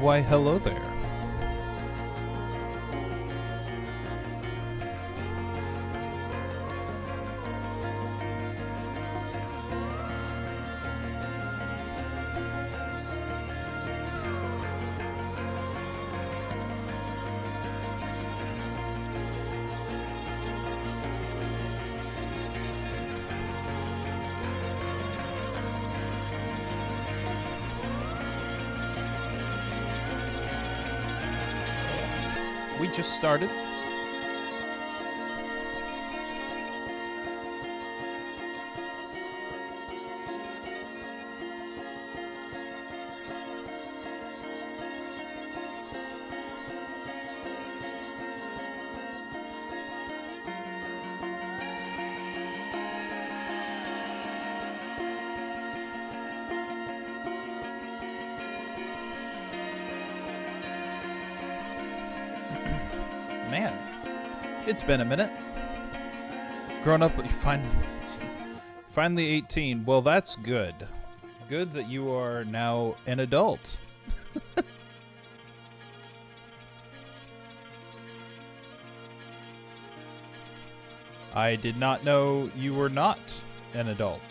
Why, hello there. We just started. Man, it's been a minute. Grown up, but you finally 18. Well, that's good. Good that you are now an adult. I did not know you were not an adult.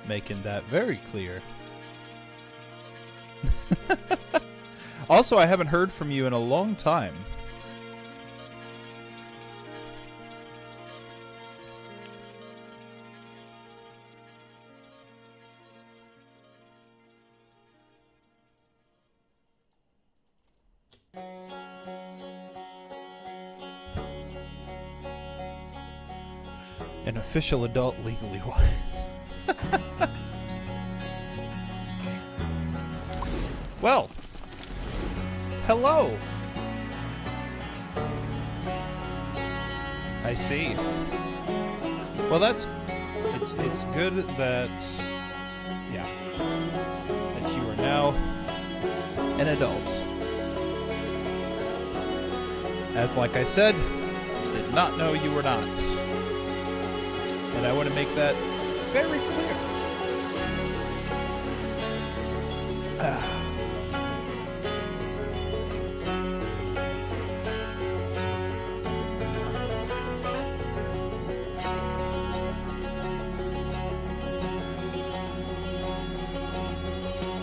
Making that very clear. Also, I haven't heard from you in a long time. An official adult legally wise. Well, hello. I see. Well, it's good that that you are now an adult. As like I said, did not know you were not. And I want to make that very clear.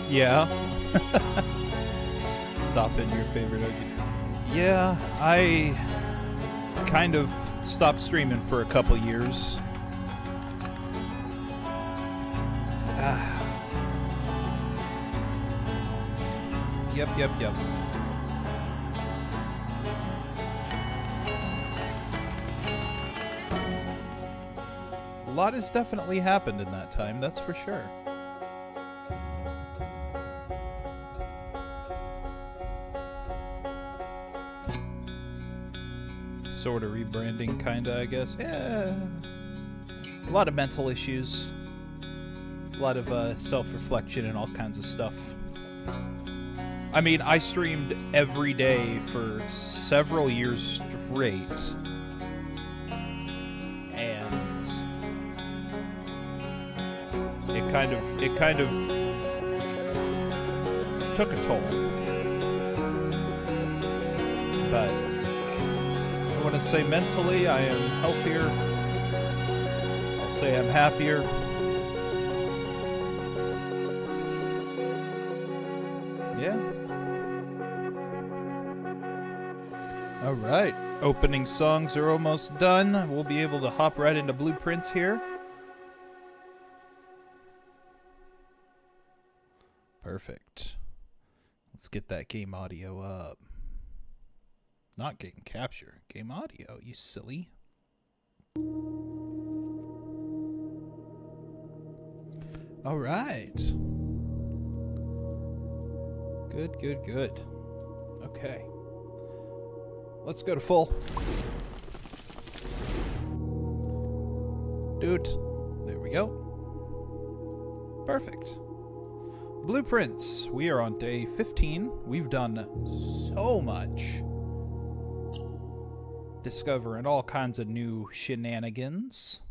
Yeah. Stop in your favorite OG. Yeah, I kind of stopped streaming for a couple years. Yep. A lot has definitely happened in that time, that's for sure. Sort of rebranding, kinda, I guess. Yeah. A lot of mental issues. A lot of self-reflection and all kinds of stuff. I mean, I streamed every day for several years straight. And it kind of took a toll. But I want to say mentally I am healthier. I'll say I'm happier. Yeah. Alright, opening songs are almost done. We'll be able to hop right into blueprints here. Perfect. Let's get that game audio up. Not game capture, game audio, you silly. Alright. Good. Okay. Let's go to full. Dude. There we go. Perfect. Blueprints. We are on day 15. We've done so much. Discovering all kinds of new shenanigans.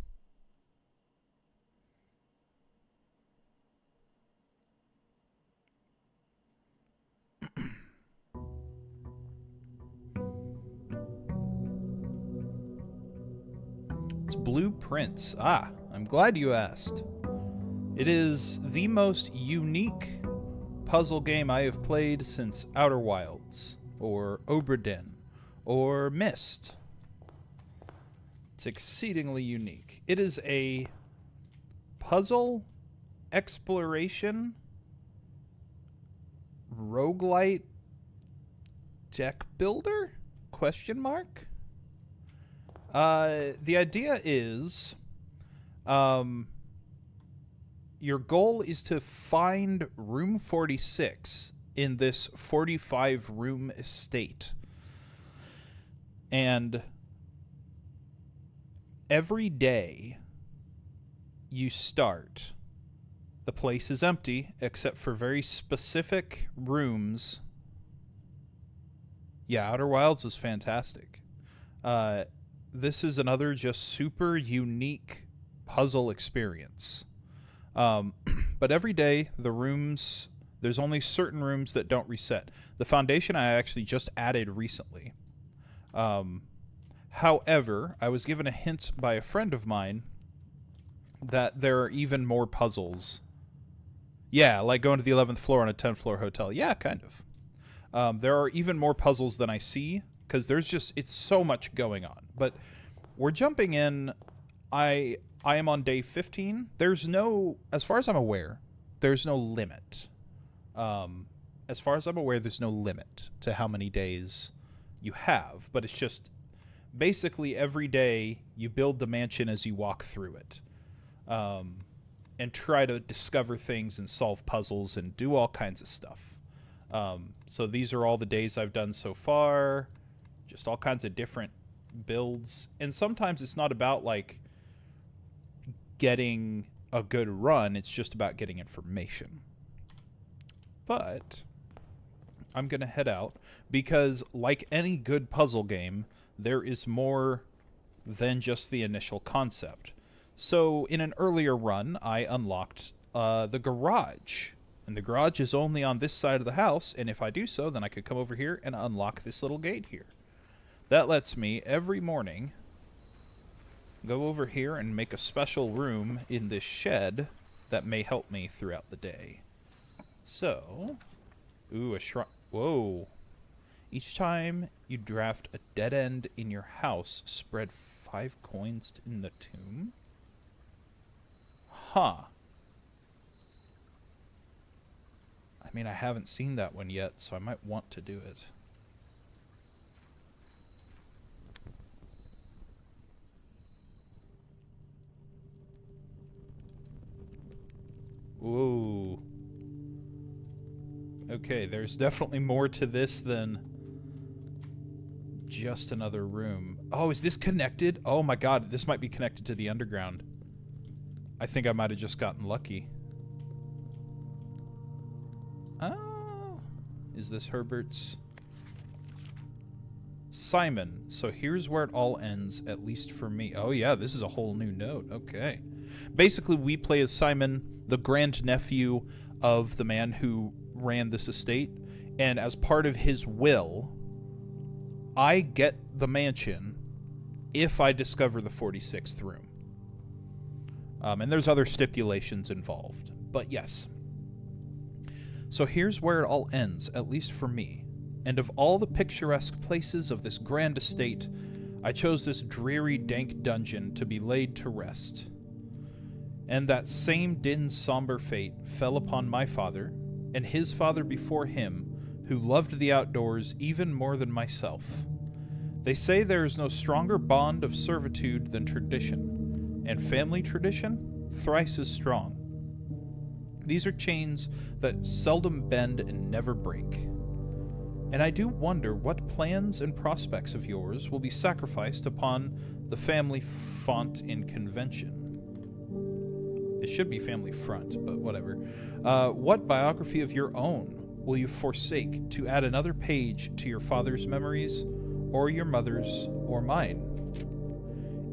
Blueprints. Ah, I'm glad you asked. It is the most unique puzzle game I have played since Outer Wilds, or Obra Dinn, or Myst. It's exceedingly unique. It is a puzzle exploration roguelite deck builder? Question mark? The idea is, your goal is to find room 46 in this 45-room estate. And every day you start, the place is empty except for very specific rooms. Yeah, Outer Wilds was fantastic. This is another just super unique puzzle experience. But every day, the rooms, there's only certain rooms that don't reset. The foundation I actually just added recently. However, I was given a hint by a friend of mine that there are even more puzzles. Yeah, like going to the 11th floor on a 10th floor hotel. Yeah, kind of. There are even more puzzles than I see, because it's so much going on. But we're jumping in. I am on day 15. There's no, as far as I'm aware, there's no limit. As far as I'm aware, there's no limit to how many days you have. But it's just, basically every day you build the mansion as you walk through it. And try to discover things and solve puzzles and do all kinds of stuff. So these are all the days I've done so far. Just all kinds of different builds. And sometimes it's not about, like, getting a good run. It's just about getting information. But I'm going to head out because, like any good puzzle game, there is more than just the initial concept. So in an earlier run, I unlocked the garage. And the garage is only on this side of the house, and if I do so, then I could come over here and unlock this little gate here. That lets me, every morning, go over here and make a special room in this shed that may help me throughout the day. So, ooh, a shrine. Whoa. Each time you draft a dead end in your house, spread 5 coins in the tomb? Huh. I mean, I haven't seen that one yet, so I might want to do it. Whoa. Okay, there's definitely more to this than just another room. Oh, is this connected? Oh my god, this might be connected to the underground. I think I might have just gotten lucky. Oh, is this Herbert's? Simon. So here's where it all ends, at least for me. Oh yeah, this is a whole new note. Okay. Basically, we play as Simon, the grandnephew of the man who ran this estate, and as part of his will, I get the mansion if I discover the 46th room. And there's other stipulations involved, but yes. So here's where it all ends, at least for me. And of all the picturesque places of this grand estate, I chose this dreary, dank dungeon to be laid to rest. And that same somber fate fell upon my father, and his father before him, who loved the outdoors even more than myself. They say there is no stronger bond of servitude than tradition, and family tradition thrice as strong. These are chains that seldom bend and never break. And I do wonder what plans and prospects of yours will be sacrificed upon the family font in convention. It should be family front, but whatever. What biography of your own will you forsake to add another page to your father's memories, or your mother's, or mine?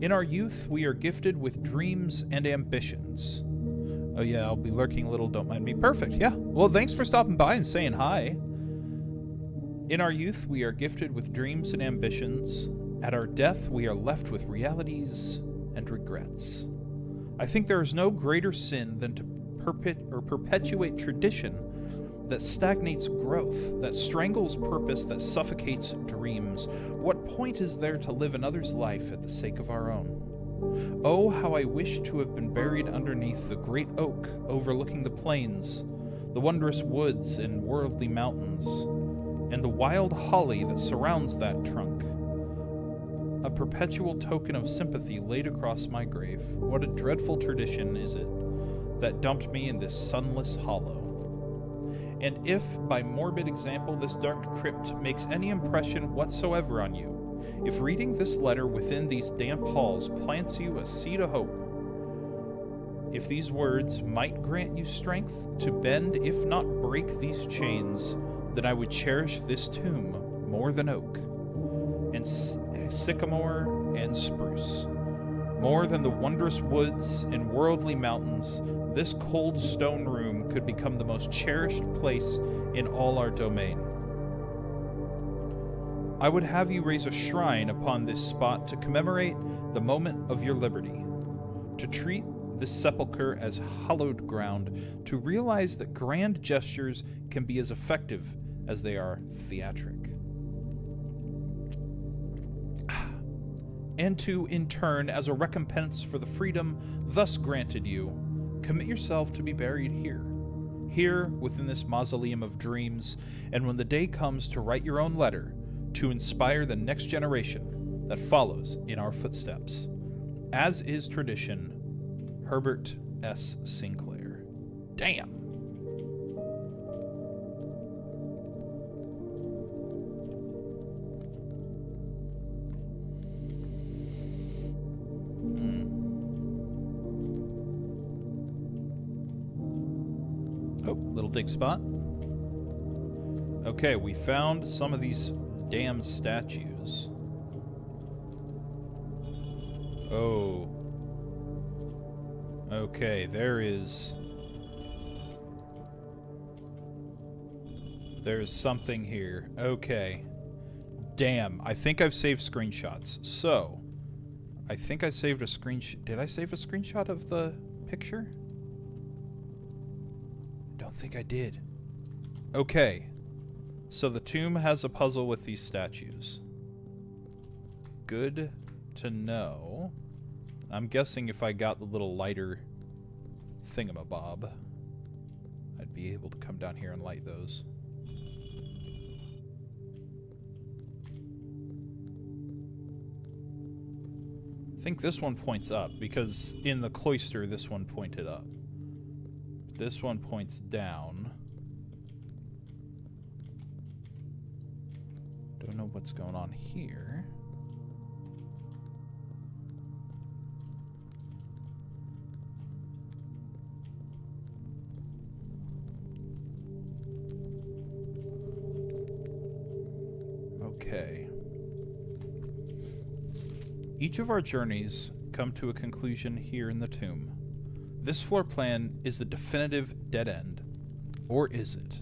In our youth, we are gifted with dreams and ambitions. Oh yeah, I'll be lurking a little, don't mind me. Perfect, yeah. Well, thanks for stopping by and saying hi. In our youth, we are gifted with dreams and ambitions. At our death, we are left with realities and regrets. I think there is no greater sin than to perpetuate tradition that stagnates growth, that strangles purpose, that suffocates dreams. What point is there to live another's life at the sake of our own? Oh, how I wish to have been buried underneath the great oak overlooking the plains, the wondrous woods and worldly mountains, and the wild holly that surrounds that trunk. A perpetual token of sympathy laid across my grave. What a dreadful tradition is it that dumped me in this sunless hollow. And if, by morbid example, this dark crypt makes any impression whatsoever on you, if reading this letter within these damp halls plants you a seed of hope, if these words might grant you strength to bend, if not break, these chains, then I would cherish this tomb more than oak, and sycamore and spruce. More than the wondrous woods and worldly mountains, this cold stone room could become the most cherished place in all our domain. I would have you raise a shrine upon this spot to commemorate the moment of your liberty, to treat this sepulchre as hallowed ground, to realize that grand gestures can be as effective as they are theatric. And to, in turn, as a recompense for the freedom thus granted you, commit yourself to be buried here within this mausoleum of dreams, and when the day comes to write your own letter, to inspire the next generation that follows in our footsteps. As is tradition, Herbert S. Sinclair. Damn! Oh, little dig spot. Okay, we found some of these damn statues. Oh. Okay, there's something here. Okay. Damn, I think I've saved screenshots. So, I think I saved a screenshot. Did I save a screenshot of the picture? Don't think I did. Okay. So the tomb has a puzzle with these statues. Good to know. I'm guessing if I got the little lighter thingamabob, I'd be able to come down here and light those. I think this one points up, because in the cloister this one pointed up. This one points down. Don't know what's going on here. Okay. Each of our journeys come to a conclusion here in the tomb. This floor plan is the definitive dead end. Or is it?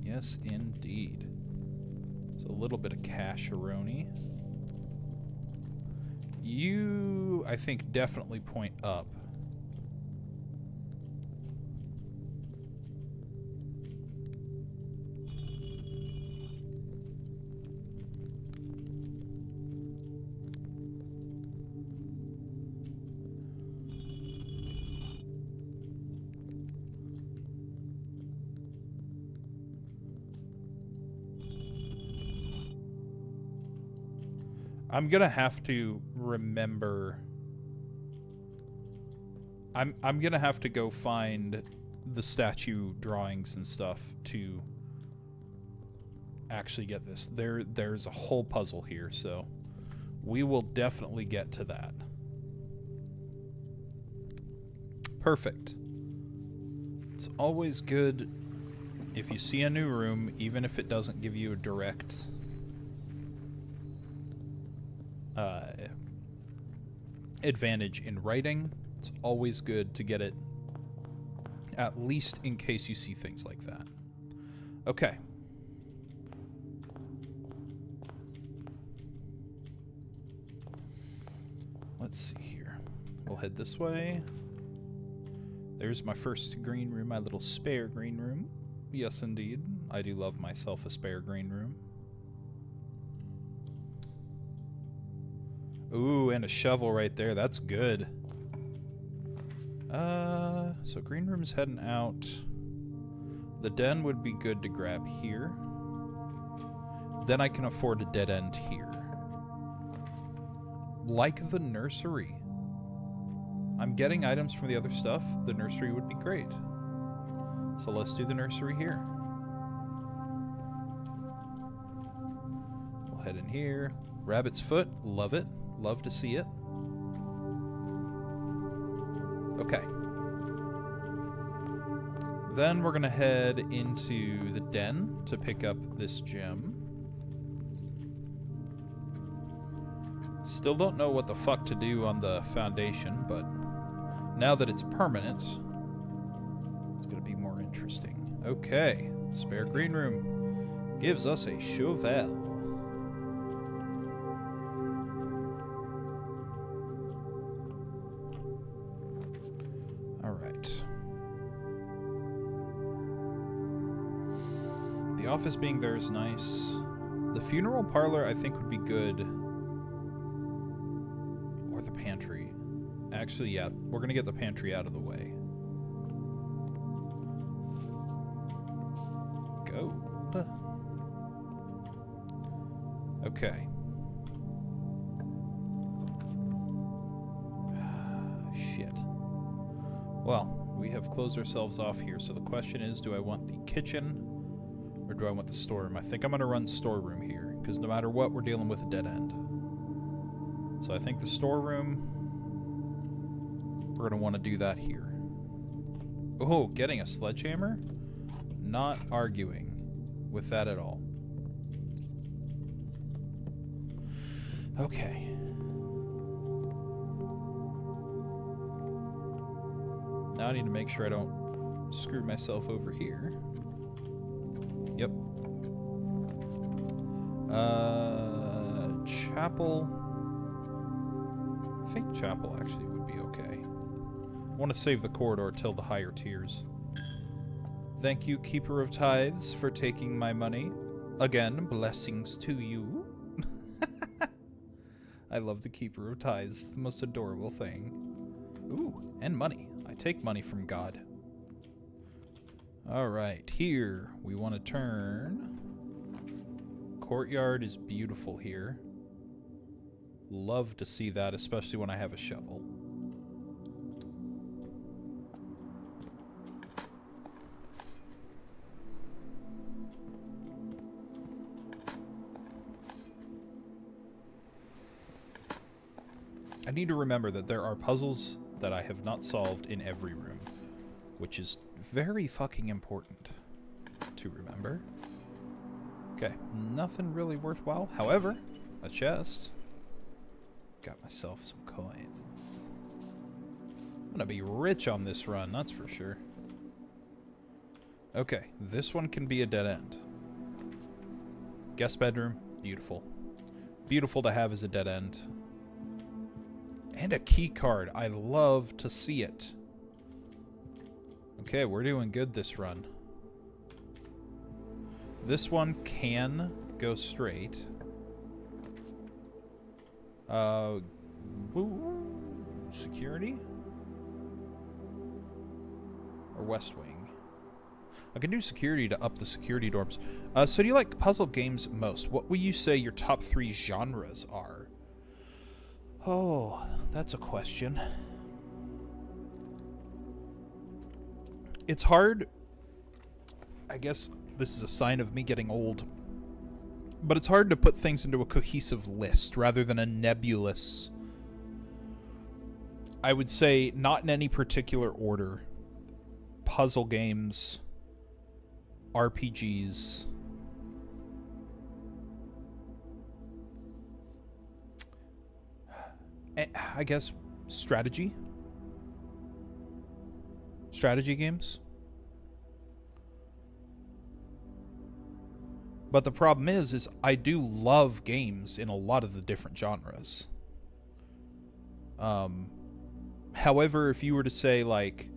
Yes, indeed. So a little bit of cash-a-roni. You, I think, definitely point up. I'm gonna have to remember. I'm gonna have to go find the statue drawings and stuff to actually get this. There's a whole puzzle here, so we will definitely get to that. Perfect. It's always good if you see a new room, even if it doesn't give you a direct advantage in writing. It's always good to get it, at least in case you see things like that. Okay. Let's see here. we'll head this way. There's my first green room, my little spare green room. Yes, indeed. I do love myself a spare green room. Ooh, and a shovel right there. That's good. So green room's heading out. The den would be good to grab here. Then I can afford a dead end here. Like the nursery. I'm getting items from the other stuff. The nursery would be great. So let's do the nursery here. We'll head in here. Rabbit's foot. Love it. Love to see it. Okay. Then we're going to head into the den to pick up this gem. Still don't know what the fuck to do on the foundation, but now that it's permanent, it's going to be more interesting. Okay. Spare green room gives us a shovel. The office being there is nice. The funeral parlor, I think, would be good. Or the pantry. Actually, yeah, we're going to get the pantry out of the way. Go. Okay. Shit. Well, we have closed ourselves off here, so the question is, do I want the kitchen or do I want the storeroom? I think I'm going to run storeroom here, because no matter what, we're dealing with a dead end. So I think the storeroom, we're going to want to do that here. Oh, getting a sledgehammer? Not arguing with that at all. Okay. Now I need to make sure I don't screw myself over here. Yep. Chapel. I think chapel actually would be okay. I want to save the corridor till the higher tiers. Thank you, Keeper of Tithes, for taking my money. Again, blessings to you. I love the Keeper of Tithes. It's the most adorable thing. Ooh, and money. I take money from God. Alright, here we want to turn. Courtyard is beautiful here. Love to see that, especially when I have a shovel. I need to remember that there are puzzles that I have not solved in every room, which is very fucking important to remember. Okay, nothing really worthwhile. However, a chest. Got myself some coins. I'm gonna be rich on this run, that's for sure. Okay, this one can be a dead end. Guest bedroom, beautiful. Beautiful to have as a dead end. And a key card. I love to see it. Okay, we're doing good this run. This one can go straight. Security? Or West Wing? I can do security to up the security dorms. So do you like puzzle games most? What would you say your top 3 genres are? Oh, that's a question. It's hard. I guess this is a sign of me getting old. But it's hard to put things into a cohesive list rather than a nebulous. I would say, not in any particular order. Puzzle games, RPGs, I guess strategy games. But the problem is I do love games in a lot of the different genres. However, if you were to say, like,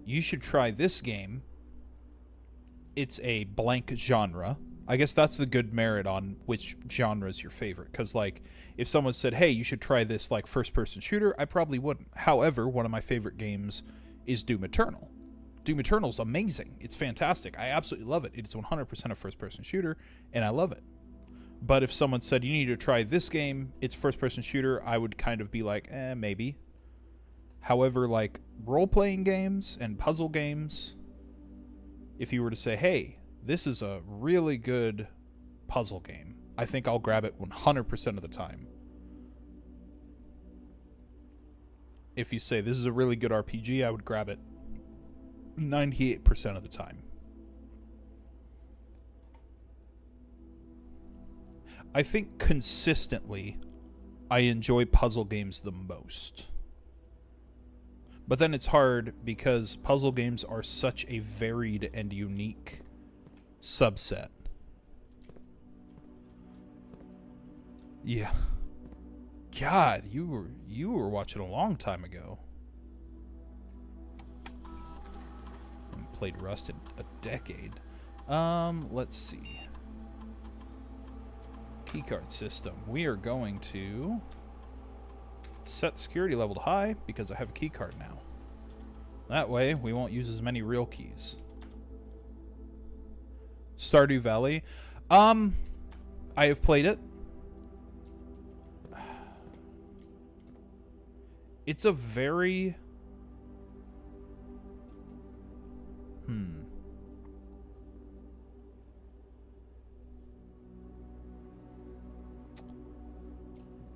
you should try this game, it's a blank genre. I guess that's the good merit on which genre is your favorite. Because, like, if someone said, hey, you should try this, like, first-person shooter, I probably wouldn't. However, one of my favorite games is Doom Eternal. Doom Eternal's amazing. It's fantastic. I absolutely love it. It's 100% a first-person shooter, and I love it. But if someone said, you need to try this game, it's first-person shooter, I would kind of be like, maybe. However, like, role-playing games and puzzle games, if you were to say, hey, this is a really good puzzle game, I think I'll grab it 100% of the time. If you say, this is a really good RPG, I would grab it 98% of the time. I think consistently, I enjoy puzzle games the most. But then it's hard because puzzle games are such a varied and unique subset. Yeah. God, you were watching a long time ago. I played Rust in a decade. Let's see. Keycard system. We are going to set security level to high because I have a keycard now. That way, we won't use as many real keys. Stardew Valley. I have played it. It's a very...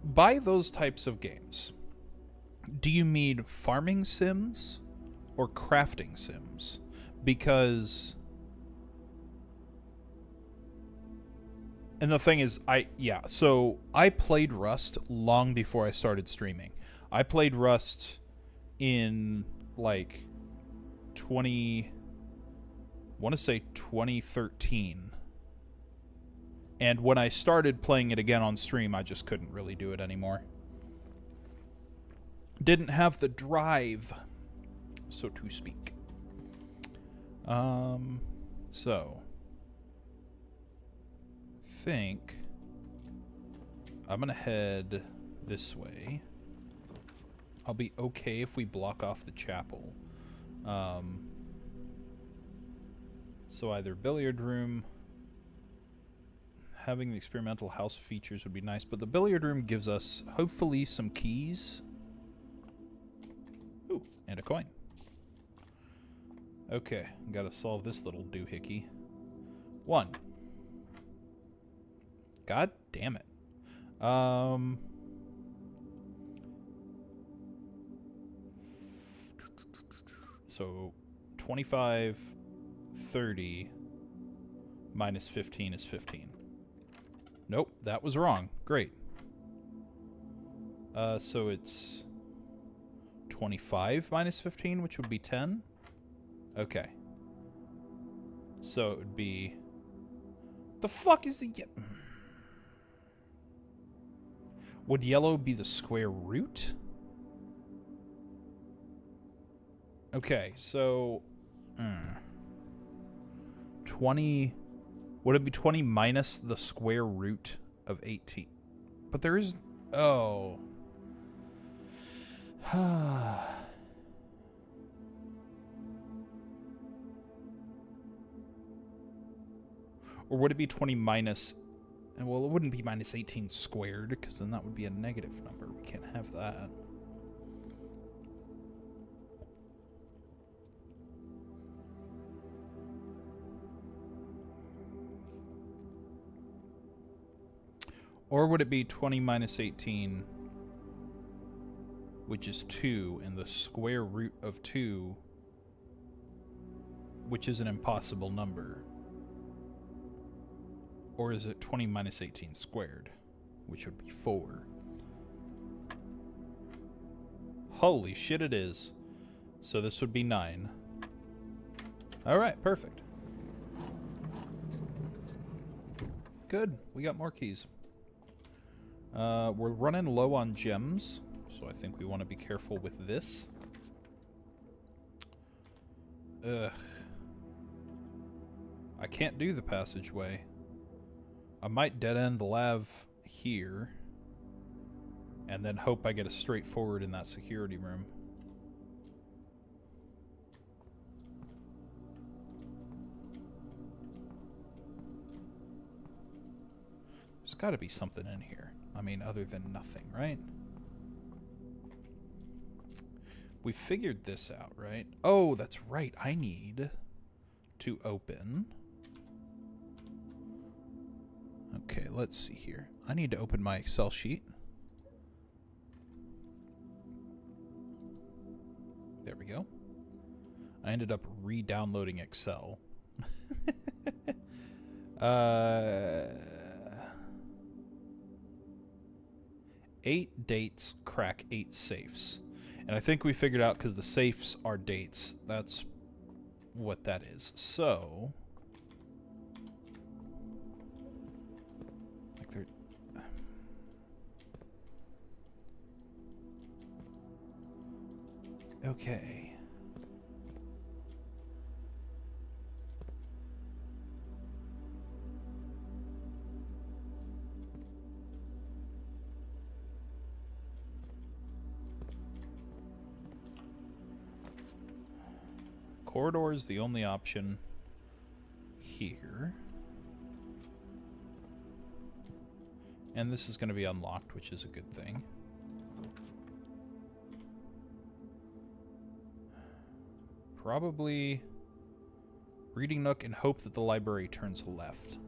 By those types of games, do you mean farming sims or crafting sims? Because... And the thing is, so I played Rust long before I started streaming. I played Rust in, like, 2013. And when I started playing it again on stream, I just couldn't really do it anymore. Didn't have the drive, so to speak. So... think I'm gonna head this way. I'll be okay if we block off the chapel. So either billiard room, having the experimental house features would be nice, but the billiard room gives us hopefully some keys. Ooh, and a coin. Okay, gotta solve this little doohickey. 1. God damn it. So 25, 30 minus 15 is 15. Nope, that was wrong. Great. So it's 25 minus 15, which would be 10. Okay. So it would be... The fuck is the... Would yellow be the square root? Okay, so... 20... Would it be 20 minus the square root of 18? But there is... Oh. Or would it be 20 minus... Well, it wouldn't be minus 18 squared, because then that would be a negative number. We can't have that. Or would it be 20 minus 18, which is 2, and the square root of 2, which is an impossible number? Or is it 20 minus 18 squared, which would be 4? Holy shit, it is. So this would be 9. Alright, perfect. Good, we got more keys. We're running low on gems, So I think we want to be careful with this. Ugh. I can't do the passageway. I might dead end the lav here. And then hope I get a straight forward in that security room. There's got to be something in here. I mean, other than nothing, right? We figured this out, right? Oh, that's right. I need to open. Okay, let's see here. I need to open my Excel sheet. There we go. I ended up re-downloading Excel. 8 dates crack 8 safes. And I think we figured out because the safes are dates. That's what that is. So... like they're... okay. Corridor is the only option here. And this is going to be unlocked, which is a good thing. Probably reading nook and hope that the library turns left.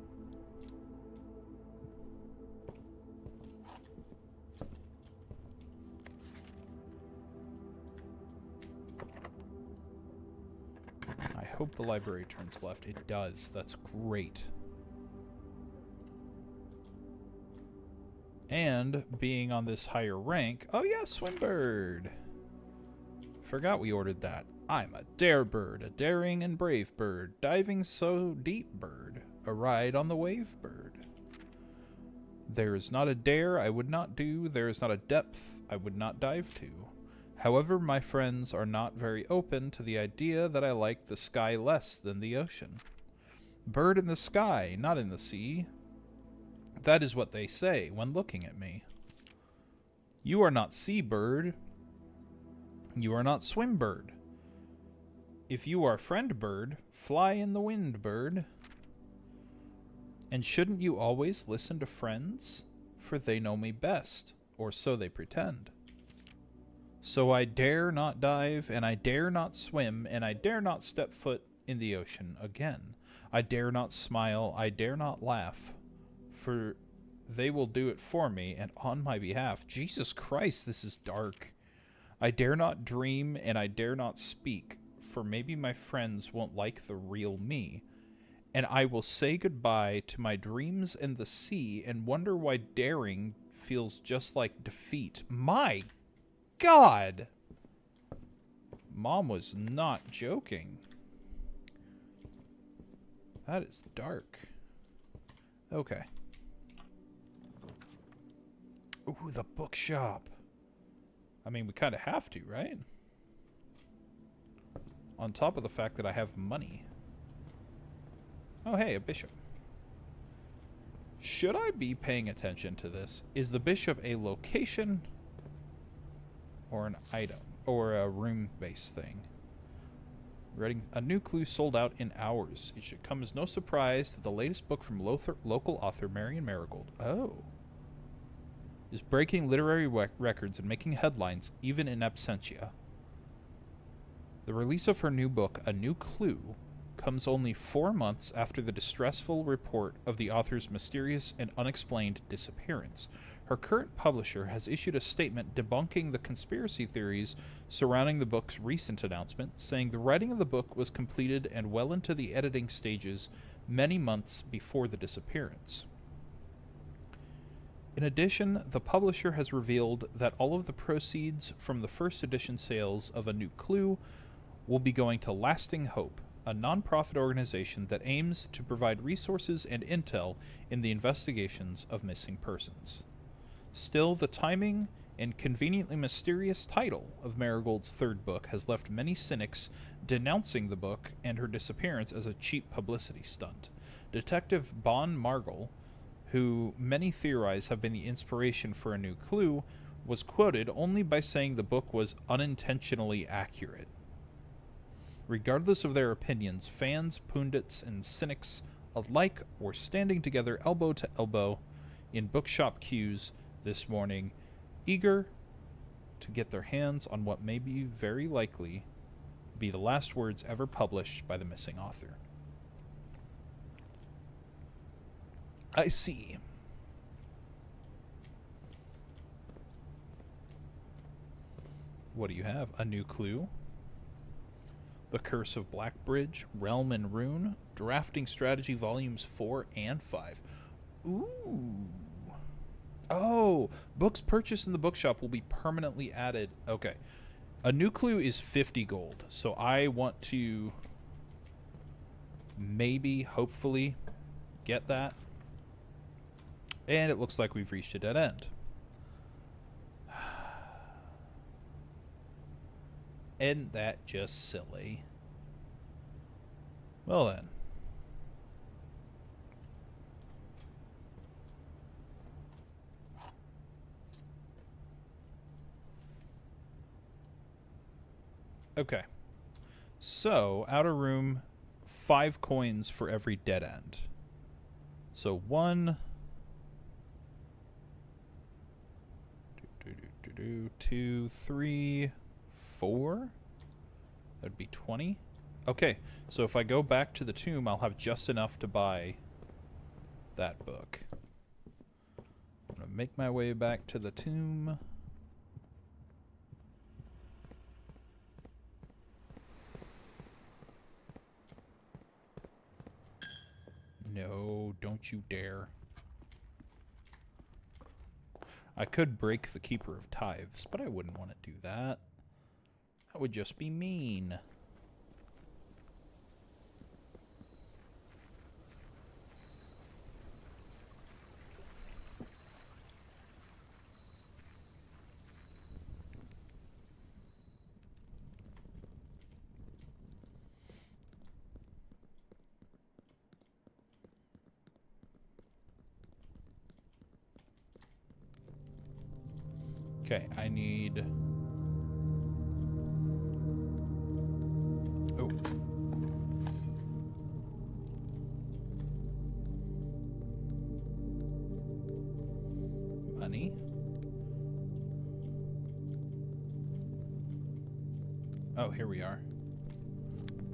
I hope the library turns left. It does. That's great. And being on this higher rank... oh yeah, Swimbird! Forgot we ordered that. I'm a dare bird, a daring and brave bird, diving so deep bird, a ride on the wave bird. There is not a dare I would not do, there is not a depth I would not dive to. However, my friends are not very open to the idea that I like the sky less than the ocean. Bird in the sky, not in the sea. That is what they say when looking at me. You are not seabird. You are not swim bird. If you are friend bird, fly in the wind bird. And shouldn't you always listen to friends? For they know me best, or so they pretend. So I dare not dive, and I dare not swim, and I dare not step foot in the ocean again. I dare not smile, I dare not laugh, for they will do it for me and on my behalf. Jesus Christ, this is dark. I dare not dream, and I dare not speak, for maybe my friends won't like the real me. And I will say goodbye to my dreams and the sea, and wonder why daring feels just like defeat. My God! Mom was not joking. That is dark. Okay. Ooh, the bookshop. I mean, we kind of have to, right? On top of the fact that I have money. Oh, hey, a bishop. Should I be paying attention to this? Is the bishop a location or an item or a room-based thing? Reading a new clue sold out in hours. It should come as no surprise that the latest book from local author Marion Marigold. Oh. Is breaking literary records and making headlines even in absentia. The release of her new book, A New Clue, comes only 4 months after the distressful report of the author's mysterious and unexplained disappearance. Her current publisher has issued a statement debunking the conspiracy theories surrounding the book's recent announcement, saying the writing of the book was completed and well into the editing stages many months before the disappearance. In addition, the publisher has revealed that all of the proceeds from the first edition sales of A New Clue will be going to Lasting Hope, a non-profit organization that aims to provide resources and intel in the investigations of missing persons. Still, the timing and conveniently mysterious title of Marigold's third book has left many cynics denouncing the book and her disappearance as a cheap publicity stunt. Detective Bon Margol, who many theorize have been the inspiration for A New Clue, was quoted only by saying the book was unintentionally accurate. Regardless of their opinions, fans, pundits, and cynics alike were standing together elbow to elbow in bookshop queues this morning, eager to get their hands on what may be very likely be the last words ever published by the missing author. I see. What do you have? A New Clue? The Curse of Blackbridge, Realm and Rune, Drafting Strategy Volumes 4 and 5. Ooh. Oh, books purchased in the bookshop will be permanently added. Okay. A New Clue is 50 gold, so I want to maybe, hopefully, get that. And it looks like we've reached a dead end. Isn't that just silly? Well then. Okay. So, outer room, 5 coins for every dead end. So 1, 2, 3, 4. That'd be 20. Okay, so if I go back to the tomb, I'll have just enough to buy that book. I'm gonna make my way back to the tomb. No, don't you dare. I could break the Keeper of Tithes, but I wouldn't want to do that. That would just be mean. Okay, I need... Oh. Money. Oh, here we are.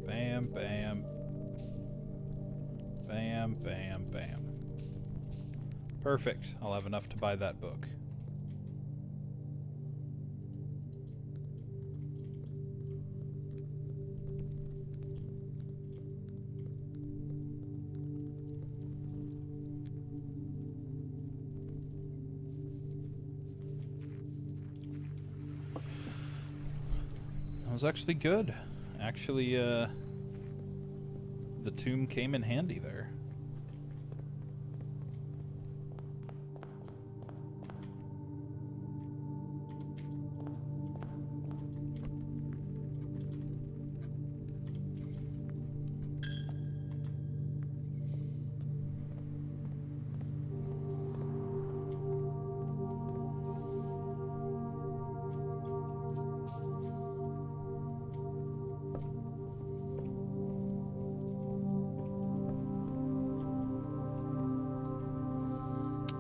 Bam, bam. Bam, bam, bam. Perfect. I'll have enough to buy that book. Was actually good. Actually, the tomb came in handy there.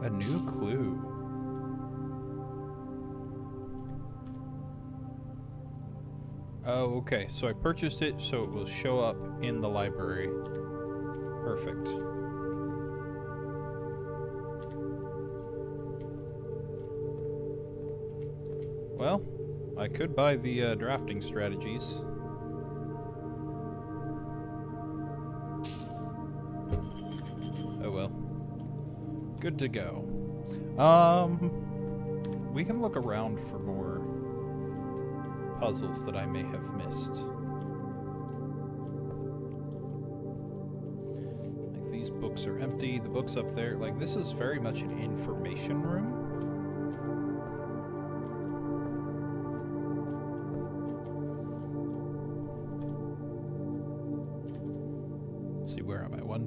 A New Clue. Oh, okay. So I purchased it so it will show up in the library. Perfect. Well, I could buy the drafting strategies. Oh well. Good to go. We can look around for more puzzles that I may have missed. Like, these books are empty, the books up there. Like, this is very much an information room.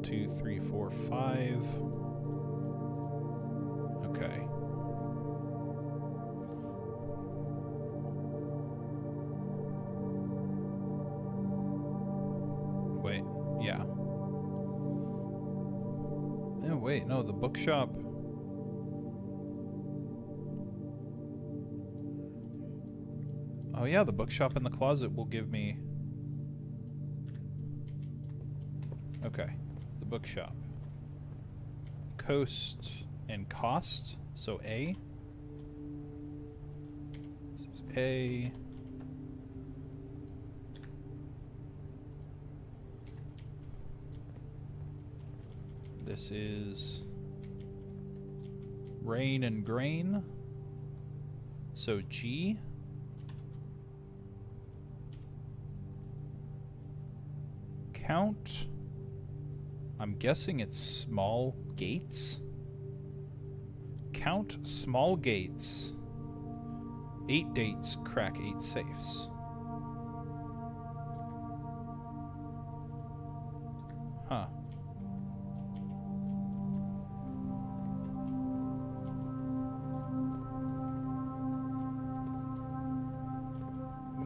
1, 2, 3, 4, 5. Okay. Wait, yeah. Oh, wait, no, the bookshop. Oh yeah, the bookshop in the closet will give me... Okay, the bookshop. Coast and cost, so A. This is A. This is rain and grain, so G. Count, I'm guessing it's small gates. Count small gates. 8 dates, crack 8 safes. Huh.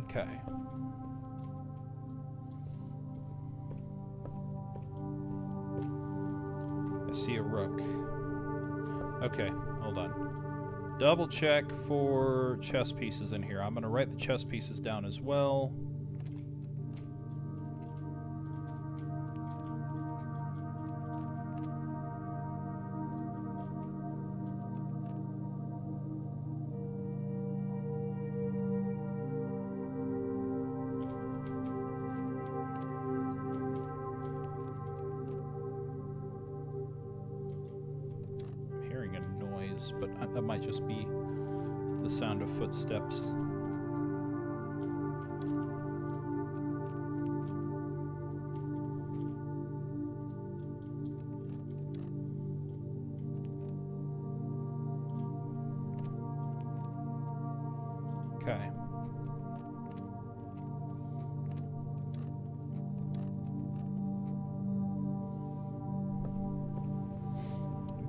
Okay. I see a rook. Okay, hold on. Double check for chess pieces in here. I'm going to write the chess pieces down as well. But that might just be the sound of footsteps. Okay.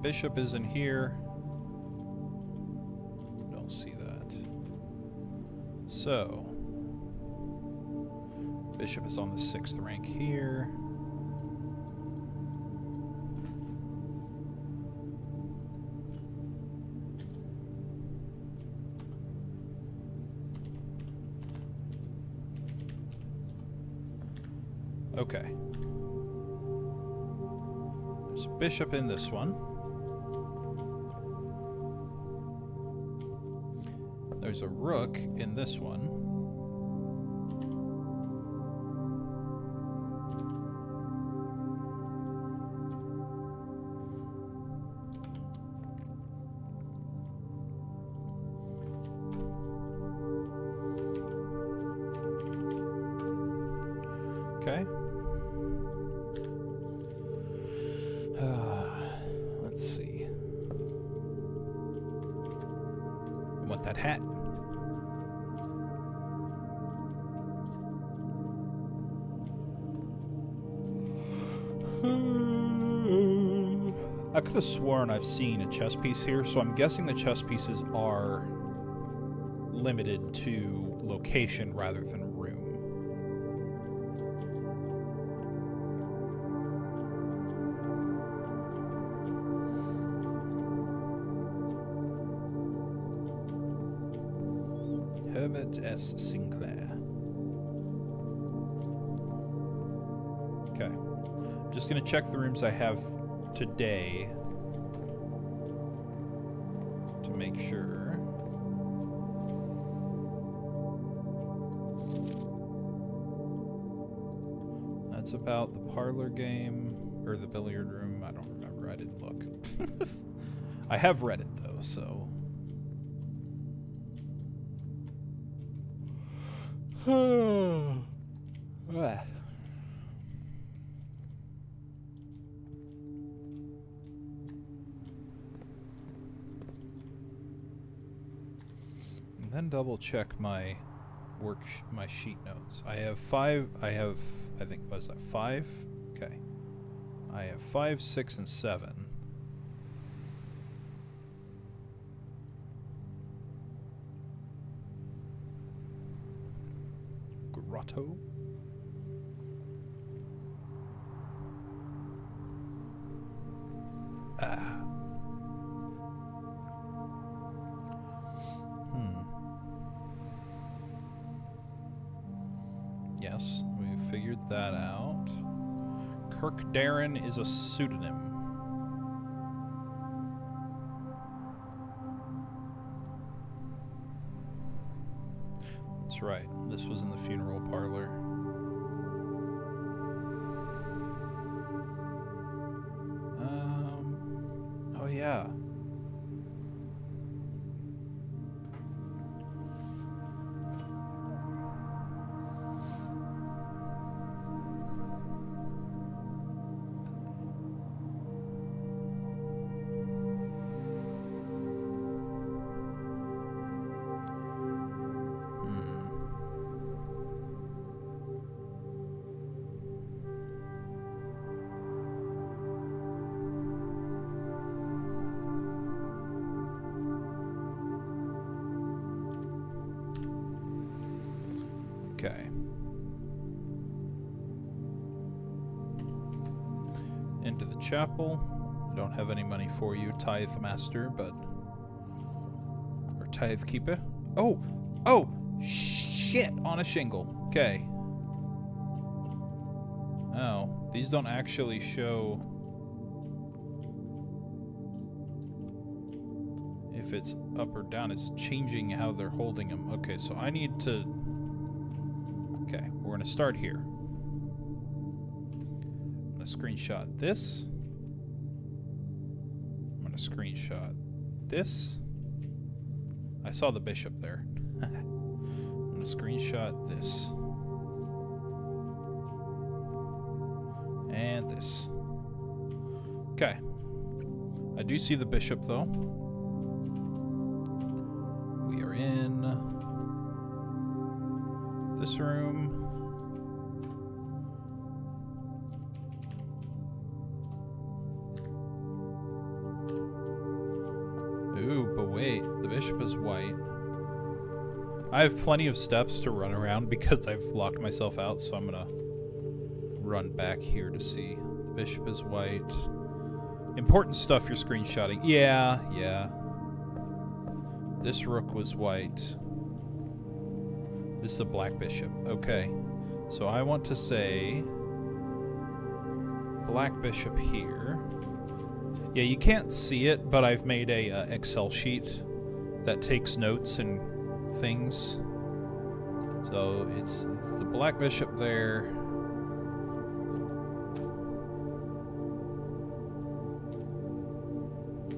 Bishop is in here. See that. So, bishop is on the 6th rank here. Okay. There's a bishop in this one. There's a rook in this one. Okay. Let's see. I want that hat. I could have sworn I've seen a chess piece here, so I'm guessing the chess pieces are limited to location rather than room. Herbert S. Sinclair. Okay. Just gonna check the rooms I have today to make sure. That's about the parlor game or the billiard room. I don't remember. I didn't look. I have read it though, so. And then double check my my sheet notes. I have 5. I think, was that 5? Okay. I have 5, 6, and 7. Grotto. Yes, we figured that out. Kirkdarren is a pseudonym. That's right. This was in the funeral parlor. Oh yeah. Okay. Into the chapel. I don't have any money for you, Tithe Master, but... Or Tithe Keeper. Oh! Oh! Shit! On a shingle. Okay. Oh. These don't actually show... if it's up or down. It's changing how they're holding them. Okay, so I need to... Okay, we're going to start here. I'm going to screenshot this. I'm going to screenshot this. I saw the bishop there. I'm going to screenshot this. And this. Okay. I do see the bishop, though. We are in... this room. Ooh, but wait, the bishop is white. I have plenty of steps to run around because I've locked myself out, so I'm gonna run back here to see. The bishop is white. Important stuff you're screenshotting. Yeah, yeah. This rook was white. This is a black bishop. Okay. So I want to say black bishop here. Yeah, you can't see it, but I've made a Excel sheet that takes notes and things. So it's the black bishop there.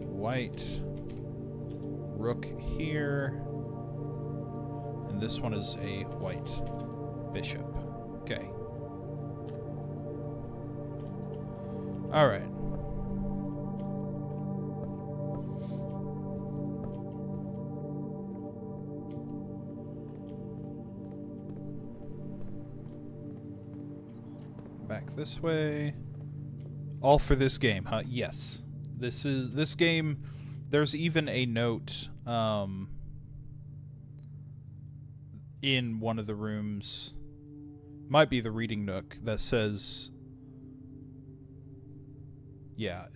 White rook here. And this one is a white bishop. Okay. All right. Back this way. All for this game, huh? Yes. This game. There's even a note in one of the rooms, might be the reading nook, that says, yeah,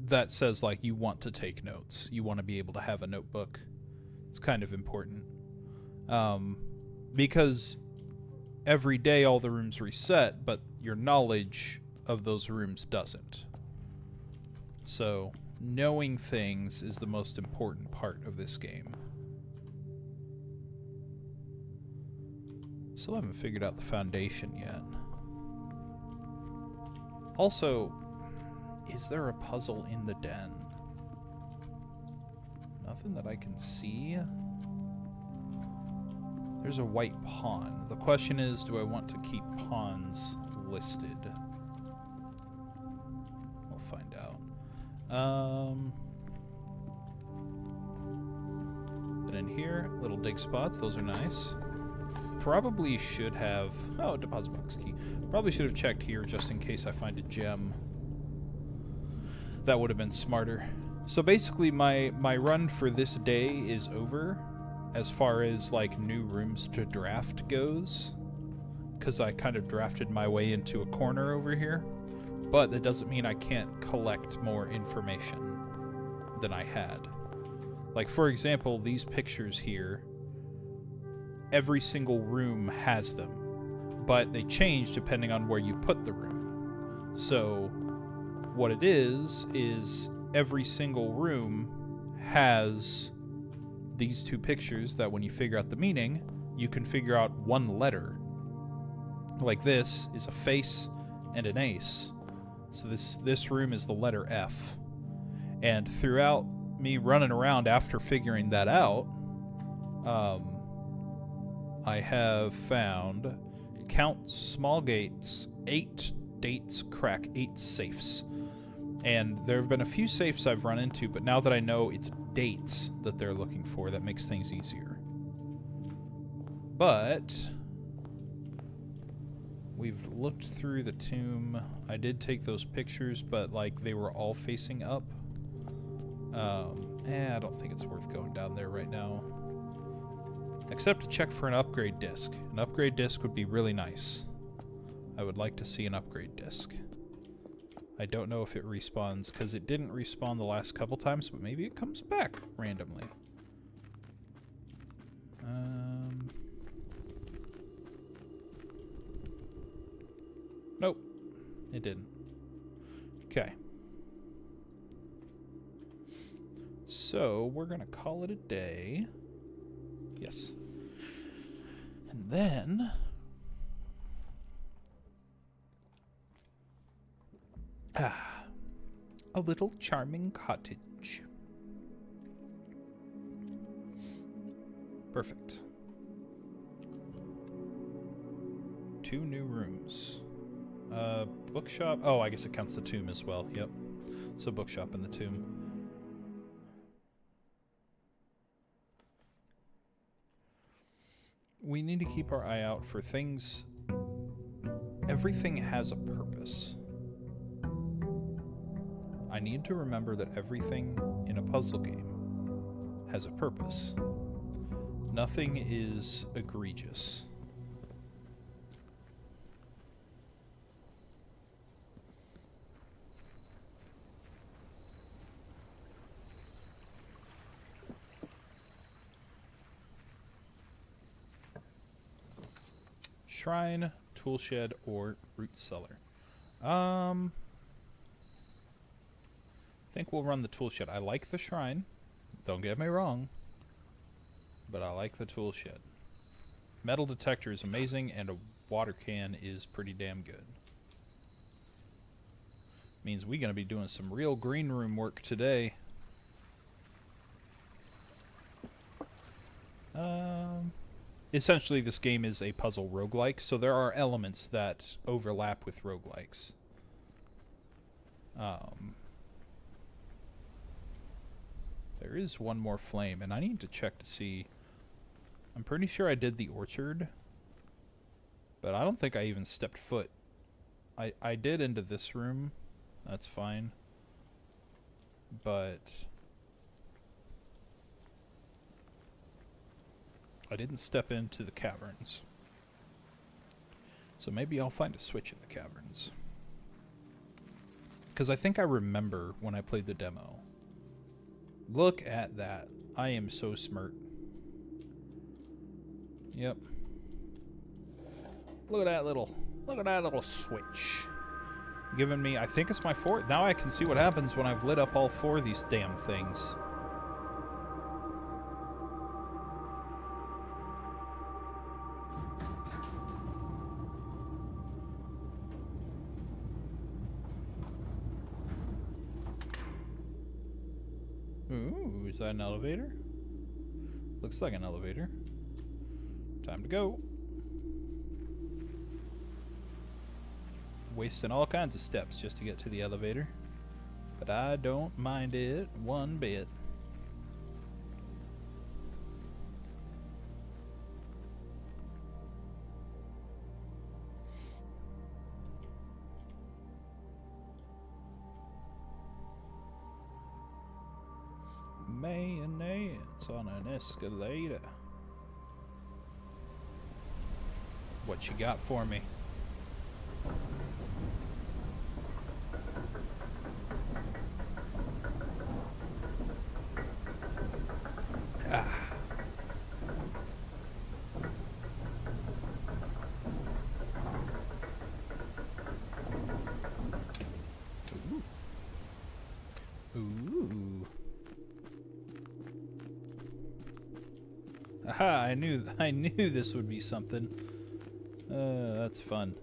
that says like you want to take notes. You want to be able to have a notebook. It's kind of important. Because every day all the rooms reset, but your knowledge of those rooms doesn't. So knowing things is the most important part of this game. Still haven't figured out the foundation yet. Also, is there a puzzle in the den? Nothing that I can see. There's a white pawn. The question is, do I want to keep pawns listed? We'll find out. Then in here, little dig spots. Those are nice. Probably should have... oh, deposit box key. Probably should have checked here just in case I find a gem. That would have been smarter. So basically my run for this day is over as far as like new rooms to draft goes, because I kind of drafted my way into a corner over here. But that doesn't mean I can't collect more information than I had. Like, for example, these pictures here, every single room has them, but they change depending on where you put the room. So what it is every single room has these two pictures that when you figure out the meaning, you can figure out one letter. Like this is a face and an ace. So this room is the letter F. And throughout me running around after figuring that out, I have found, count small gates, 8 dates crack 8 safes. And there have been a few safes I've run into, but now that I know it's dates that they're looking for, that makes things easier. But we've looked through the tomb. I did take those pictures, but like they were all facing up. I don't think it's worth going down there right now. Except to check for an upgrade disc. An upgrade disc would be really nice. I would like to see an upgrade disc. I don't know if it respawns, because it didn't respawn the last couple times, but maybe it comes back randomly. Nope. It didn't. Okay. So, we're going to call it a day. Yes. And then... a little charming cottage. Perfect. 2 new rooms. Bookshop. Oh, I guess it counts the tomb as well. Yep. So bookshop in the tomb. We need to keep our eye out for things. Everything has a purpose. I need to remember that everything in a puzzle game has a purpose. Nothing is egregious. Shrine, toolshed, or root cellar. I think we'll run the toolshed. I like the shrine. Don't get me wrong. But I like the toolshed. Metal detector is amazing, and a water can is pretty damn good. Means we're going to be doing some real green room work today. Essentially, this game is a puzzle roguelike, so there are elements that overlap with roguelikes. There is one more flame, and I need to check to see. I'm pretty sure I did the orchard, but I don't think I even stepped foot. I did into this room. That's fine. But I didn't step into the caverns. So maybe I'll find a switch in the caverns. Because I think I remember when I played the demo. Look at that. I am so smart. Yep. Look at that little switch. Giving me, I think it's my 4th. Now I can see what happens when I've lit up all 4 of these damn things. Ooh, is that an elevator? Looks like an elevator. Time to go. Wasting all kinds of steps just to get to the elevator. But I don't mind it one bit. mayonnaise on an escalator. What you got for me? Ah. Ooh. Aha, I knew this would be something. That's fun.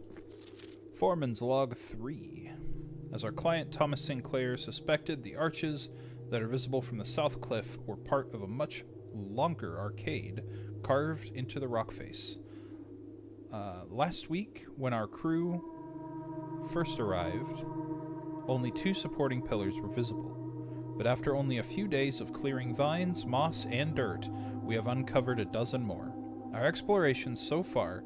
Foreman's Log 3. As our client Thomas Sinclair suspected, the arches that are visible from the south cliff were part of a much longer arcade carved into the rock face. Last week, when our crew first arrived, only 2 supporting pillars were visible. But after only a few days of clearing vines, moss, and dirt, we have uncovered a dozen more. Our exploration so far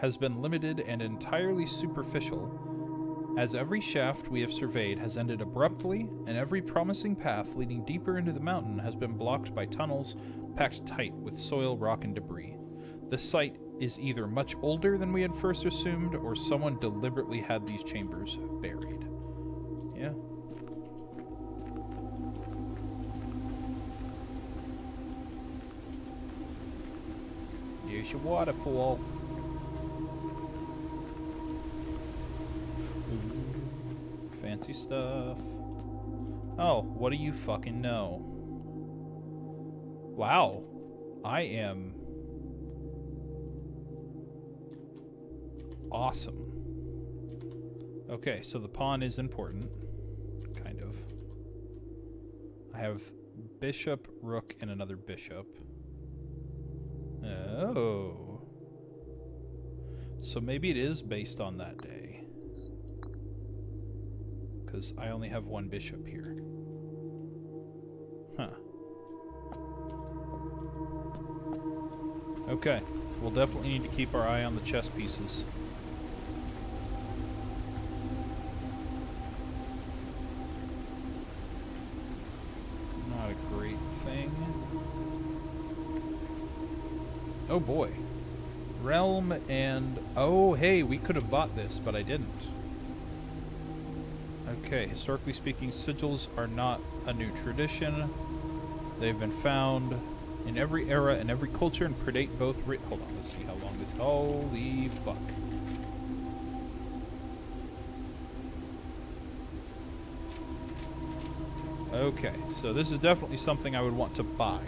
has been limited and entirely superficial, as every shaft we have surveyed has ended abruptly, and every promising path leading deeper into the mountain has been blocked by tunnels packed tight with soil, rock, and debris. The site is either much older than we had first assumed, or someone deliberately had these chambers buried. Yeah. There's your waterfall. Ooh, fancy stuff. Oh, what do you fucking know? Wow. I am awesome. Okay, so the pawn is important. Kind of. I have bishop, rook, and another bishop. Oh. So maybe it is based on that day. Because I only have one bishop here. Huh. Okay. We'll definitely need to keep our eye on the chess pieces. Not a great thing. Oh boy. Realm and... Oh, hey, we could have bought this, but I didn't. Okay, historically speaking, sigils are not a new tradition. They've been found in every era and every culture and predate both... Hold on, let's see how long this... Holy fuck. Okay, so this is definitely something I would want to buy.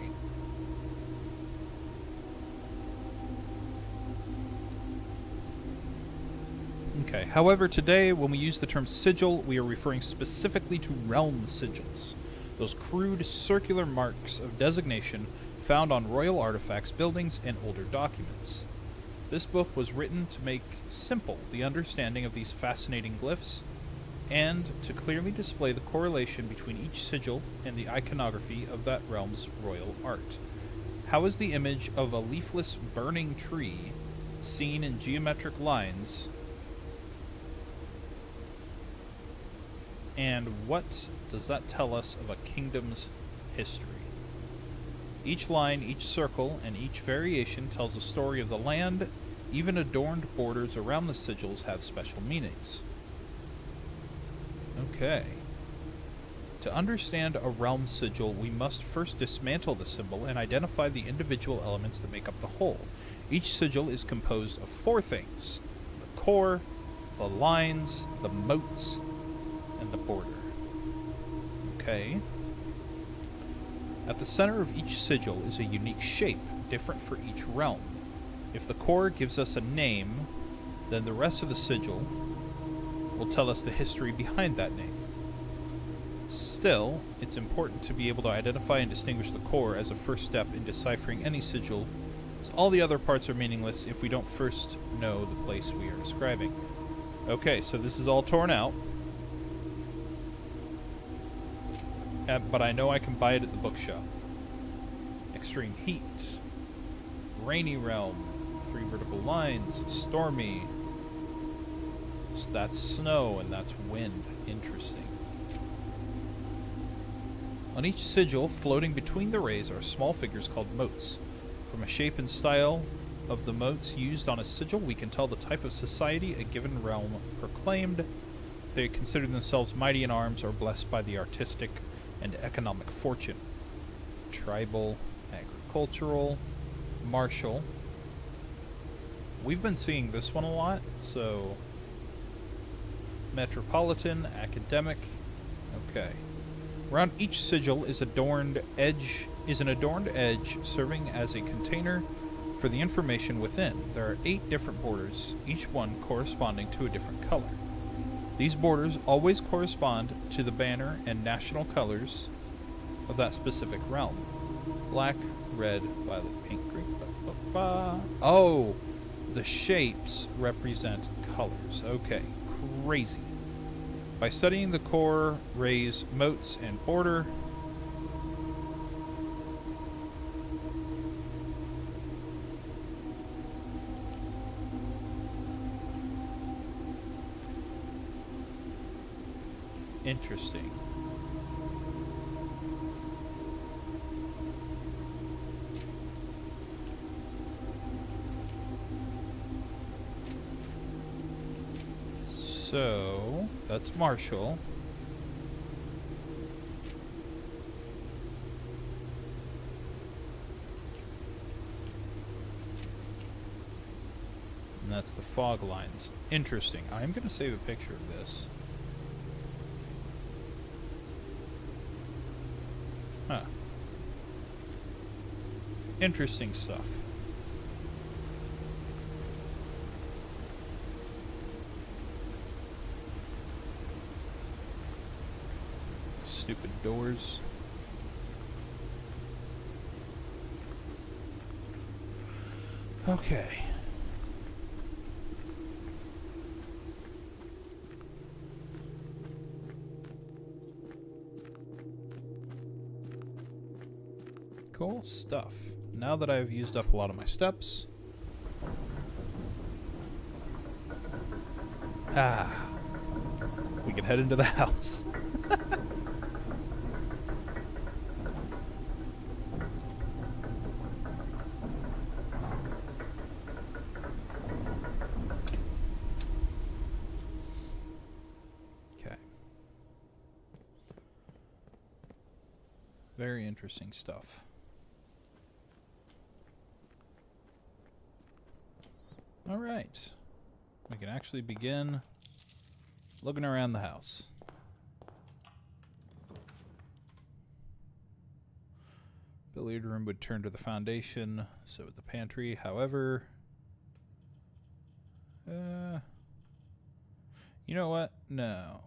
Okay, however, today, when we use the term sigil, we are referring specifically to realm sigils, those crude circular marks of designation found on royal artifacts, buildings, and older documents. This book was written to make simple the understanding of these fascinating glyphs, and to clearly display the correlation between each sigil and the iconography of that realm's royal art. How is the image of a leafless burning tree seen in geometric lines, and what does that tell us of a kingdom's history? Each line, each circle, and each variation tells a story of the land. Even adorned borders around the sigils have special meanings. Okay. To understand a realm sigil, we must first dismantle the symbol and identify the individual elements that make up the whole. Each sigil is composed of 4 things: the core, the lines, the moats, and the border. Okay. At the center of each sigil is a unique shape, different for each realm. If the core gives us a name, then the rest of the sigil will tell us the history behind that name. Still, it's important to be able to identify and distinguish the core as a first step in deciphering any sigil, as all the other parts are meaningless if we don't first know the place we are describing. Okay, so this is all torn out. But I know I can buy it at the bookshop. Extreme heat. Rainy realm. 3 vertical lines. Stormy. So that's snow and that's wind. Interesting. On each sigil, floating between the rays, are small figures called motes. From a shape and style of the motes used on a sigil, we can tell the type of society a given realm proclaimed. They consider themselves mighty in arms or blessed by the artistic and economic fortune. Tribal, agricultural, martial. We've been seeing this one a lot, so metropolitan, academic. Okay. Around each sigil is an adorned edge serving as a container for the information within. There are 8 different borders, each one corresponding to a different color. These borders always correspond to the banner and national colors of that specific realm. Black, red, violet, pink, green. Oh, the shapes represent colors. Okay, crazy. By studying the core, rays, motes, and border, interesting. So, that's Marshall. And that's the fog lines. Interesting. I'm going to save a picture of this. Huh. Interesting stuff. Stupid doors. Okay. Cool stuff. Now that I've used up a lot of my steps, we can head into the house. Okay. Very interesting stuff. All right. We can actually begin looking around the house. Billiard room would turn to the foundation, so would the pantry. However, you know what? No.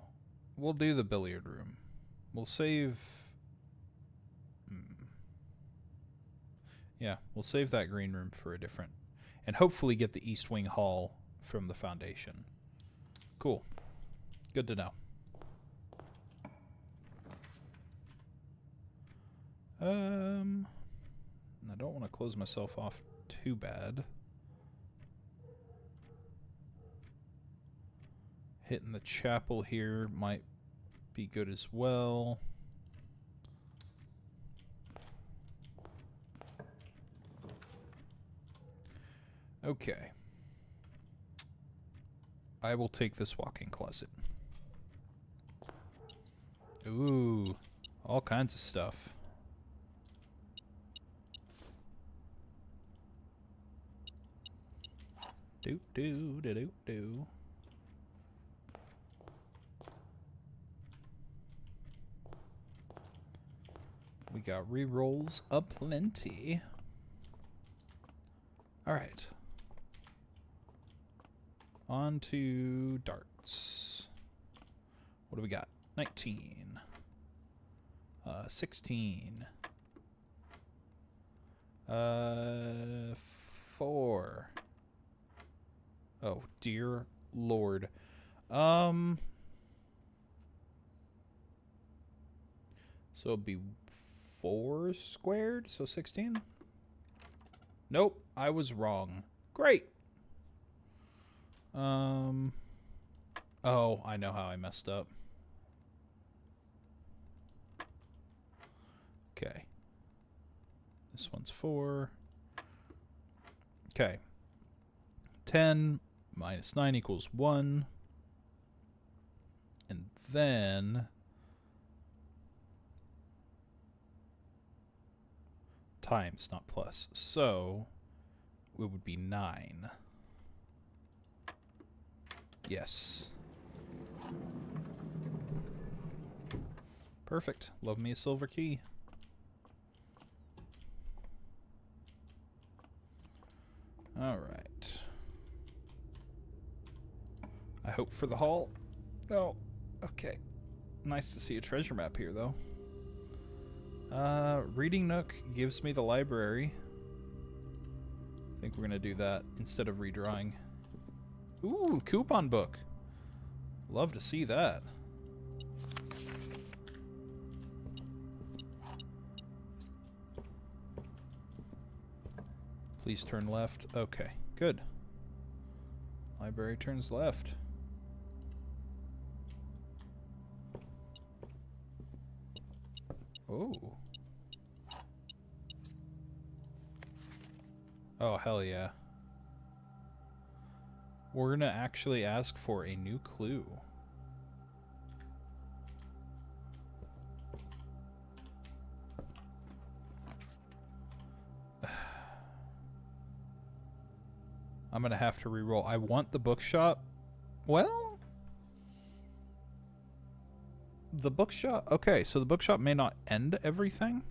We'll do the billiard room. We'll save... Yeah, we'll save that green room for a different... And hopefully get the East Wing Hall from the foundation. Cool. Good to know. I don't want to close myself off too bad. Hitting the chapel here might be good as well. Okay. I will take this walk-in closet. Ooh, all kinds of stuff. Do. We got re-rolls aplenty. All right. On to darts. What do we got? 19. 16. 4. Oh, dear Lord. So it'd be 4 squared, so 16? Nope, I was wrong. Great. Oh, I know how I messed up. Okay. This one's 4. Okay. 10 minus 9 equals 1. And then times, not plus. So it would be 9. Yes. Perfect. Love me a silver key. All right. I hope for the haul. Oh, okay. Nice to see a treasure map here, though. Reading Nook gives me the library. I think we're going to do that instead of redrawing. Ooh, coupon book. Love to see that. Please turn left. Okay, good. Library turns left. Oh. Oh, hell yeah. We're gonna actually ask for a new clue. I'm gonna have to re-roll. I want the bookshop. Well, the bookshop. Okay, so the bookshop may not end everything.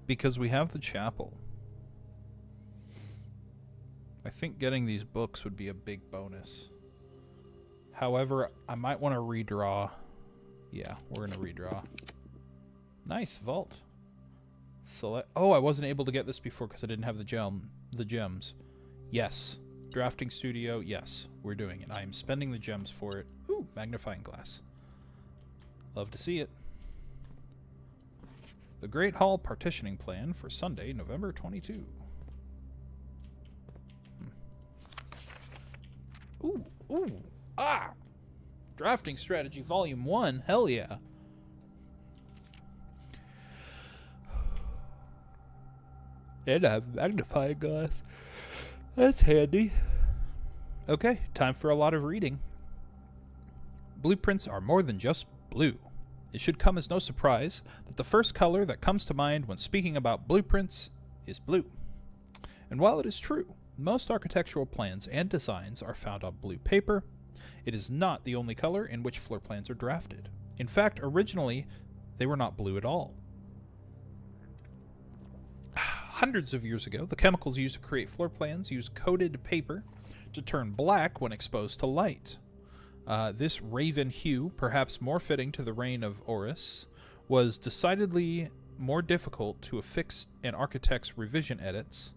Because we have the chapel. I think getting these books would be a big bonus. However, I might want to redraw. Yeah, we're going to redraw. Nice, vault. Select. Oh, I wasn't able to get this before because I didn't have the gems. Yes. Drafting studio, yes. We're doing it. I am spending the gems for it. Ooh, magnifying glass. Love to see it. The Great Hall partitioning plan for Sunday, November 22. Ooh, ooh, ah! Drafting strategy, volume 1. Hell yeah. And I have magnifying glass. That's handy. Okay, time for a lot of reading. Blueprints are more than just blue. It should come as no surprise that the first color that comes to mind when speaking about blueprints is blue. And while it is true, most architectural plans and designs are found on blue paper, it is not the only color in which floor plans are drafted. In fact, originally, they were not blue at all. Hundreds of years ago, the chemicals used to create floor plans used coated paper to turn black when exposed to light. This raven hue, perhaps more fitting to the reign of Horus, was decidedly more difficult to affix an architect's revision edits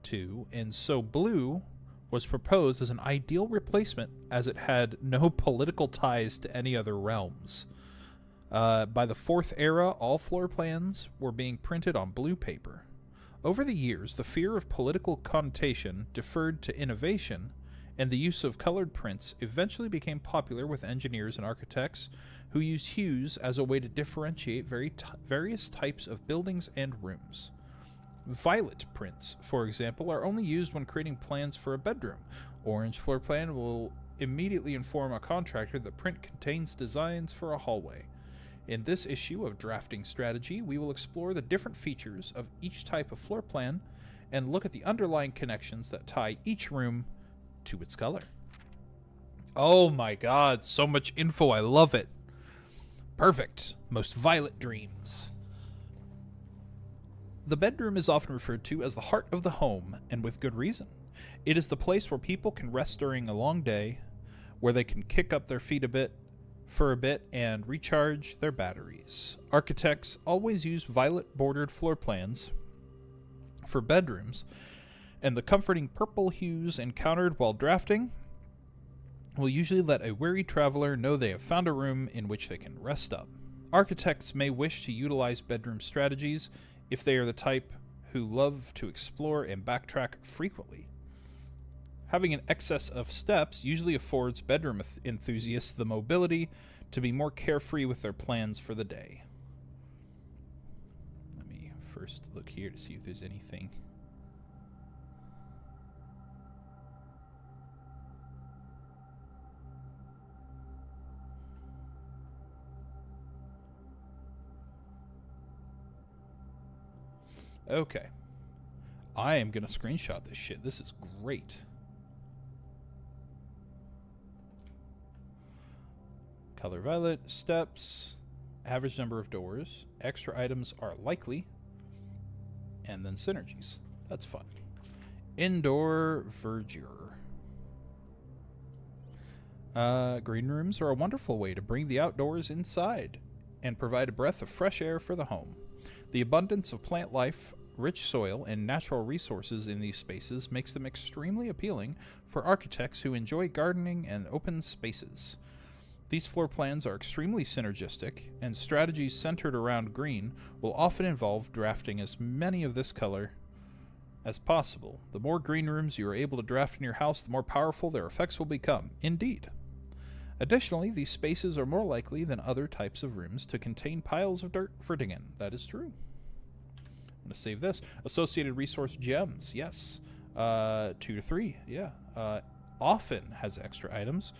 to, and so blue was proposed as an ideal replacement as it had no political ties to any other realms. By the Fourth Era, all floor plans were being printed on blue paper. Over the years, the fear of political connotation deferred to innovation, and the use of colored prints eventually became popular with engineers and architects who used hues as a way to differentiate various types of buildings and rooms. Violet prints, for example, are only used when creating plans for a bedroom. Orange floor plan will immediately inform a contractor that print contains designs for a hallway. In this issue of Drafting Strategy, we will explore the different features of each type of floor plan and look at the underlying connections that tie each room to its color. Oh my god, so much info, I love it. Perfect. Most violet dreams. The bedroom is often referred to as the heart of the home, and with good reason. It is the place where people can rest during a long day, where they can kick up their feet for a bit and recharge their batteries. Architects always use violet-bordered floor plans for bedrooms, and the comforting purple hues encountered while drafting will usually let a weary traveler know they have found a room in which they can rest up. Architects may wish to utilize bedroom strategies if they are the type who love to explore and backtrack frequently. Having an excess of steps usually affords bedroom enthusiasts the mobility to be more carefree with their plans for the day. Let me first look here to see if there's anything. Okay. I am going to screenshot this shit. This is great. Color violet, steps, average number of doors, extra items are likely, and then synergies. That's fun. Indoor verdure. Green rooms are a wonderful way to bring the outdoors inside and provide a breath of fresh air for the home. The abundance of plant life, rich soil, and natural resources in these spaces makes them extremely appealing for architects who enjoy gardening and open spaces. These floor plans are extremely synergistic, and strategies centered around green will often involve drafting as many of this color as possible. The more green rooms you are able to draft in your house, the more powerful their effects will become. Indeed. Additionally, these spaces are more likely than other types of rooms to contain piles of dirt for digging. That is true. I'm going to save this. Associated resource gems. Yes. 2 to 3. Yeah. Often has extra items.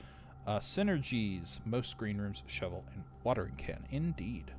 Synergies. Most green rooms, shovel, and watering can. Indeed.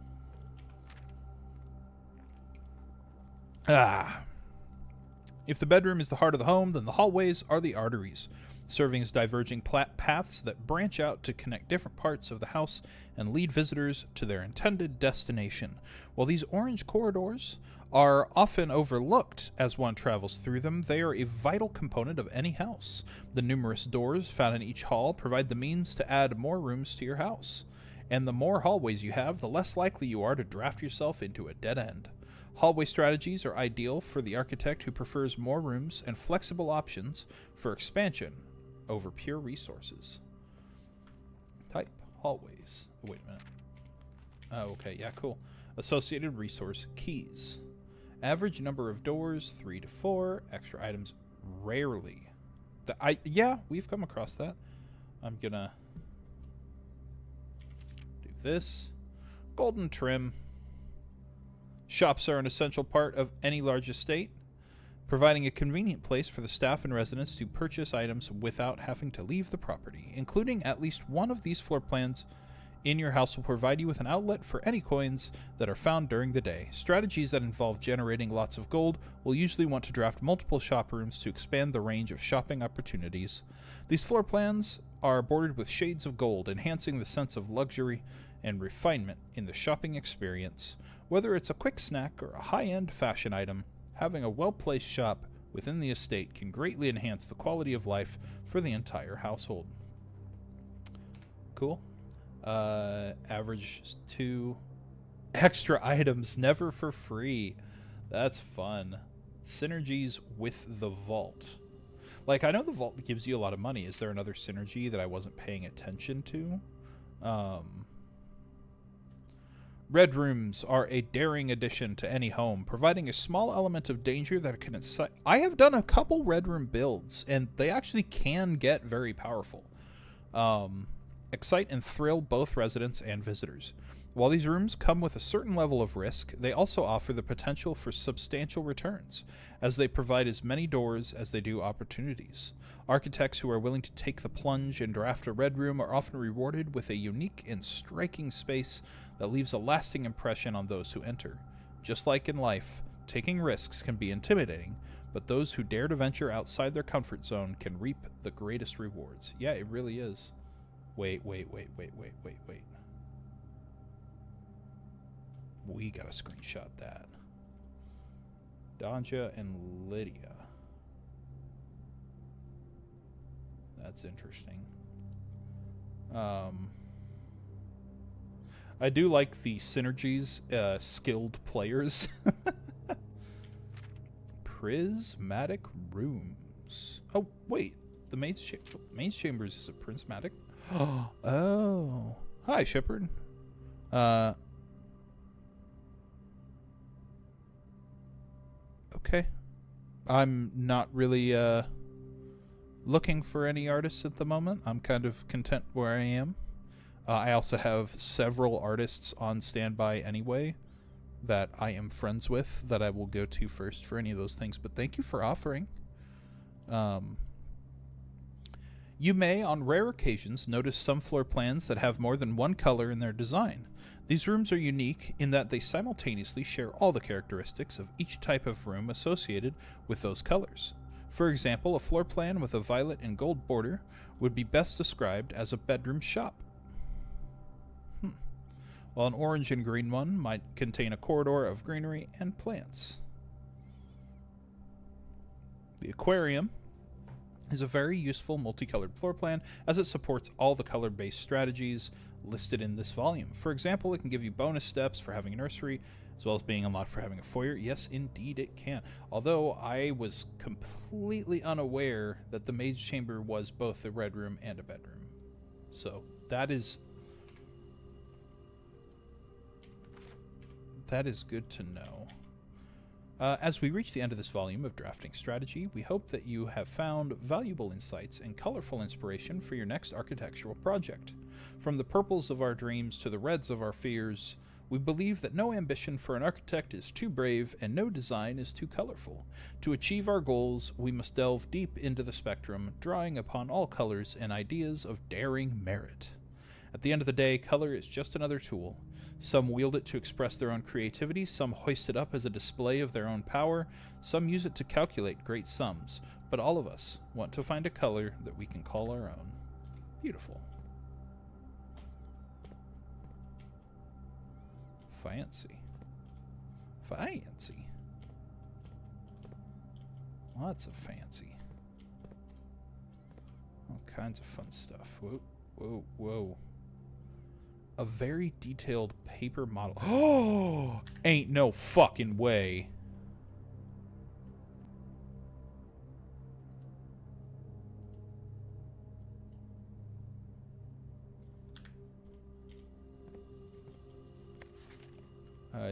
If the bedroom is the heart of the home, then the hallways are the arteries, serving as diverging paths that branch out to connect different parts of the house and lead visitors to their intended destination. While these orange corridors are often overlooked as one travels through them, they are a vital component of any house. The numerous doors found in each hall provide the means to add more rooms to your house. And the more hallways you have, the less likely you are to draft yourself into a dead end. Hallway strategies are ideal for the architect who prefers more rooms and flexible options for expansion over pure resources. Type hallways. Wait a minute. Oh, okay. Yeah, cool. Associated resource keys. Average number of doors 3 to 4. Extra items rarely. Yeah, we've come across that. I'm gonna do this. Golden trim. Shops are an essential part of any large estate, providing a convenient place for the staff and residents to purchase items without having to leave the property. Including at least one of these floor plans in your house will provide you with an outlet for any coins that are found during the day. Strategies that involve generating lots of gold will usually want to draft multiple shop rooms to expand the range of shopping opportunities. These floor plans are bordered with shades of gold, enhancing the sense of luxury and refinement in the shopping experience. Whether it's a quick snack or a high-end fashion item, having a well-placed shop within the estate can greatly enhance the quality of life for the entire household. Cool. Average 2 extra items, never for free. That's fun. Synergies with the vault. Like, I know the vault gives you a lot of money. Is there another synergy that I wasn't paying attention to? Red rooms are a daring addition to any home, providing a small element of danger that can incite. I have done a couple red room builds, and they actually can get very powerful. Excite and thrill both residents and visitors. While these rooms come with a certain level of risk, they also offer the potential for substantial returns, as they provide as many doors as they do opportunities. Architects who are willing to take the plunge and draft a red room are often rewarded with a unique and striking space that leaves a lasting impression on those who enter. Just like in life, taking risks can be intimidating, but those who dare to venture outside their comfort zone can reap the greatest rewards. Yeah, it really is. Wait. We gotta screenshot that. Danja and Lydia. That's interesting. I do like the synergies, skilled players. Prismatic rooms. Oh, wait. The Maid's Chambers is a prismatic. Oh. Hi, Shepard. Okay. I'm not really looking for any artists at the moment. I'm kind of content where I am. I also have several artists on standby anyway that I am friends with that I will go to first for any of those things. But thank you for offering. You may, on rare occasions, notice some floor plans that have more than one color in their design. These rooms are unique in that they simultaneously share all the characteristics of each type of room associated with those colors. For example, a floor plan with a violet and gold border would be best described as a bedroom shop, while an orange and green one might contain a corridor of greenery and plants. The aquarium is a very useful multicolored floor plan as it supports all the color-based strategies listed in this volume. For example, it can give you bonus steps for having a nursery, as well as being unlocked for having a foyer. Yes, indeed it can. Although I was completely unaware that the maid's chamber was both a red room and a bedroom. So that is good to know. As we reach the end of this volume of Drafting Strategy, we hope that you have found valuable insights and colorful inspiration for your next architectural project. From the purples of our dreams to the reds of our fears, we believe that no ambition for an architect is too brave and no design is too colorful. To achieve our goals, we must delve deep into the spectrum, drawing upon all colors and ideas of daring merit. At the end of the day, color is just another tool. Some wield it to express their own creativity, some hoist it up as a display of their own power, some use it to calculate great sums, but all of us want to find a color that we can call our own. Beautiful. Fancy. Fancy. Lots of fancy. All kinds of fun stuff. Whoa, whoa, whoa. A very detailed paper model. Oh, ain't no fucking way.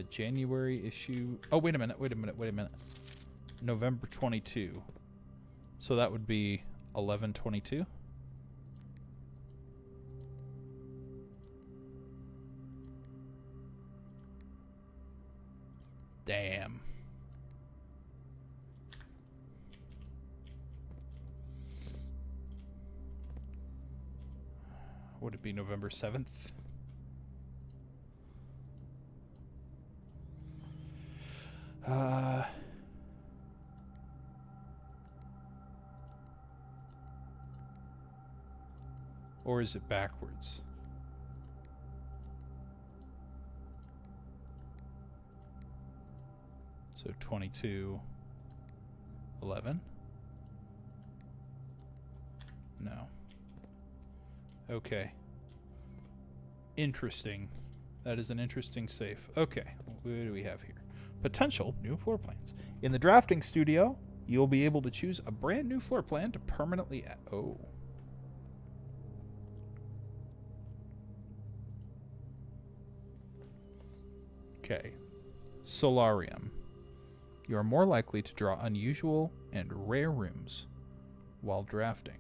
January issue. Oh, wait a minute. November 22. So that would be 11/22. Damn. Would it be November 7th? Or is it backwards? So 22/11? No. Okay. Interesting. That is an interesting safe. Okay, what do we have here? Potential new floor plans. In the drafting studio, you'll be able to choose a brand new floor plan to permanently oh. Okay. Solarium. You are more likely to draw unusual and rare rooms while drafting.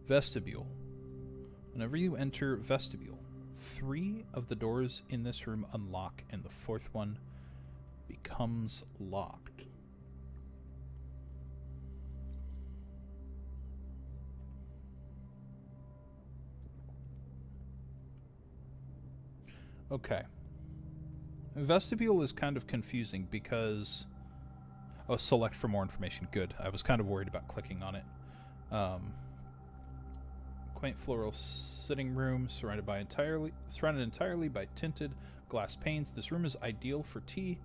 Vestibule. Whenever you enter vestibule, 3 of the doors in this room unlock and the 4th one becomes locked. Okay. Vestibule is kind of confusing because... Oh, select for more information. Good. I was kind of worried about clicking on it. Quaint floral sitting room surrounded entirely by tinted glass panes. This room is ideal for tea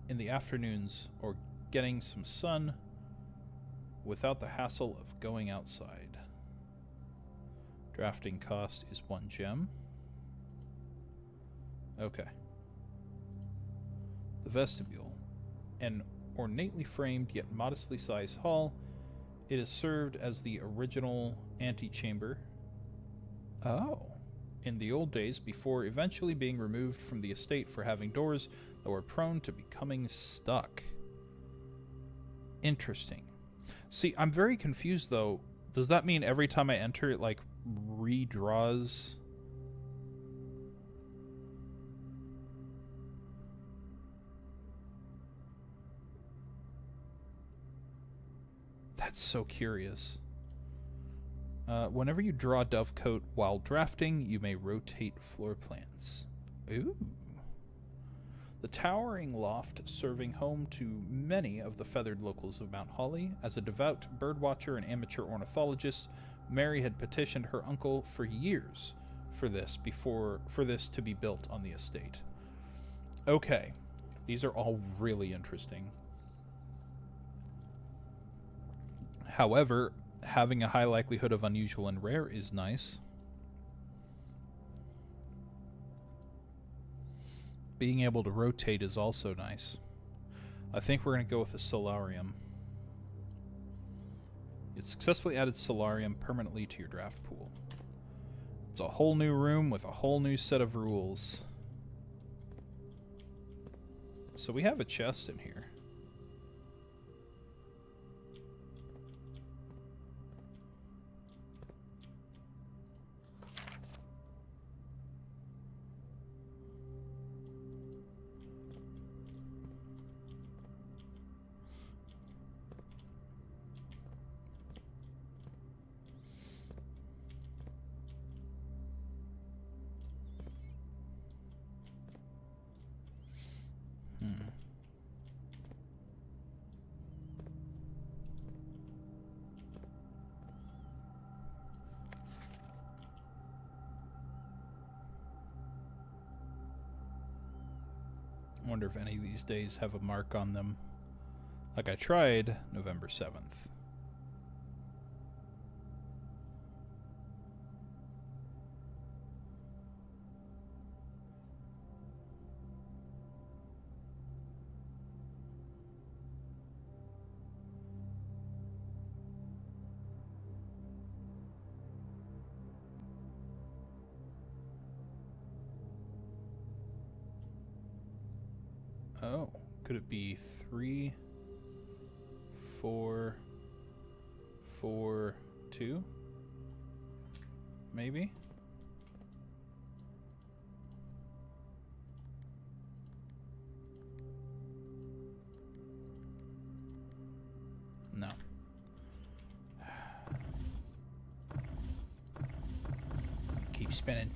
in the afternoons or getting some sun without the hassle of going outside. Drafting cost is 1 gem. Okay. The vestibule. An ornately framed yet modestly sized hall. It is served as the original antechamber. Oh. In the old days, before eventually being removed from the estate for having doors that were prone to becoming stuck. Interesting. See, I'm very confused though. Does that mean every time I enter it like redraws? That's so curious. Whenever you draw Dovecote while drafting, you may rotate floor plans. Ooh. The towering loft serving home to many of the feathered locals of Mount Holly. As a devout birdwatcher and amateur ornithologist, Mary had petitioned her uncle for years for this to be built on the estate. Okay. These are all really interesting. However, having a high likelihood of unusual and rare is nice. Being able to rotate is also nice. I think we're going to go with a solarium. You successfully added solarium permanently to your draft pool. It's a whole new room with a whole new set of rules. So we have a chest in here. I wonder if any of these days have a mark on them. Like I tried November 7th. Oh, could it be 3, 4, 4, 2? Maybe? No. Keep spinning.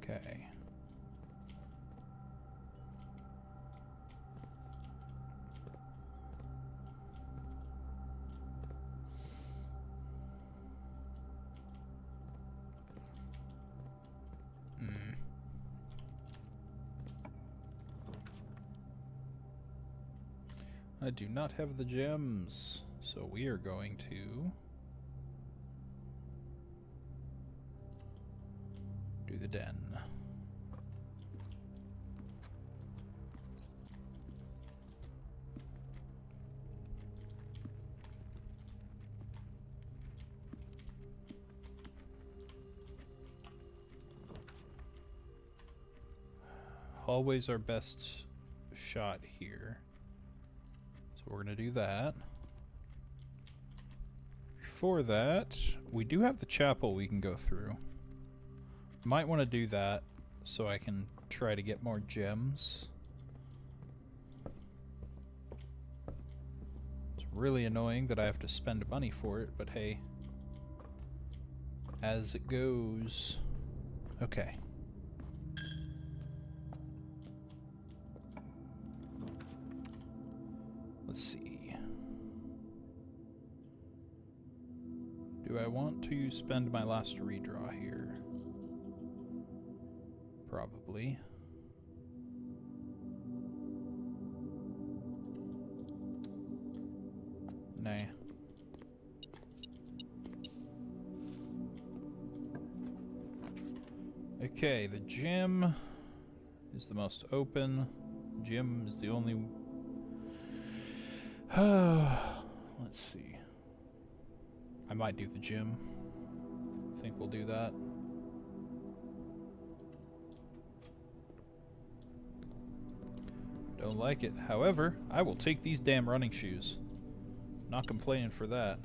Okay. I do not have the gems, so we are going to do the den. Always our best shot here. So we're going to do that. For that, we do have the chapel we can go through. Might want to do that so I can try to get more gems. It's really annoying that I have to spend money for it, but hey, as it goes. Okay. Let's see. Do I want to spend my last redraw here? Probably. Nah. Okay, the gym is the most open. Gym is the only... Let's see. I might do the gym. think we'll do that. Don't like it. However, I will take these damn running shoes. Not complaining for that.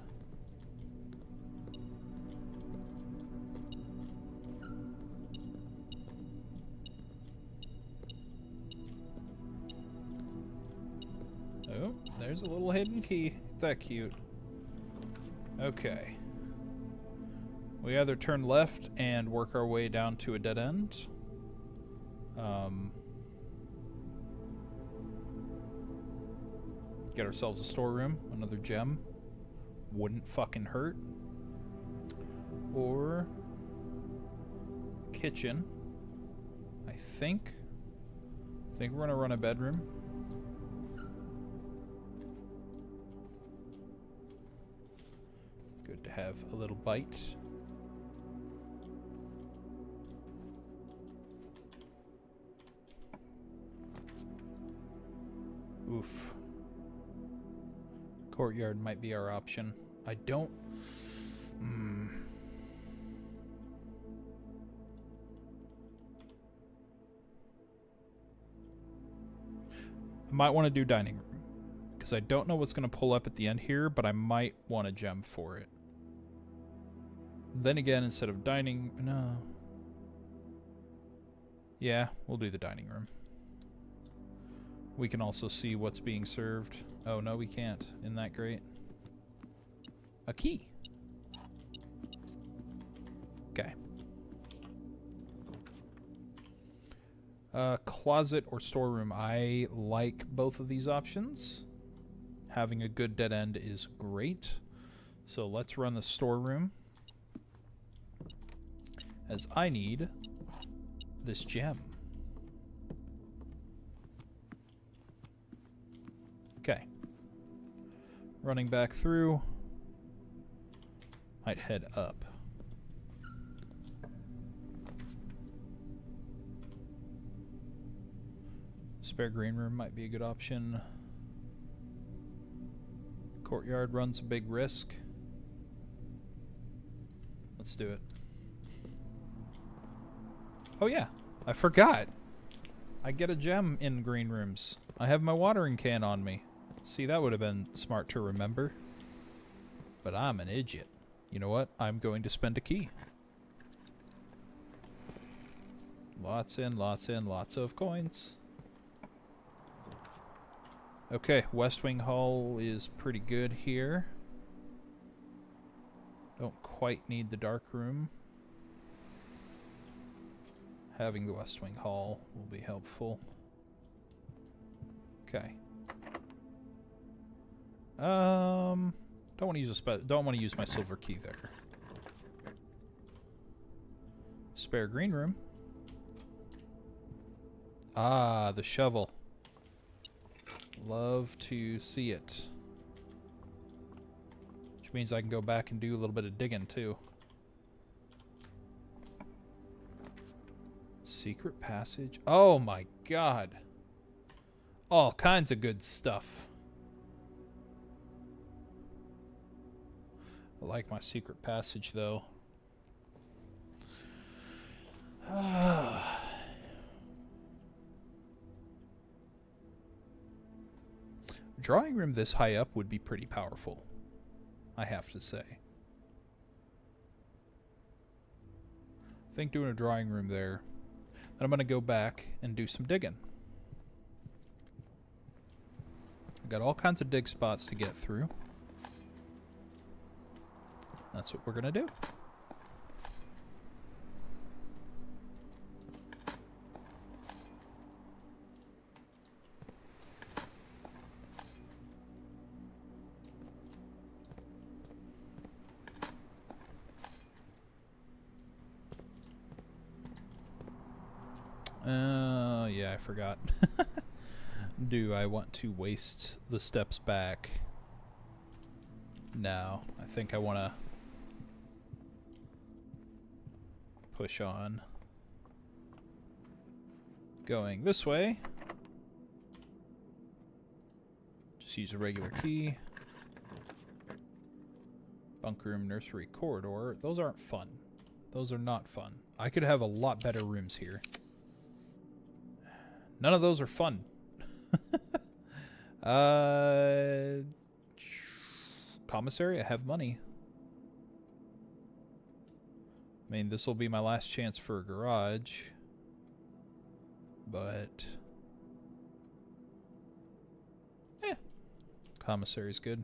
Oh, there's a little hidden key. Ain't that cute? Okay. We either turn left and work our way down to a dead end. Get ourselves a storeroom, another gem. Wouldn't fucking hurt. Or kitchen. I think we're gonna run a bedroom. Good to have a little bite. Oof. Courtyard might be our option. I don't... I might want to do dining room. Because I don't know what's going to pull up at the end here, but I might want a gem for it. Then again, instead of dining... No. Yeah, we'll do the dining room. We can also see what's being served. Oh, no, we can't. Isn't that great? A key. Okay. Closet or storeroom. I like both of these options. Having a good dead end is great. So let's run the storeroom. As I need this gem. Okay. Running back through. Might head up. Spare green room might be a good option. Courtyard runs a big risk. Let's do it. Oh yeah, I forgot. I get a gem in green rooms. I have my watering can on me. See, that would have been smart to remember. But I'm an idiot. You know what? I'm going to spend a key. Lots and lots and lots of coins. Okay, West Wing Hall is pretty good here. Don't quite need the dark room. Having the West Wing Hall will be helpful. Okay. Don't want to use my silver key there. Spare green room. Ah, the shovel. Love to see it. Which means I can go back and do a little bit of digging too. Secret passage. Oh my god. All kinds of good stuff. I like my secret passage though. Drawing room this high up would be pretty powerful, I have to say. I think doing a drawing room there. Then I'm going to go back and do some digging. I've got all kinds of dig spots to get through. That's what we're going to do. Yeah, I forgot. Do I want to waste the steps back? No, I think I want to push on. Going this way. Just use a regular key. Bunk room, nursery, corridor. Those aren't fun. Those are not fun. I could have a lot better rooms here. None of those are fun. Commissary, I have money. I mean, this will be my last chance for a garage. But... commissary's good.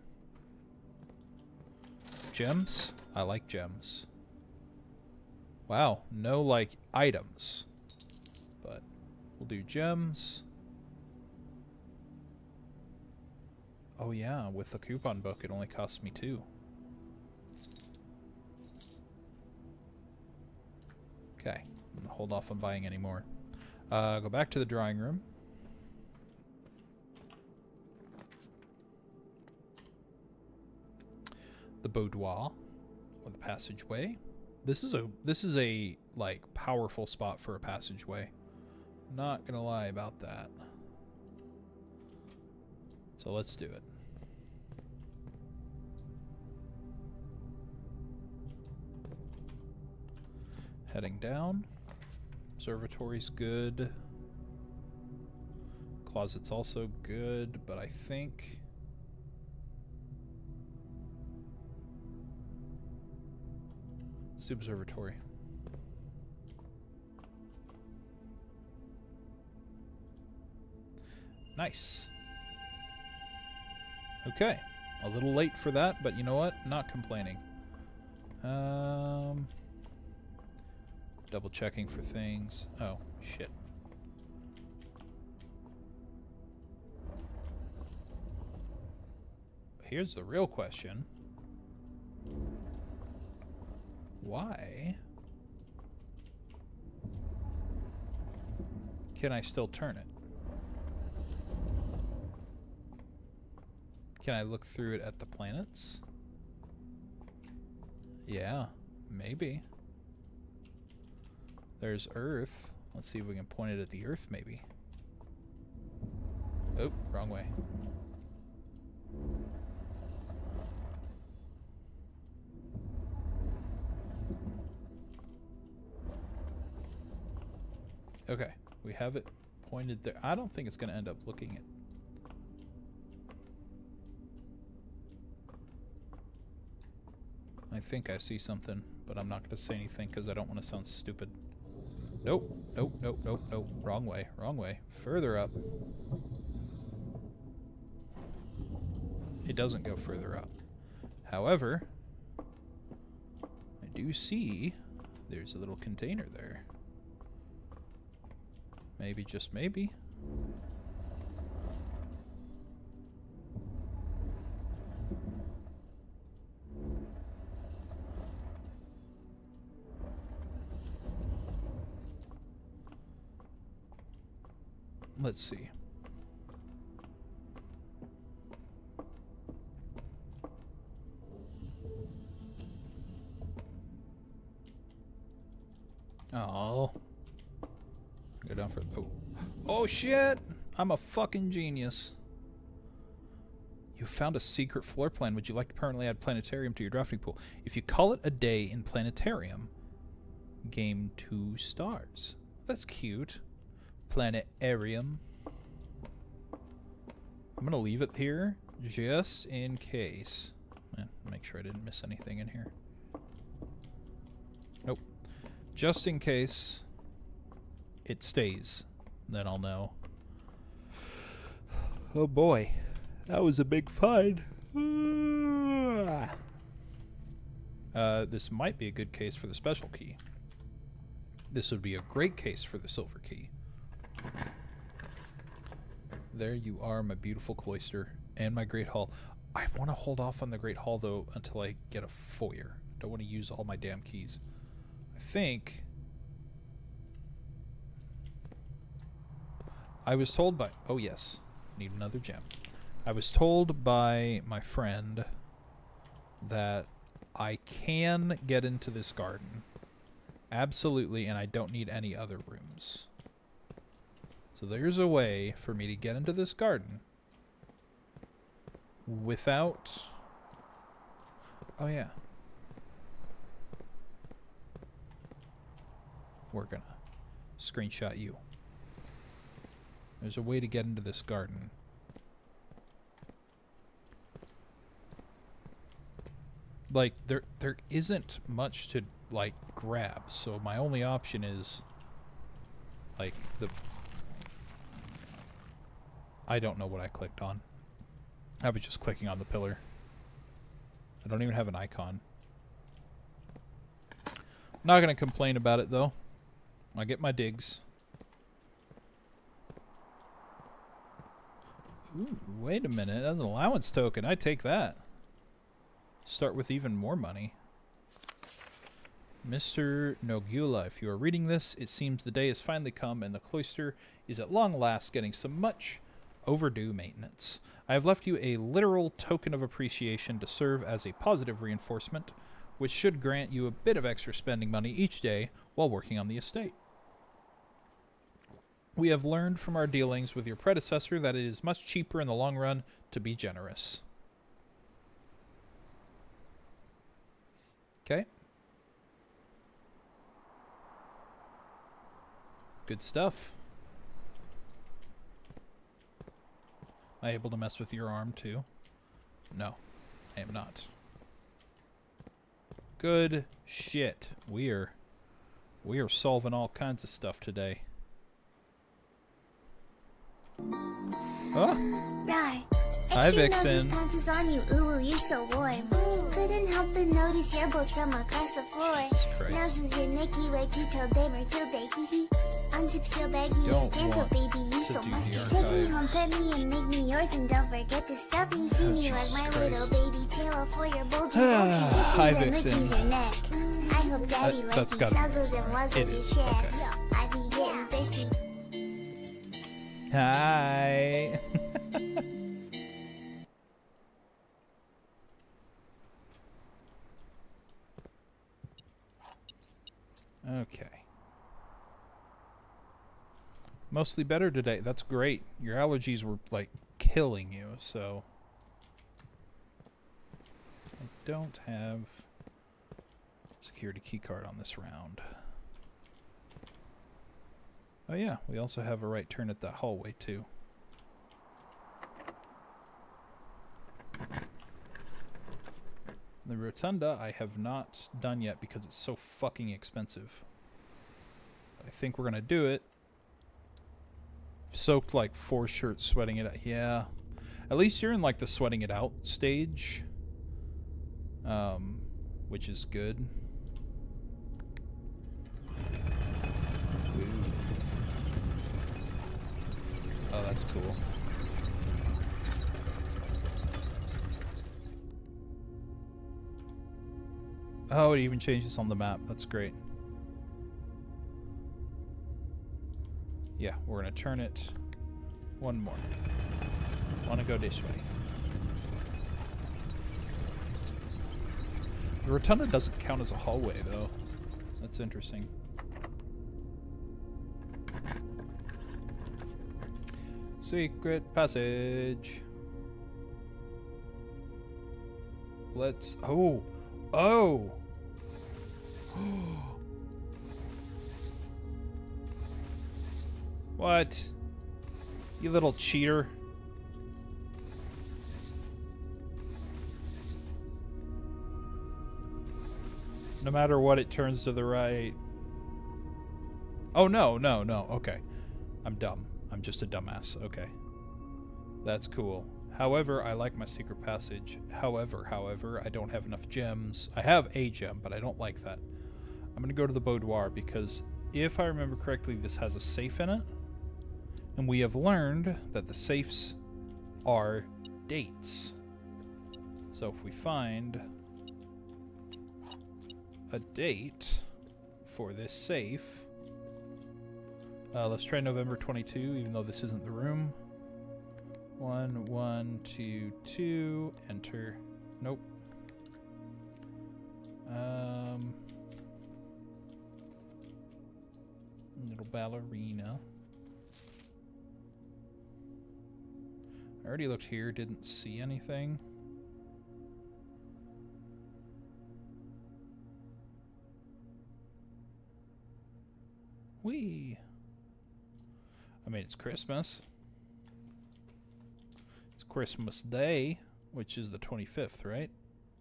Gems? I like gems. Wow, no, like, items. But we'll do gems. Oh yeah, with the coupon book, it only costs me 2. Okay, I'm gonna hold off on buying any more. Go back to the drawing room. The boudoir, or the passageway. This is a like powerful spot for a passageway. Not gonna lie about that. So let's do it. Heading down. Observatory's good. Closet's also good, but I think... it's the observatory. Nice. Okay. A little late for that, but you know what? Not complaining. Double checking for things. Oh, shit. Here's the real question. Why can I still turn it? Can I look through it at the planets? Yeah, maybe. There's Earth. Let's see if we can point it at the Earth, maybe. Oh, wrong way. Okay, we have it pointed there. I don't think it's going to end up looking at... I think I see something, but I'm not going to say anything because I don't want to sound stupid. Nope, nope, nope, nope, nope. Wrong way, wrong way. Further up. It doesn't go further up. However, I do see there's a little container there. Maybe, just maybe. Let's see. Oh. Go down for... oh. Oh shit! I'm a fucking genius. You found a secret floor plan. Would you like to permanently add planetarium to your drafting pool? If you call it a day in planetarium, game 2 stars. That's cute. Planetarium. I'm gonna leave it here just in case. Make sure I didn't miss anything in here. Nope. Just in case it stays, then I'll know. Oh boy, that was a big find. This might be a good case for the special key. This would be a great case for the silver key. There you are, my beautiful cloister and my great hall. I want to hold off on the great hall though until I get a foyer. Don't want to use all my damn keys. I think I was told by... oh yes, need another gem. I was told by my friend that I can get into this garden. Absolutely, and I don't need any other rooms. So there's a way for me to get into this garden without... oh yeah. we're gonna screenshot you. There's a way to get into this garden. Like, there isn't much to, like, grab, so my only option is, like, I don't know what I clicked on. I was just clicking on the pillar. I don't even have an icon. Not gonna complain about it, though. I get my digs. Ooh, wait a minute. That's an allowance token. I take that. Start with even more money. Mr. Nogula, if you are reading this, it seems the day has finally come and the cloister is at long last getting some much overdue maintenance. I have left you a literal token of appreciation to serve as a positive reinforcement, which should grant you a bit of extra spending money each day while working on the estate. We have learned from our dealings with your predecessor that it is much cheaper in the long run to be generous. Okay. Good stuff. Am I able to mess with your arm too? No, I am not. Good shit. We are solving all kinds of stuff today. Oh. Right. Hi, Vixen. Pounces on you. Ooh, you're so warm. Couldn't help but notice your bones from across the floor. Noses your Nicky Wakey till day Matilda hee hee. Unzips your baggy as pants, baby, you so musky. Take me home, pet me, and make me yours, and don't forget to stuff me. See me like my little baby tail for your bulgy Hi, Vixen. Your neck. I hope daddy likes you nuzzles and wuzzles your chest. I be getting thirsty. Hi. Okay. Mostly better today. That's great. Your allergies were, like, killing you, so... I don't have security keycard on this round. Oh yeah, we also have a right turn at that hallway, too. The rotunda I have not done yet because it's so fucking expensive. I think we're gonna do it. Soaked like 4 shirts sweating it out. Yeah. At least you're in like the sweating it out stage. Which is good. Ooh. Oh, that's cool. Oh, it even changes on the map. That's great. Yeah, we're gonna turn it one more. Wanna go this way. The rotunda doesn't count as a hallway, though. That's interesting. Secret passage. Let's... Oh! Oh! What? You little cheater. No matter what, it turns to the right. Oh, no, no, no. Okay. I'm dumb. I'm just a dumbass. Okay. That's cool. However, I like my secret passage. However, I don't have enough gems. I have a gem, but I don't like that. I'm going to go to the boudoir because if I remember correctly, this has a safe in it. And we have learned that the safes are dates. So if we find a date for this safe, let's try November 22, even though this isn't the room. 1, 1, 2, 2, enter. Nope. Little ballerina. I already looked here, didn't see anything. Whee! I mean, it's Christmas. It's Christmas Day, which is the 25th, right?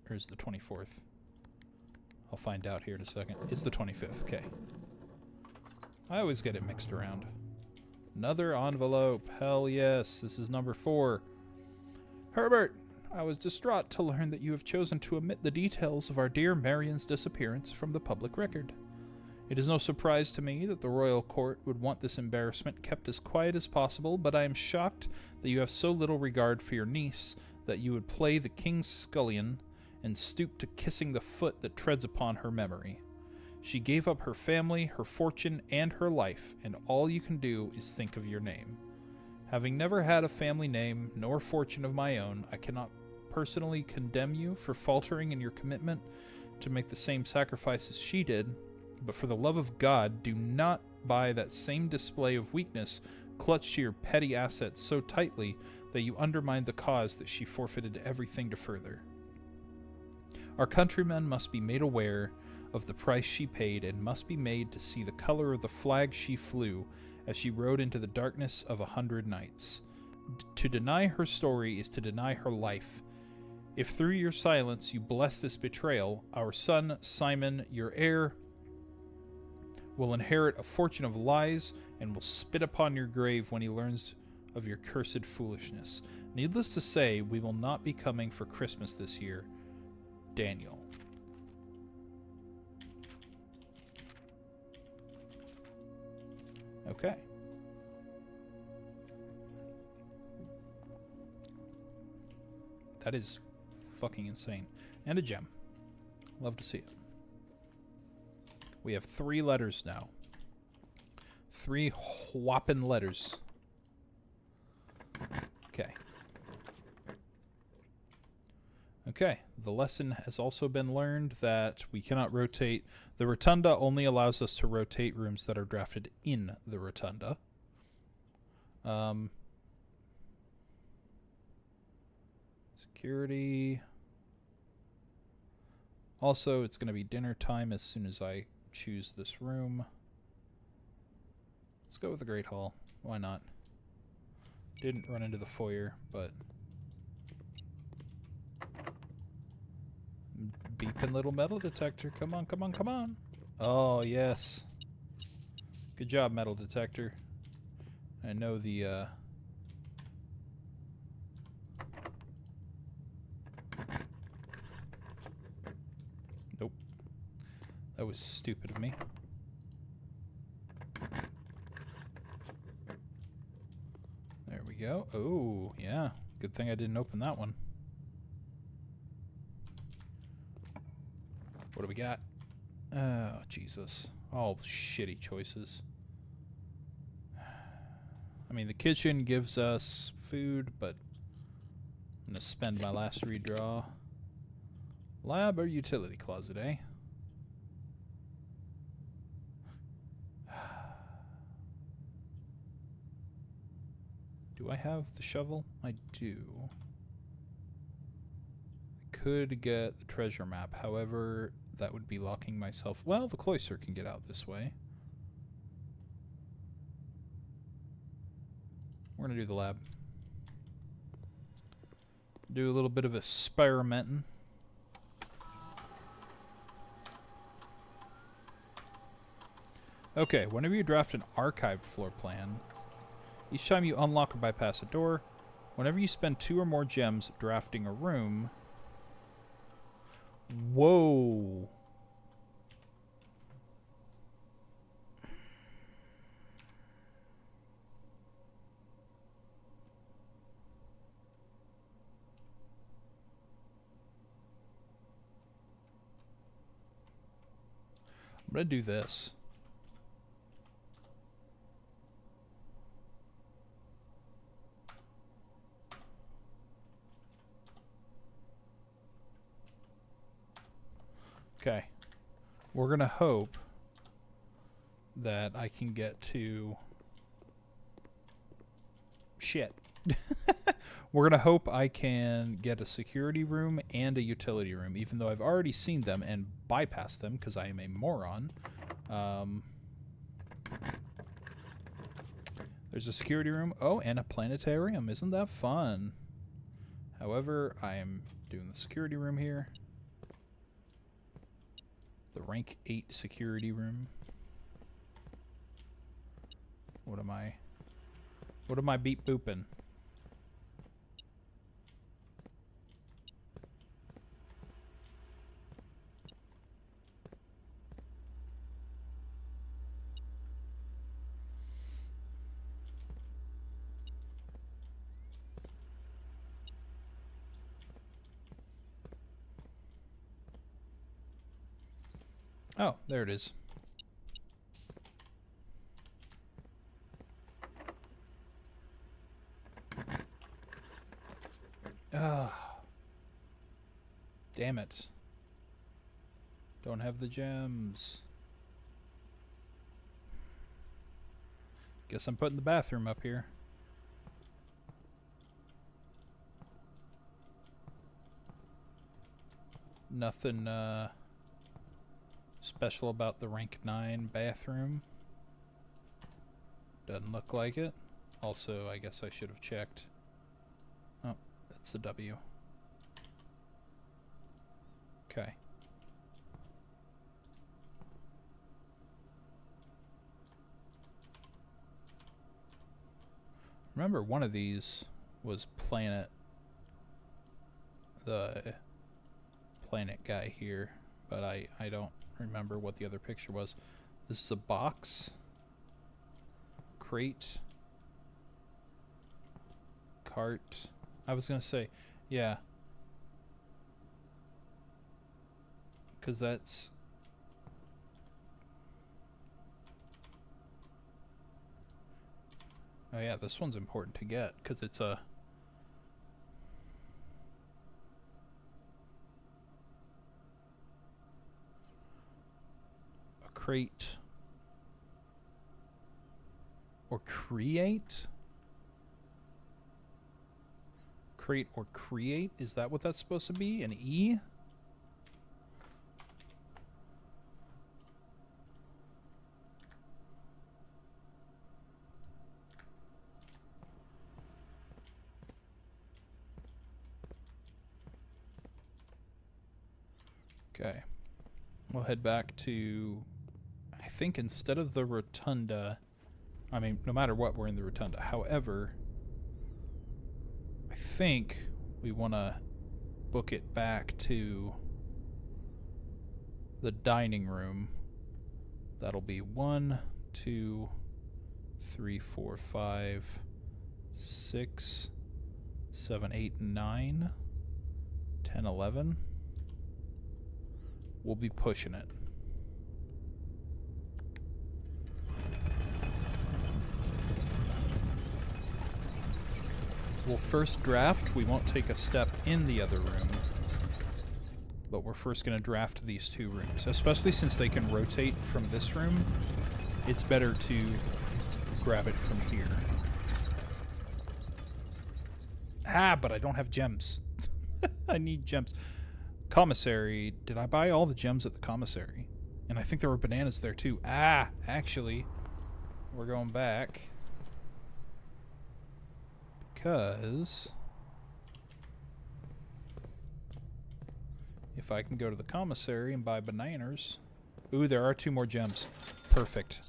Or is it the 24th? I'll find out here in a second. It's the 25th, okay. I always get it mixed around. Another envelope. Hell yes. This is number 4. Herbert, I was distraught to learn that you have chosen to omit the details of our dear Marion's disappearance from the public record. It is no surprise to me that the royal court would want this embarrassment kept as quiet as possible, but I am shocked that you have so little regard for your niece that you would play the king's scullion and stoop to kissing the foot that treads upon her memory. She gave up her family, her fortune, and her life, and all you can do is think of your name. Having never had a family name nor fortune of my own, I cannot personally condemn you for faltering in your commitment to make the same sacrifices she did, but for the love of God, do not, by that same display of weakness, clutch to your petty assets so tightly that you undermine the cause that she forfeited everything to further. Our countrymen must be made aware of the price she paid and must be made to see the color of the flag she flew as she rode into the darkness of 100 nights. To deny her story is to deny her life. If through your silence you bless this betrayal, our son, Simon, your heir, will inherit a fortune of lies and will spit upon your grave when he learns of your cursed foolishness. Needless to say, we will not be coming for Christmas this year. Daniel. Okay. That is fucking insane. And a gem. Love to see it. We have 3 letters now. 3 whopping letters. Okay. Okay, the lesson has also been learned that we cannot rotate. The rotunda only allows us to rotate rooms that are drafted in the rotunda. Security. Also, it's going to be dinner time as soon as I choose this room. Let's go with the Great Hall. Why not? Didn't run into the foyer, but... Beeping little metal detector. Come on, come on, come on. Oh, yes. Good job, metal detector. I know the, Nope. That was stupid of me. There we go. Oh, yeah. Good thing I didn't open that one. What do we got? Oh, Jesus. All shitty choices. I mean, the kitchen gives us food, but I'm going to spend my last redraw. Lab or utility closet, eh? Do I have the shovel? I do. I could get the treasure map. However, that would be locking myself. Well, the cloister can get out this way. We're going to do the lab. Do a little bit of experimenting. Okay, whenever you draft an archived floor plan, each time you unlock or bypass a door, whenever you spend 2 or more gems drafting a room... Whoa! I'm gonna do this. Okay. We're gonna hope that I can get to... Shit. We're gonna hope I can get a security room and a utility room, even though I've already seen them and bypassed them because I am a moron. There's a security room. Oh, and a planetarium. Isn't that fun? However, I am doing the security room here. The rank 8 security room. What am I beep booping? Oh, there it is. Ah. Damn it. Don't have the gems. Guess I'm putting the bathroom up here. Nothing, special about the rank 9 bathroom. Doesn't look like it. Also, I guess I should have checked. Oh, that's the W. Okay. Remember, one of these was the planet guy here, but I don't remember what the other picture was. This is a box, crate, cart. I was gonna say, yeah, because that's oh yeah, this one's important to get because it's a crate or create? Crate or create? Is that what that's supposed to be? An E? Okay. We'll head back to, I think instead of the rotunda, I mean, no matter what, we're in the rotunda. However, I think we want to book it back to the dining room. That'll be 1, 2, 3, 4, 5, 6, 7, 8, 9, 10, 11. We'll be pushing it. We'll first draft. We won't take a step in the other room, but we're first going to draft these two rooms. Especially since they can rotate from this room, it's better to grab it from here. Ah, but I don't have gems. I need gems. Commissary. Did I buy all the gems at the commissary? And I think there were bananas there too. Ah, actually, we're going back. Because if I can go to the commissary and buy bananas. Ooh, there are 2 more gems. Perfect.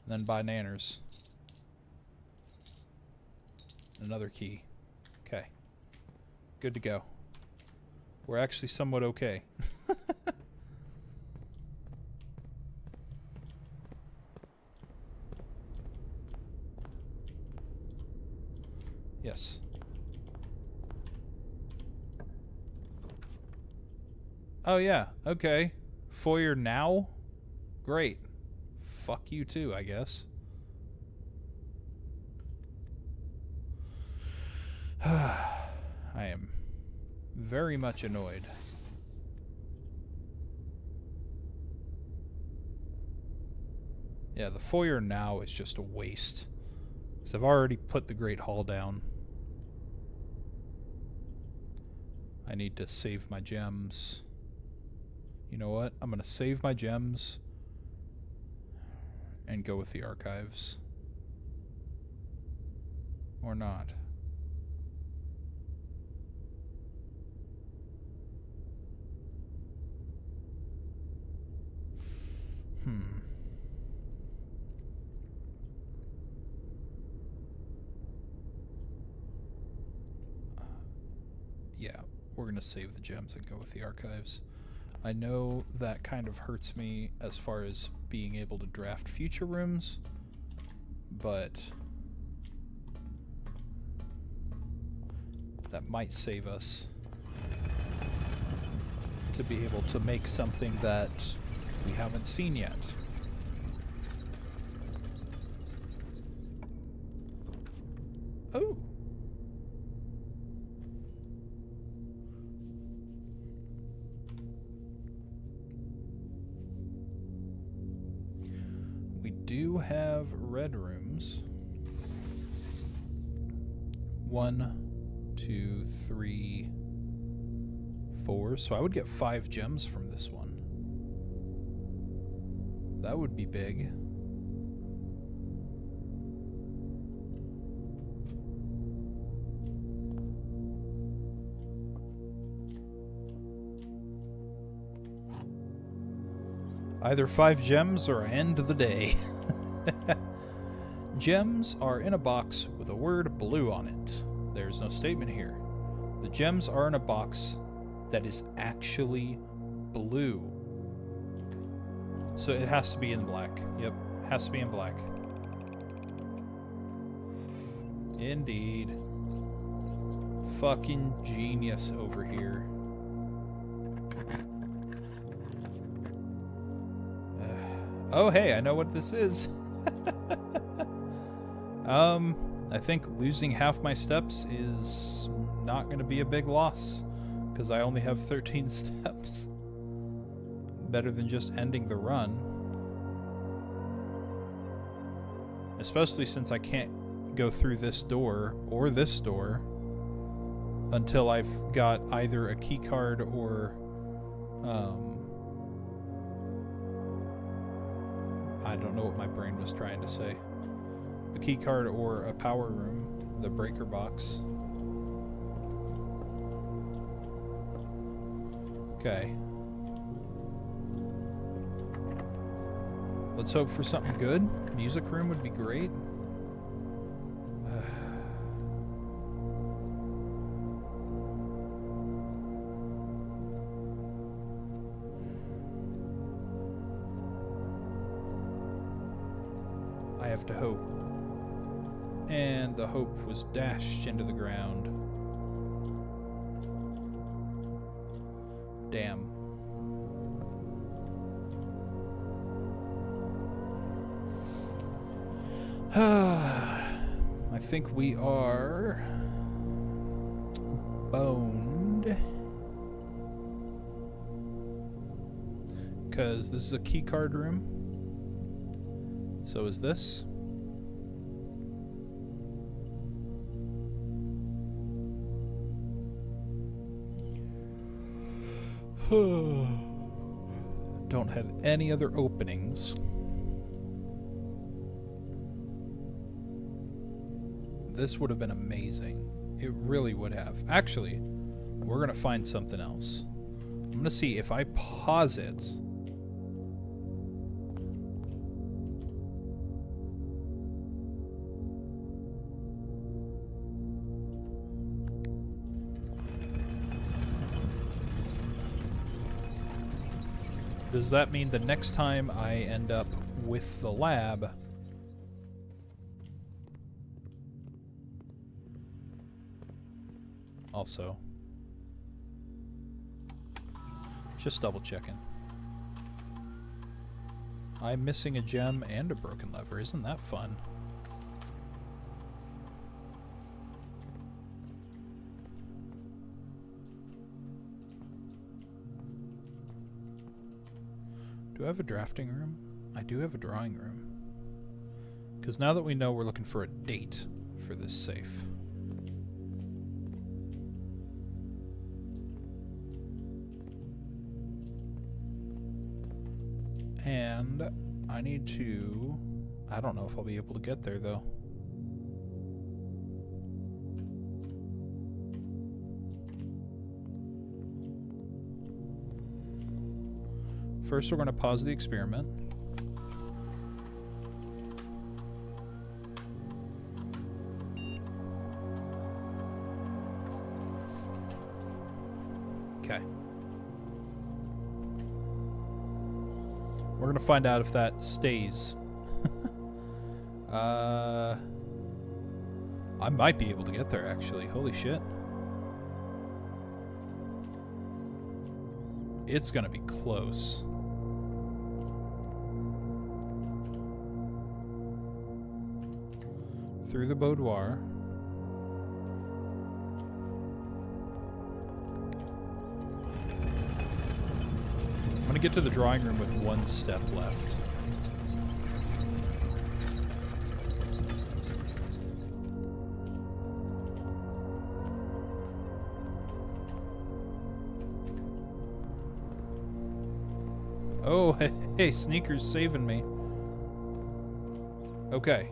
And then buy nanners. Another key. Okay. Good to go. We're actually somewhat okay. Yes. Oh yeah, okay. Foyer now? Great. Fuck you too, I guess. I am very much annoyed. Yeah, the foyer now is just a waste. So I've already put the Great Hall down. I need to save my gems. You know what? I'm gonna save my gems. and go with the archives. Or not. Yeah, we're gonna save the gems and go with the archives. I know that kind of hurts me as far as being able to draft future rooms, but that might save us to be able to make something that we haven't seen yet. Oh! We do have red rooms. 1, 2, 3, 4. So I would get 5 gems from this one. That would be big. Either 5 gems or end the day. Gems are in a box with a word blue on it. There's no statement here. The gems are in a box that is actually blue. So it has to be in black. Yep, has to be in black. Indeed. Fucking genius over here. Oh, hey, I know what this is. I think losing half my steps is not going to be a big loss, because I only have 13 steps. Better than just ending the run. Especially since I can't go through this door or this door until I've got either a key card or I don't know what my brain was trying to say. A key card or a power room, the breaker box. Okay. Let's hope for something good. Music room would be great. I have to hope. And the hope was dashed into the ground. Damn. I think we are boned. Because this is a key card room. So is this. Don't have any other openings. This would have been amazing. It really would have. Actually, we're going to find something else. I'm going to see if I pause it. Does that mean the next time I end up with the lab, also, just double checking. I'm missing a gem and a broken lever. Isn't that fun? Do I have a drafting room? I do have a drawing room. Because now that we know, we're looking for a date for this safe. And I need to I don't know if I'll be able to get there, though. First, we're going to pause the experiment. Okay. We're going to find out if that stays. I might be able to get there, actually. Holy shit. It's going to be close. Through the boudoir. I'm going to get to the drawing room with one step left. Oh, hey, Sneaker's saving me. Okay.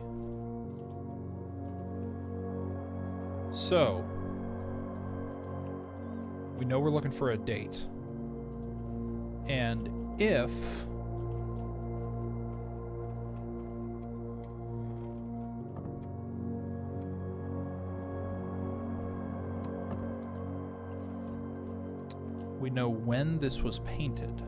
So, we know we're looking for a date. And if we know when this was painted,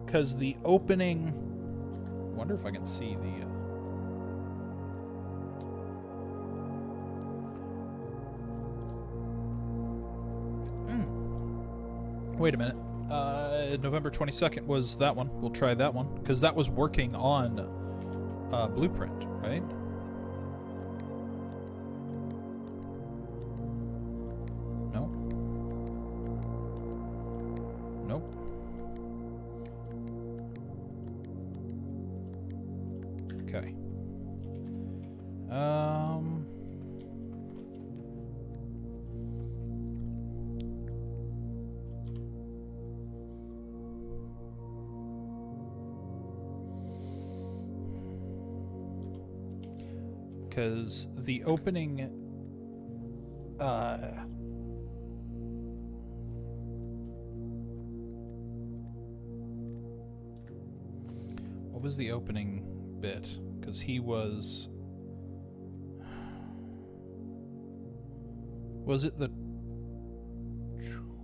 because the opening, I wonder if I can see the wait a minute. November 22nd was that one. We'll try that one, because that was working on Blueprint, right? Nope. Nope. Okay. Because the opening what was the opening bit? Because he was it the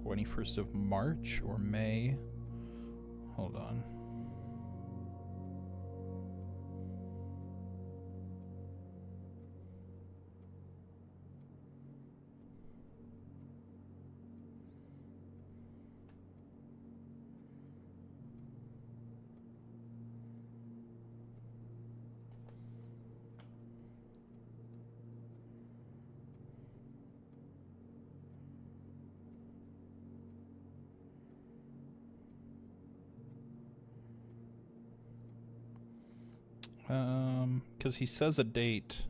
21st of March or May? Hold on. Because he says a date.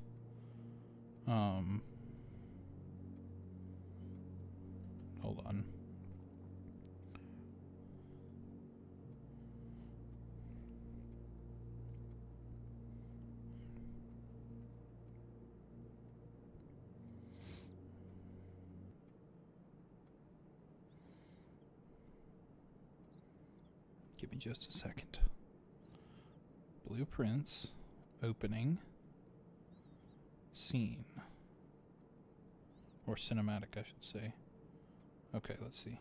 Hold on. Give me just a second. Blueprints, opening, scene. Or cinematic, I should say. Okay, let's see.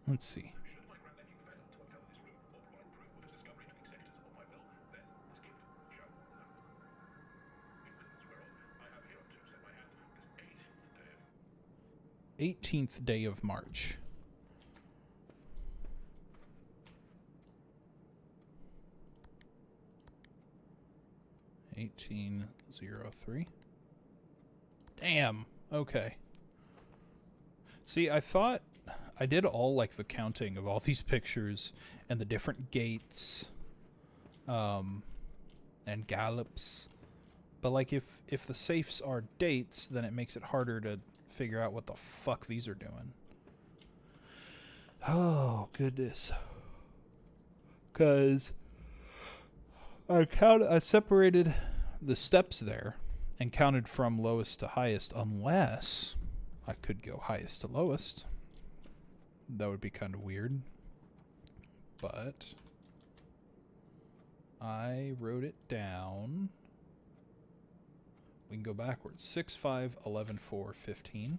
Let's see. 18th day of March. (1803). Damn. Okay. See, I thought I did all like the counting of all these pictures and the different gates, and gallops. But like if the safes are dates, then it makes it harder to figure out what the fuck these are doing. Oh goodness. 'Cause I separated the steps there and counted from lowest to highest, unless I could go highest to lowest. That would be kind of weird. But I wrote it down. We can go backwards. 6, 5, 11, 4, 15.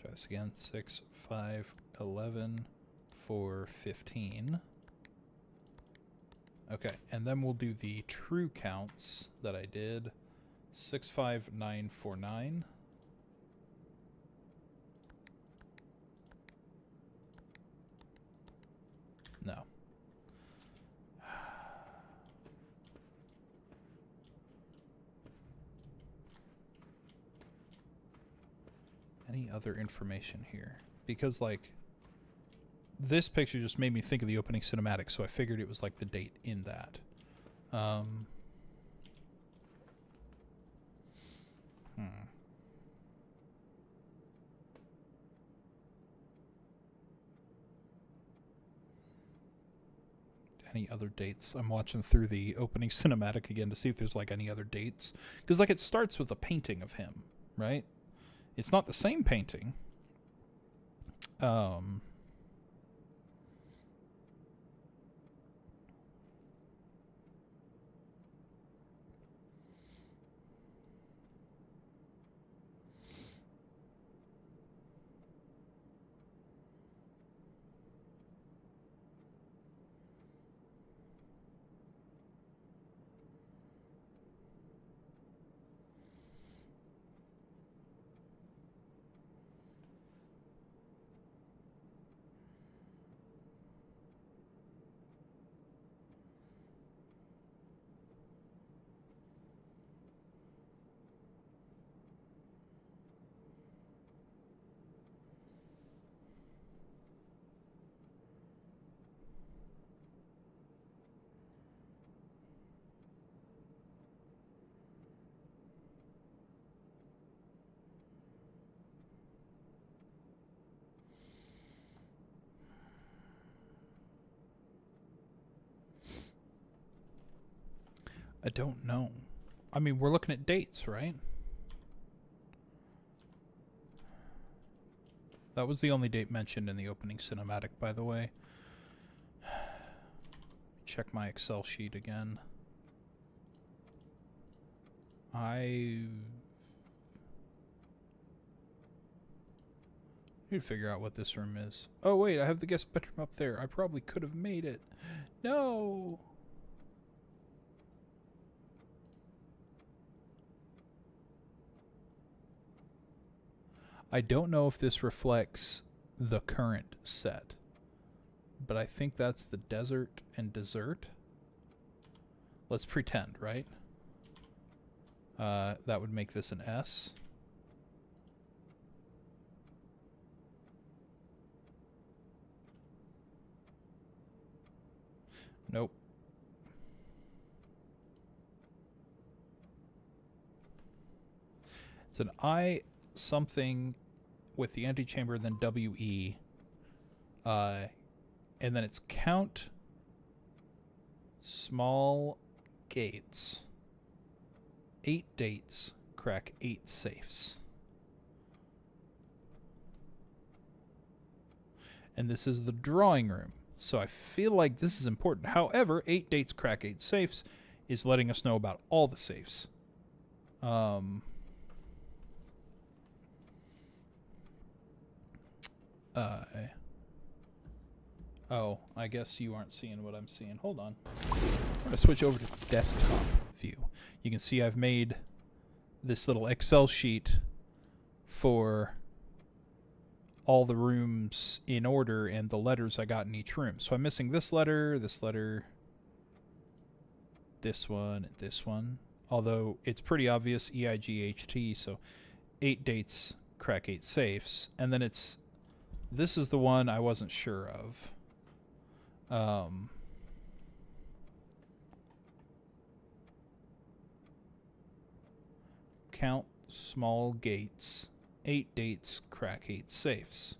Try this again. 6, 5, 11, 4, 15. Okay, and then we'll do the true counts that I did. 6, 5, 9, 4, 9. No. Any other information here? Because, like, this picture just made me think of the opening cinematic, so I figured it was, like, the date in that. Any other dates? I'm watching through the opening cinematic again to see if there's, like, any other dates. Because, like, it starts with a painting of him, right? It's not the same painting. I don't know. I mean, we're looking at dates, right? That was the only date mentioned in the opening cinematic, by the way. Check my Excel sheet again. I need to figure out what this room is. Oh, wait, I have the guest bedroom up there. I probably could have made it. No! I don't know if this reflects the current set, but I think that's the desert and dessert. Let's pretend, right? That would make this an S. Nope. It's an I something with the antechamber, and then WE, and then it's count small gates, 8 dates, crack 8 safes. And this is the drawing room, so I feel like this is important. However, 8 dates, crack 8 safes is letting us know about all the safes. Oh, I guess you aren't seeing what I'm seeing. Hold on. I'm going to switch over to desktop view. You can see I've made this little Excel sheet for all the rooms in order and the letters I got in each room. So I'm missing this letter, this one, and this one. Although it's pretty obvious EIGHT, so 8 dates, crack 8 safes. And then this is the one I wasn't sure of. Count small gates, 8 dates, crack 8 safes.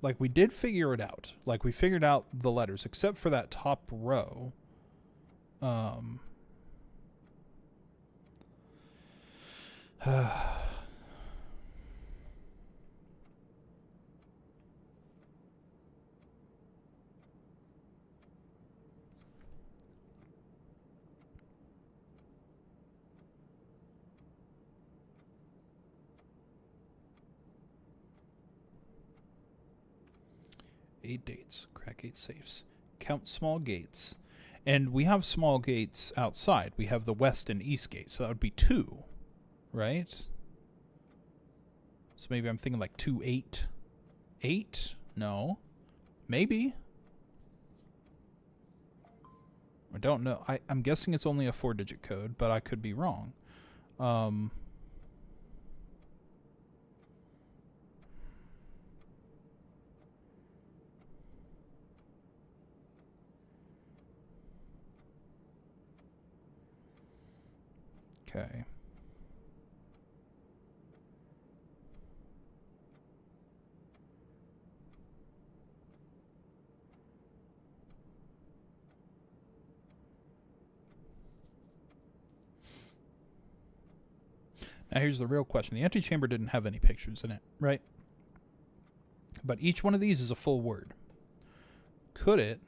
Like, we did figure it out. Like, we figured out the letters, except for that top row. Eight dates, crack 8 safes. Count small gates. And we have small gates outside. We have the west and east gate, so that would be 2, right? So maybe I'm thinking like 2, 8. 8? No. Maybe. I don't know. I'm guessing it's only a 4-digit code, but I could be wrong. Okay. Now here's the real question. The antechamber didn't have any pictures in it, right? But each one of these is a full word. Could it?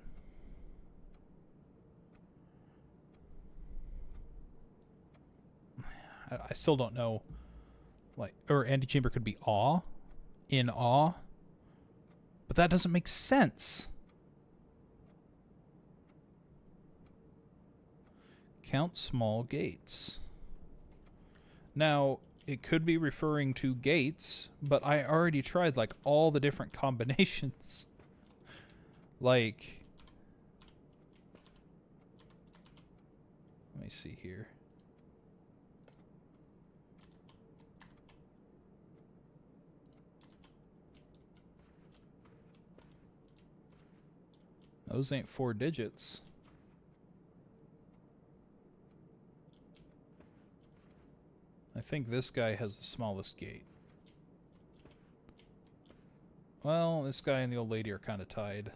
I still don't know. Like, or antechamber could be awe. In awe. But that doesn't make sense. Count small gates. Now, it could be referring to gates, but I already tried like all the different combinations. Like, let me see here. Those ain't 4 digits. I think this guy has the smallest gate. Well, this guy and the old lady are kind of tied.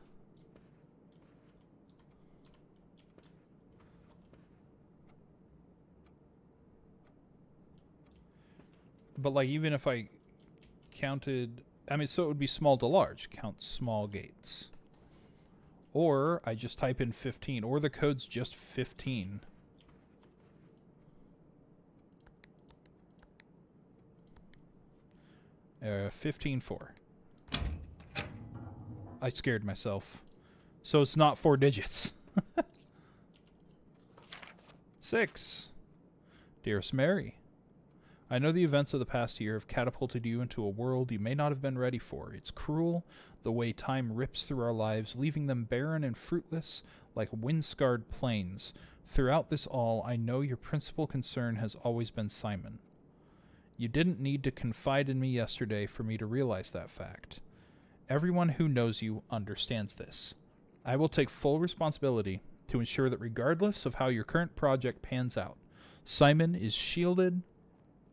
But like, even if I counted, I mean, so it would be small to large. Count small gates. Or I just type in 15, or the code's just 15. . 15-4. I scared myself. So it's not 4 digits. 6. Dearest Mary, I know the events of the past year have catapulted you into a world you may not have been ready for. It's cruel, the way time rips through our lives, leaving them barren and fruitless like wind-scarred plains. Throughout this all, I know your principal concern has always been Simon. You didn't need to confide in me yesterday for me to realize that fact. Everyone who knows you understands this. I will take full responsibility to ensure that regardless of how your current project pans out, Simon is shielded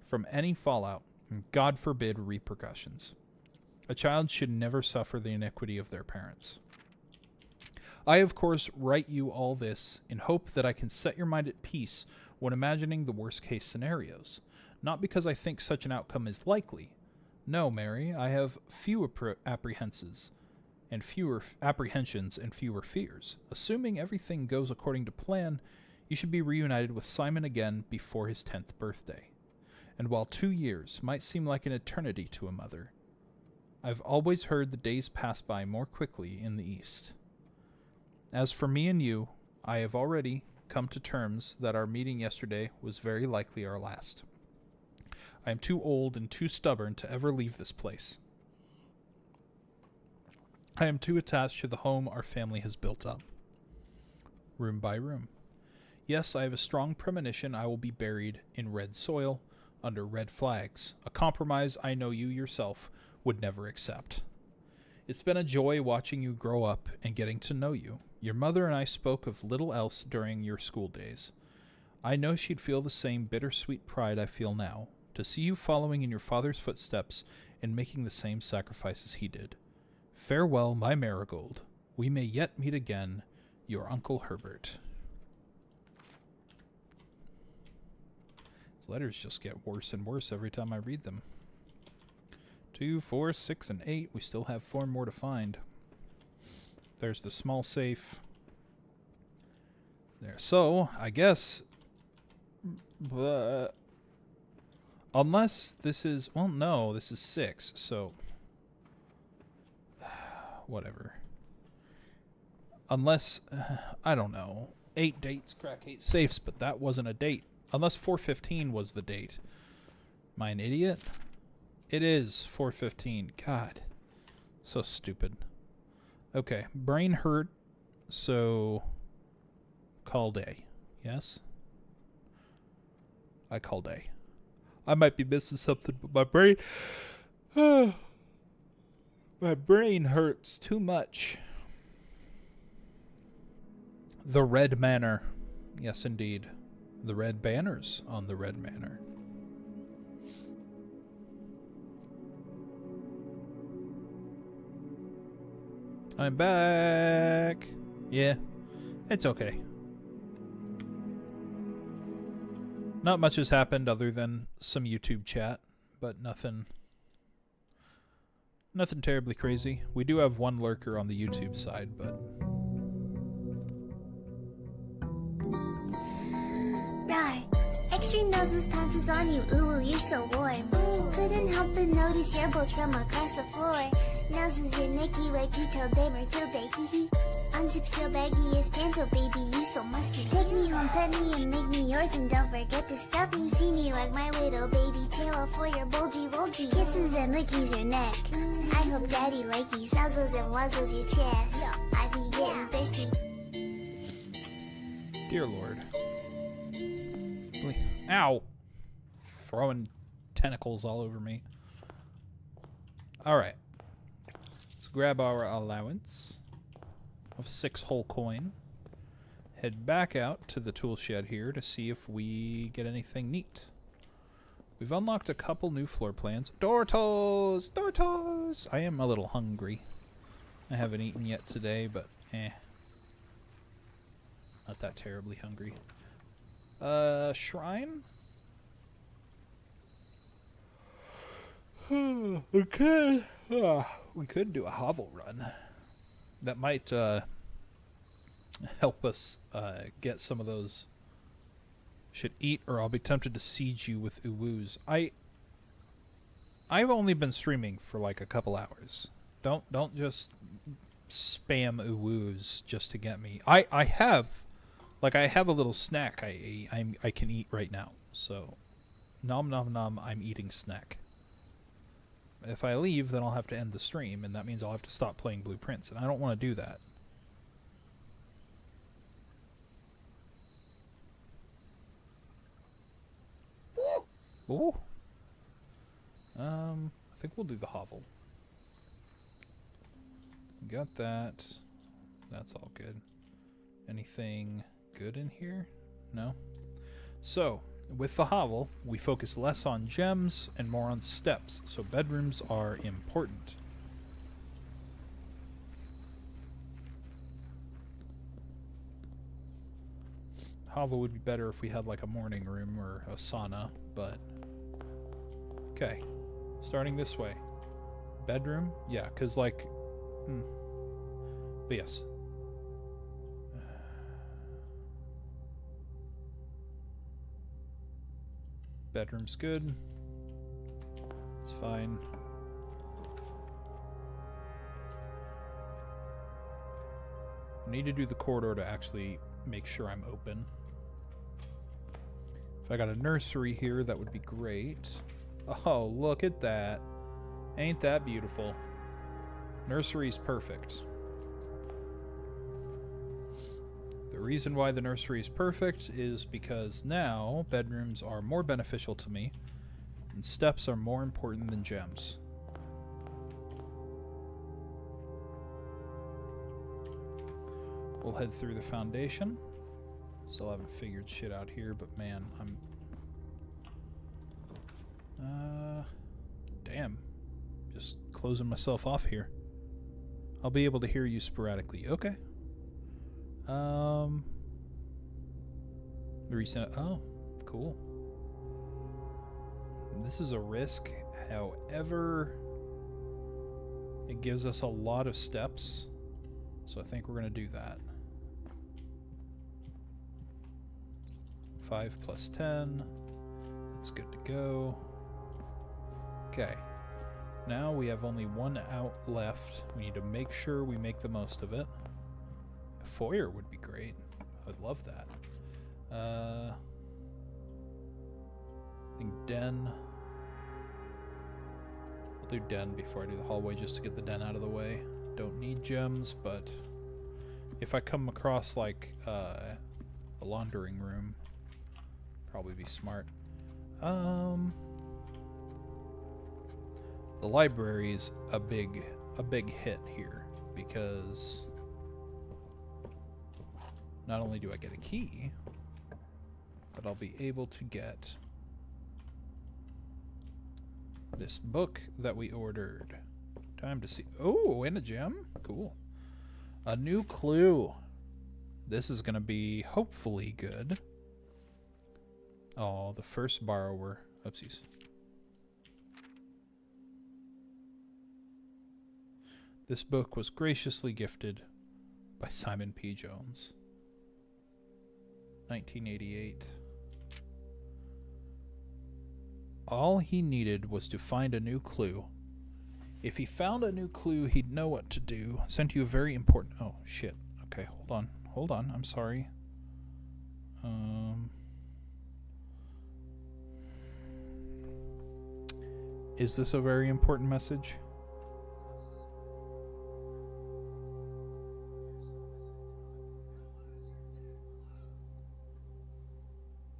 from any fallout and, God forbid, repercussions. A child should never suffer the iniquity of their parents. I, of course, write you all this in hope that I can set your mind at peace when imagining the worst-case scenarios. Not because I think such an outcome is likely. No, Mary, I have fewer apprehensions and fewer fears. Assuming everything goes according to plan, you should be reunited with Simon again before his 10th birthday. And while 2 years might seem like an eternity to a mother, I've always heard the days pass by more quickly in the East. As for me and you, I have already come to terms that our meeting yesterday was very likely our last. I am too old and too stubborn to ever leave this place. I am too attached to the home our family has built up, room by room. Yes, I have a strong premonition I will be buried in red soil, under red flags, a compromise I know you yourself would never accept. It's been a joy watching you grow up and getting to know you. Your mother and I spoke of little else during your school days. I know she'd feel the same bittersweet pride I feel now, to see you following in your father's footsteps and making the same sacrifices he did. Farewell, my Marigold. We may yet meet again. Your Uncle Herbert. These letters just get worse and worse every time I read them. 2, 4, 6, and 8. We still have 4 more to find. There's the small safe. There. So, I guess... unless this is... Well, no, this is 6, so... whatever. Unless... I don't know. 8 dates crack 8 safes, but that wasn't a date. Unless 415 was the date. Am I an idiot? It is 415. God. So stupid. Okay. Brain hurt, so... call day. Yes? I call day. I might be missing something, but my brain... my brain hurts too much. The Red Manor. Yes, indeed. The red banners on the Red Manor. I'm back. Yeah, it's okay. Not much has happened other than some YouTube chat, but nothing terribly crazy. We do have one lurker on the YouTube side, but... Right. Extra noses pounces on you, ooh, you're so warm. Couldn't help but notice your balls from across the floor. Noses your Nicky Wakey till day Matilde, hee hee. Unzips your baggiest pants, oh baby, you so musky. Take me home, pet me, and make me yours, and don't forget to stuff me. See me like my little baby tail for your bulgy bulgy. Kisses and lickies your neck. I hope daddy likey nuzzles and wuzzles your chest. I be getting thirsty. Dear Lord. Ow! Throwing tentacles all over me. Alright. Let's grab our allowance of 6 whole coin. Head back out to the tool shed here to see if we get anything neat. We've unlocked a couple new floor plans. Dortos! Dortos! I am a little hungry. I haven't eaten yet today, but not that terribly hungry. Shrine? We could do a hovel run. That might help us get some of those. Should eat, or I'll be tempted to siege you with uwoos. I've only been streaming for like a couple hours. Don't just spam uwoos just to get me. I have a little snack I can eat right now. So nom nom nom, I'm eating snack. If I leave, then I'll have to end the stream, and that means I'll have to stop playing Blueprints, and I don't want to do that. Ooh. I think we'll do the hovel. Got that. That's all good. Anything good in here? No? So, with the hovel, we focus less on gems and more on steps, so bedrooms are important. Hovel would be better if we had like a morning room or a sauna, but... Okay, starting this way. Bedroom? Yeah, because like... But yes. Bedroom's good. It's fine. I need to do the corridor to actually make sure I'm open. If I got a nursery here, that would be great. Oh, look at that. Ain't that beautiful? Nursery's perfect. The reason why the nursery is perfect is because now bedrooms are more beneficial to me, and steps are more important than gems. We'll head through the foundation. Still haven't figured shit out here, but man, I'm... damn. Just closing myself off here. I'll be able to hear you sporadically. Okay. Recent... Oh, cool. This is a risk. However, it gives us a lot of steps. So I think we're going to do that. 5 plus 10. That's good to go. Okay. Now we have only one out left. We need to make sure we make the most of it. A foyer would be great. I'd love that. I think den. I'll do den before I do the hallway just to get the den out of the way. Don't need gems, but if I come across like a laundering room, probably be smart. The library is a big hit here because not only do I get a key, but I'll be able to get this book that we ordered. Time to see. Oh, and a gem? Cool. A new clue. This is going to be hopefully good. Oh, the first borrower. Oopsies. This book was graciously gifted by Simon P. Jones. 1988. All he needed was to find a new clue. If he found a new clue, he'd know what to do. Sent you a very important... Oh, shit. Okay, hold on. Hold on. I'm sorry. Is this a very important message?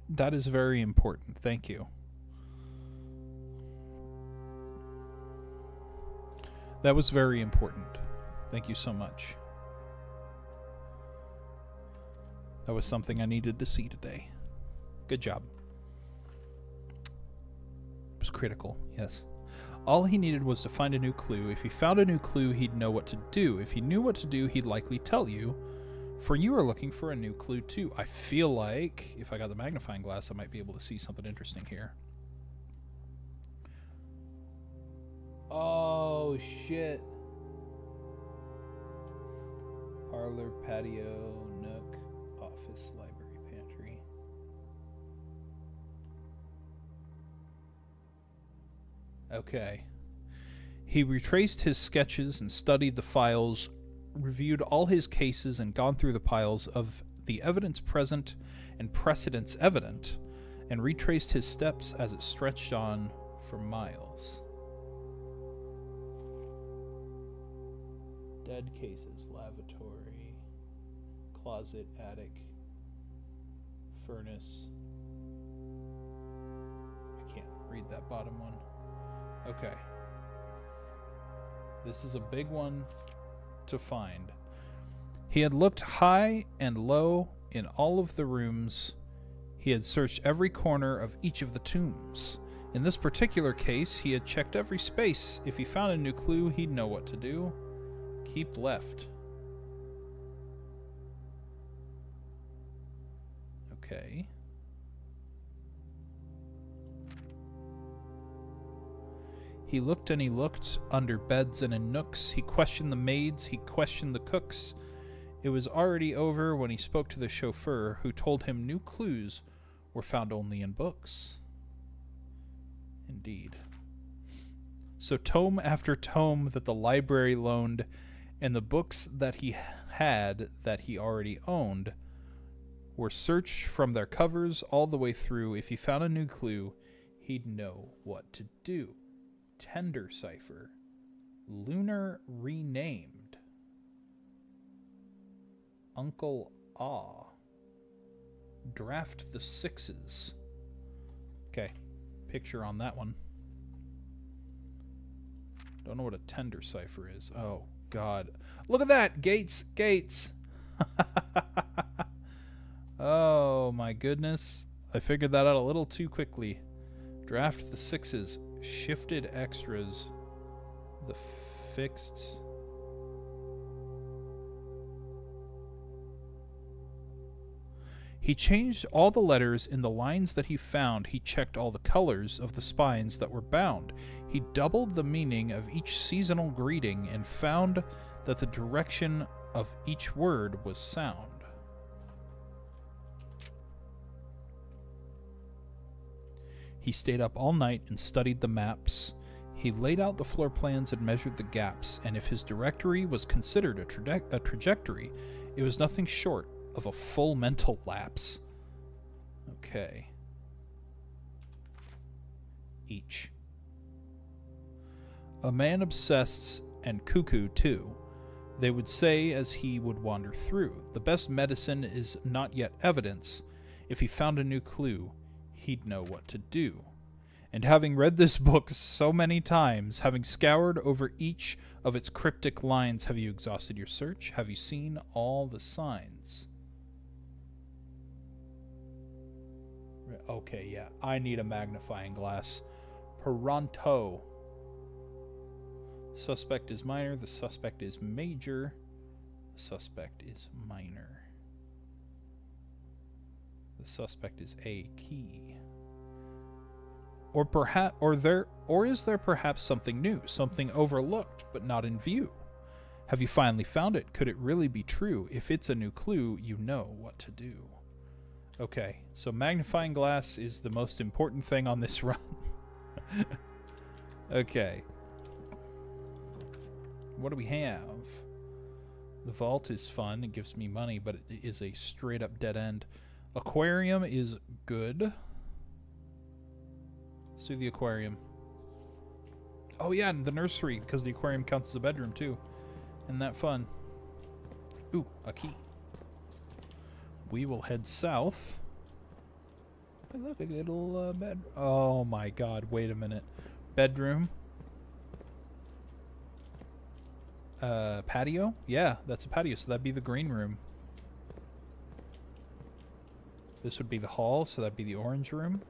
That is very important. Thank you. That was very important. Thank you so much. That was something I needed to see today. Good job. It was critical, yes. All he needed was to find a new clue. If he found a new clue, he'd know what to do. If he knew what to do, he'd likely tell you. For you are looking for a new clue too. I feel like if I got the magnifying glass, I might be able to see something interesting here. Oh, shit. Parlor, patio, nook, office, library, pantry. Okay. He retraced his sketches and studied the files, reviewed all his cases, and gone through the piles of the evidence present and precedents evident, and retraced his steps as it stretched on for miles. Dead cases, lavatory, closet, attic, furnace. I can't read that bottom one. Okay. This is a big one to find. He had looked high and low in all of the rooms. He had searched every corner of each of the tombs. In this particular case, he had checked every space. If he found a new clue, he'd know what to do. Keep left. Okay. He looked and he looked under beds and in nooks. He questioned the maids. He questioned the cooks. It was already over when he spoke to the chauffeur, who told him new clues were found only in books. Indeed. So tome after tome that the library loaned, and the books that he had that he already owned were searched from their covers all the way through. If he found a new clue, he'd know what to do. Tender cipher. Lunar renamed. Uncle Ah. Draft the sixes. Okay, picture on that one. Don't know what a tender cipher is. Oh, God. Look at that! Gates! Gates! Oh, my goodness. I figured that out a little too quickly. Draft the sixes. Shifted extras. The fixed... He changed all the letters in the lines that he found. He checked all the colors of the spines that were bound. He doubled the meaning of each seasonal greeting and found that the direction of each word was sound. He stayed up all night and studied the maps. He laid out the floor plans and measured the gaps, and if his directory was considered a trajectory, it was nothing short of a full mental lapse. Okay. Each. A man obsessed and cuckoo too. They would say as he would wander through, the best medicine is not yet evidence. If he found a new clue, he'd know what to do. And having read this book so many times, having scoured over each of its cryptic lines, have you exhausted your search? Have you seen all the signs? Okay, yeah. I need a magnifying glass. Pronto. Suspect is minor. The suspect is major. The suspect is minor. The suspect is a key. Or is there perhaps something new, something overlooked but not in view? Have you finally found it? Could it really be true? If it's a new clue, you know what to do. Okay, so magnifying glass is the most important thing on this run. Okay. What do we have? The vault is fun. It gives me money, but it is a straight up dead end. Aquarium is good. Let's do the aquarium. Oh yeah, and the nursery, because the aquarium counts as a bedroom too. Isn't that fun? Ooh, a key. We will head south. Oh, look, a little bed. Oh my God! Wait a minute. Bedroom. Patio? Yeah, that's a patio. So that'd be the green room. This would be the hall. So that'd be the orange room.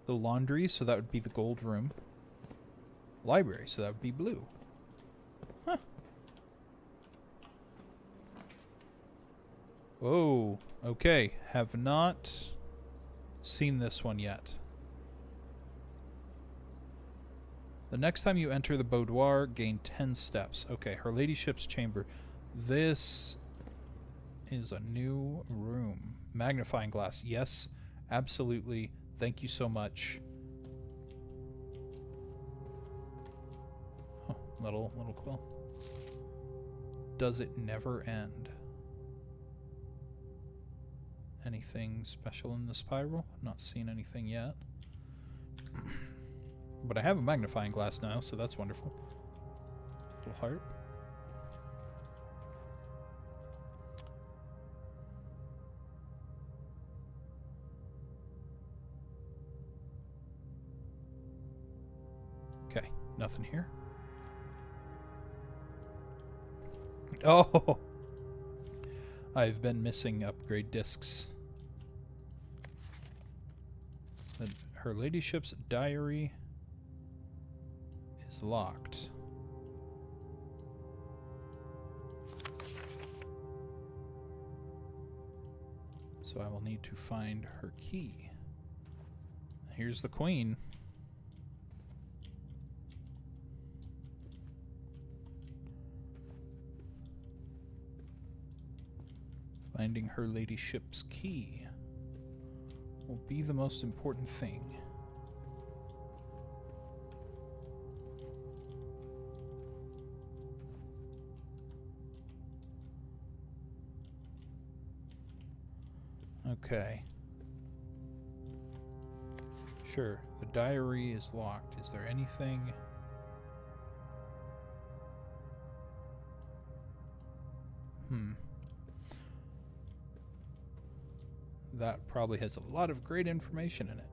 The laundry. So that would be the gold room. Library. So that would be blue. Huh. Oh, okay. Have not seen this one yet. The next time you enter the boudoir, gain 10 steps. Okay, Her Ladyship's chamber. This is a new room. Magnifying glass. Yes, absolutely. Thank you so much. Oh, little quill. Does it never end? Anything special in the spiral? Not seen anything yet. But I have a magnifying glass now, so that's wonderful. Little heart. Okay, nothing here. Oh! I've been missing upgrade discs. Her Ladyship's diary is locked. So I will need to find her key. Here's the queen. Finding Her Ladyship's key will be the most important thing. Okay. Sure, the diary is locked. Is there anything... That probably has a lot of great information in it.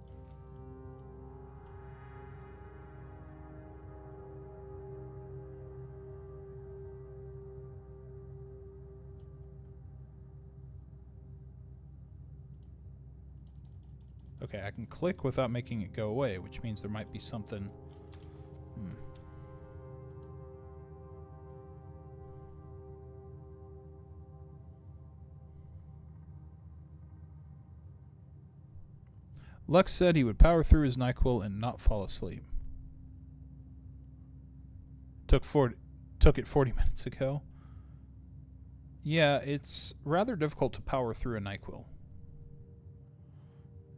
Okay, I can click without making it go away, which means there might be something... Lux said he would power through his NyQuil and not fall asleep. Took it 40 minutes ago. Yeah, it's rather difficult to power through a NyQuil.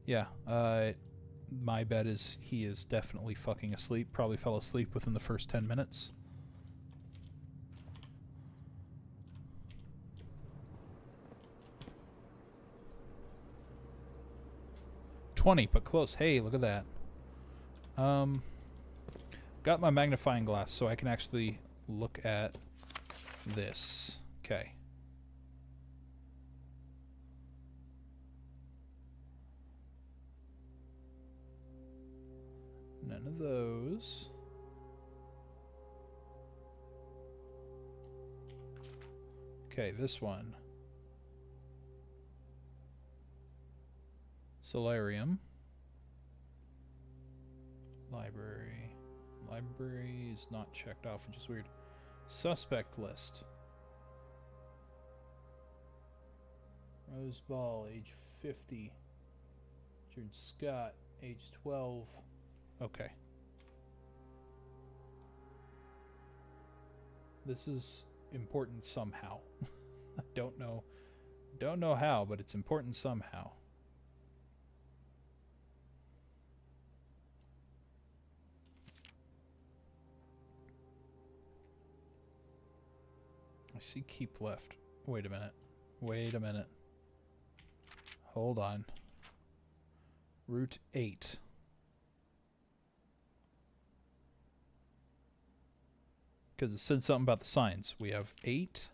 Yeah, my bet is he is definitely fucking asleep. Probably fell asleep within the first 10 minutes. But close. Hey, look at that. Got my magnifying glass so I can actually look at this. Okay. None of those. Okay, this one. Solarium. Library. Library is not checked off, which is weird. Suspect list. Rose Ball, age 50. Richard Scott, age 12. Okay. This is important somehow. I don't know how, but it's important somehow. I see keep left. Wait a minute. Wait a minute. Hold on. Route 8. Because it said something about the signs. We have 8.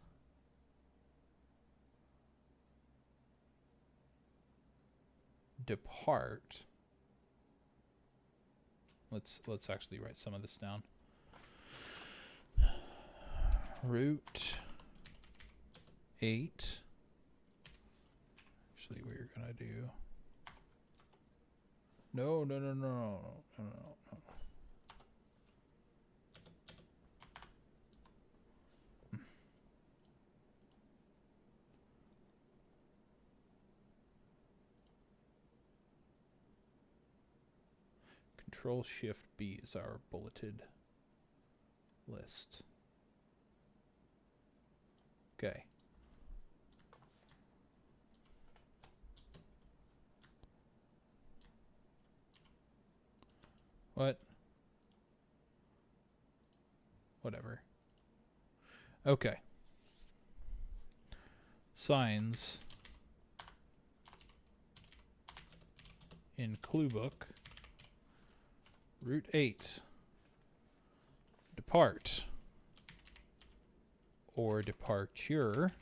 Depart. Let's actually write some of this down. Route 8. Actually, we're gonna do. No. Control Shift B is our bulleted list. Okay. What? Whatever. Okay. Signs in clue book. Route 8. Depart. Or departure.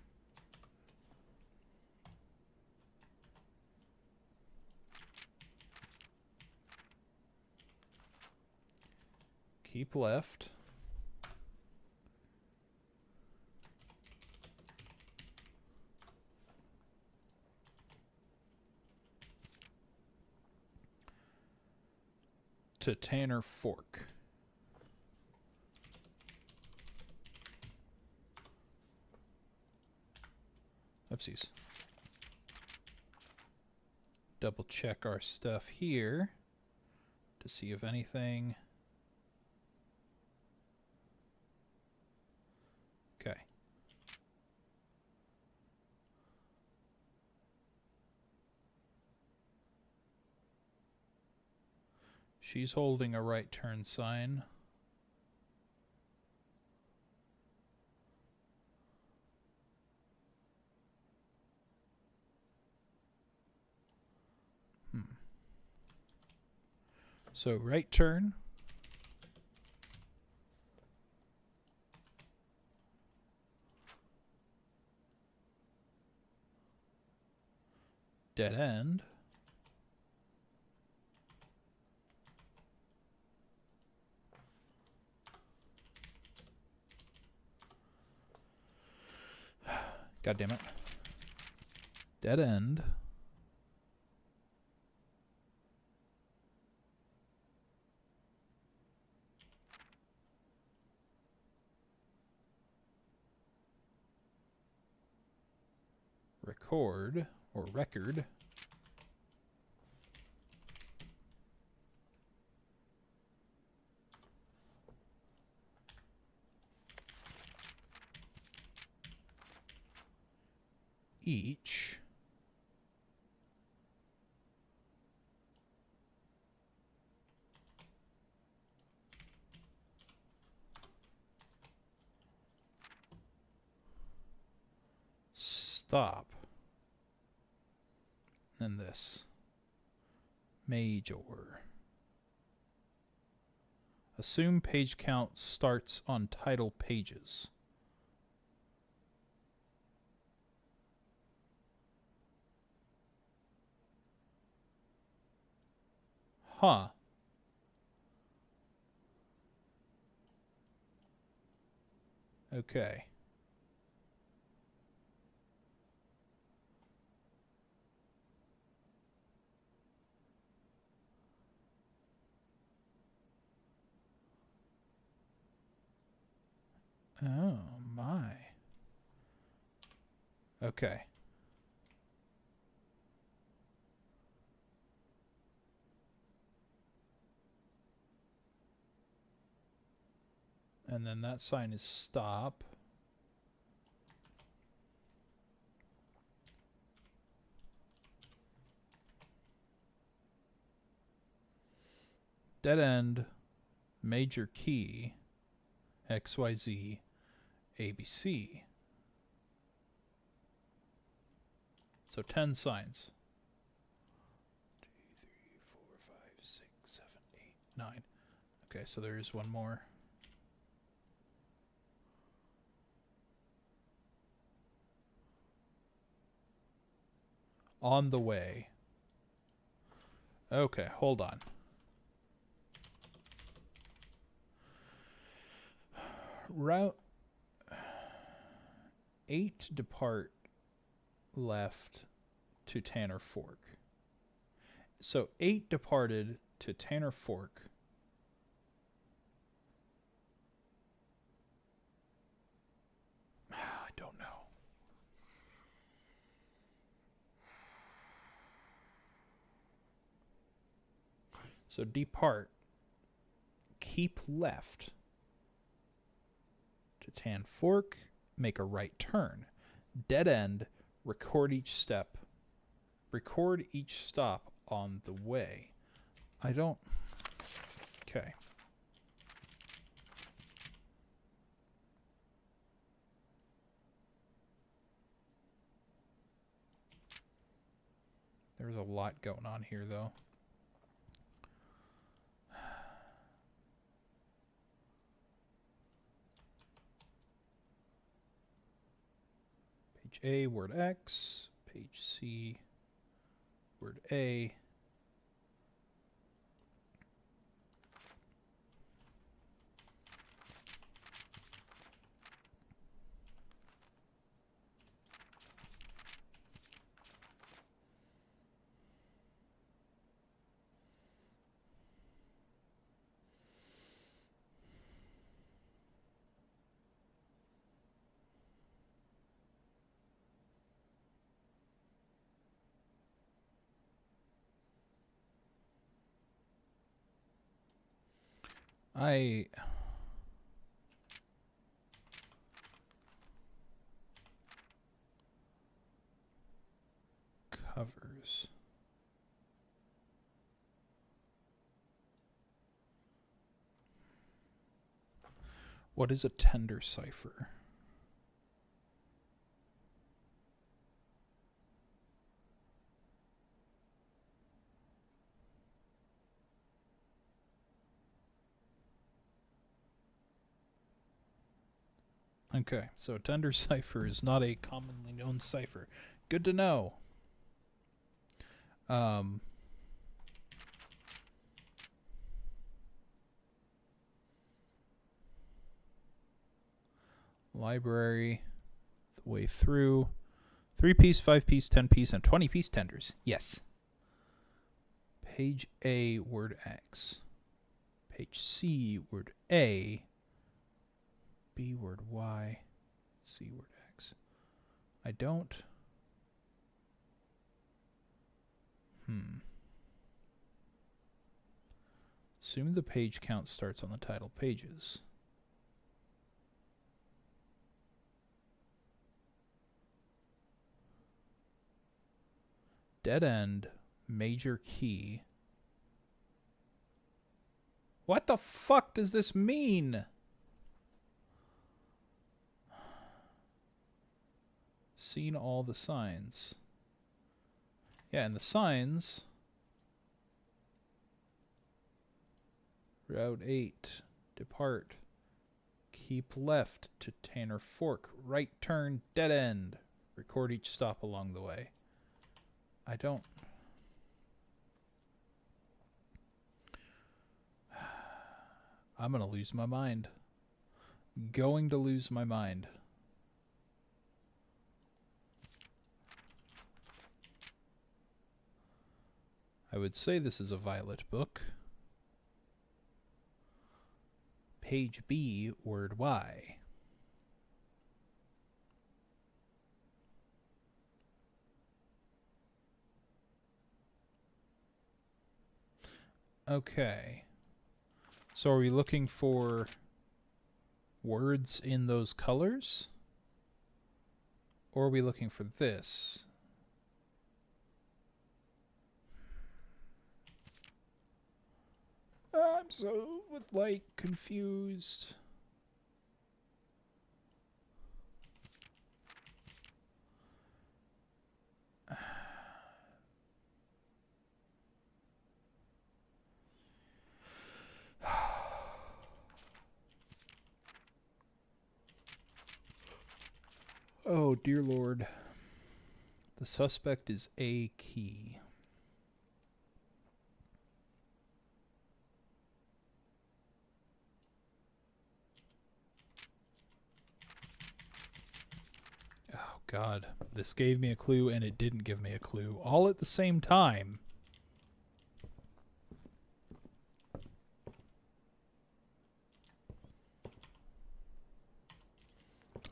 Keep left. To Tanner Fork. Oopsies. Double check our stuff here to see if anything. Okay. She's holding a right turn sign. So right turn. Dead end. God damn it. Dead end. Record or record. Each. Stop. And this. Major. Assume page count starts on title pages. Huh. Okay. Oh my. Okay. And then that sign is stop. Dead end, major key, XYZ, ABC. So 10 signs. 2, 3, 4, 5, 6, 7, 8, 9. Okay, so there is one more. On the way. Okay, hold on. Route 8 depart left to Tanner Fork. So 8 departed to Tanner Fork. I don't know. So depart. Keep left to Tan Fork. Make a right turn. Dead end. Record each step. Record each stop on the way. I don't... Okay. There's a lot going on here, though. Page A, word X. Page C, word A. Covers. What is a tender cipher? Okay, so tender cipher is not a commonly known cipher. Good to know. Library, the way through. 3-piece, 5-piece, 10-piece, and 20-piece tenders. Yes. Page A, word X. Page C, word A. B, word Y. C, word X. I don't... Assume the page count starts on the title pages. Dead end, major key. What the fuck does this mean? Seen all the signs. Yeah, and the signs... Route 8, depart. Keep left to Tanner Fork. Right turn, dead end. Record each stop along the way. I don't... I'm gonna lose my mind. Going to lose my mind. I would say this is a Violet book. Page B, word Y. Okay. So are we looking for words in those colors? Or are we looking for this? I'm so, like, confused. Oh, dear Lord. The suspect is A key. Oh, God. This gave me a clue and it didn't give me a clue. All at the same time.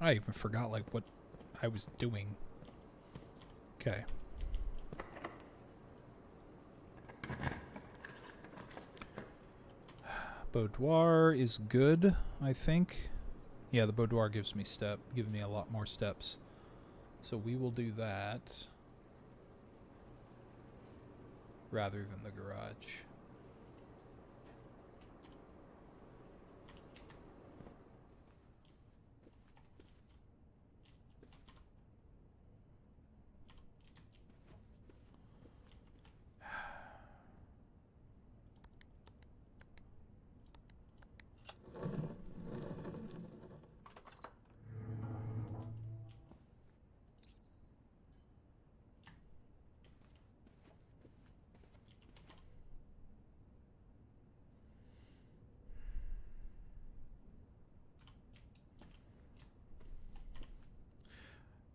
I even forgot, like, what I was doing. Okay. Boudoir is good, I think. Yeah, the boudoir gives me a lot more steps. So we will do that rather than the garage.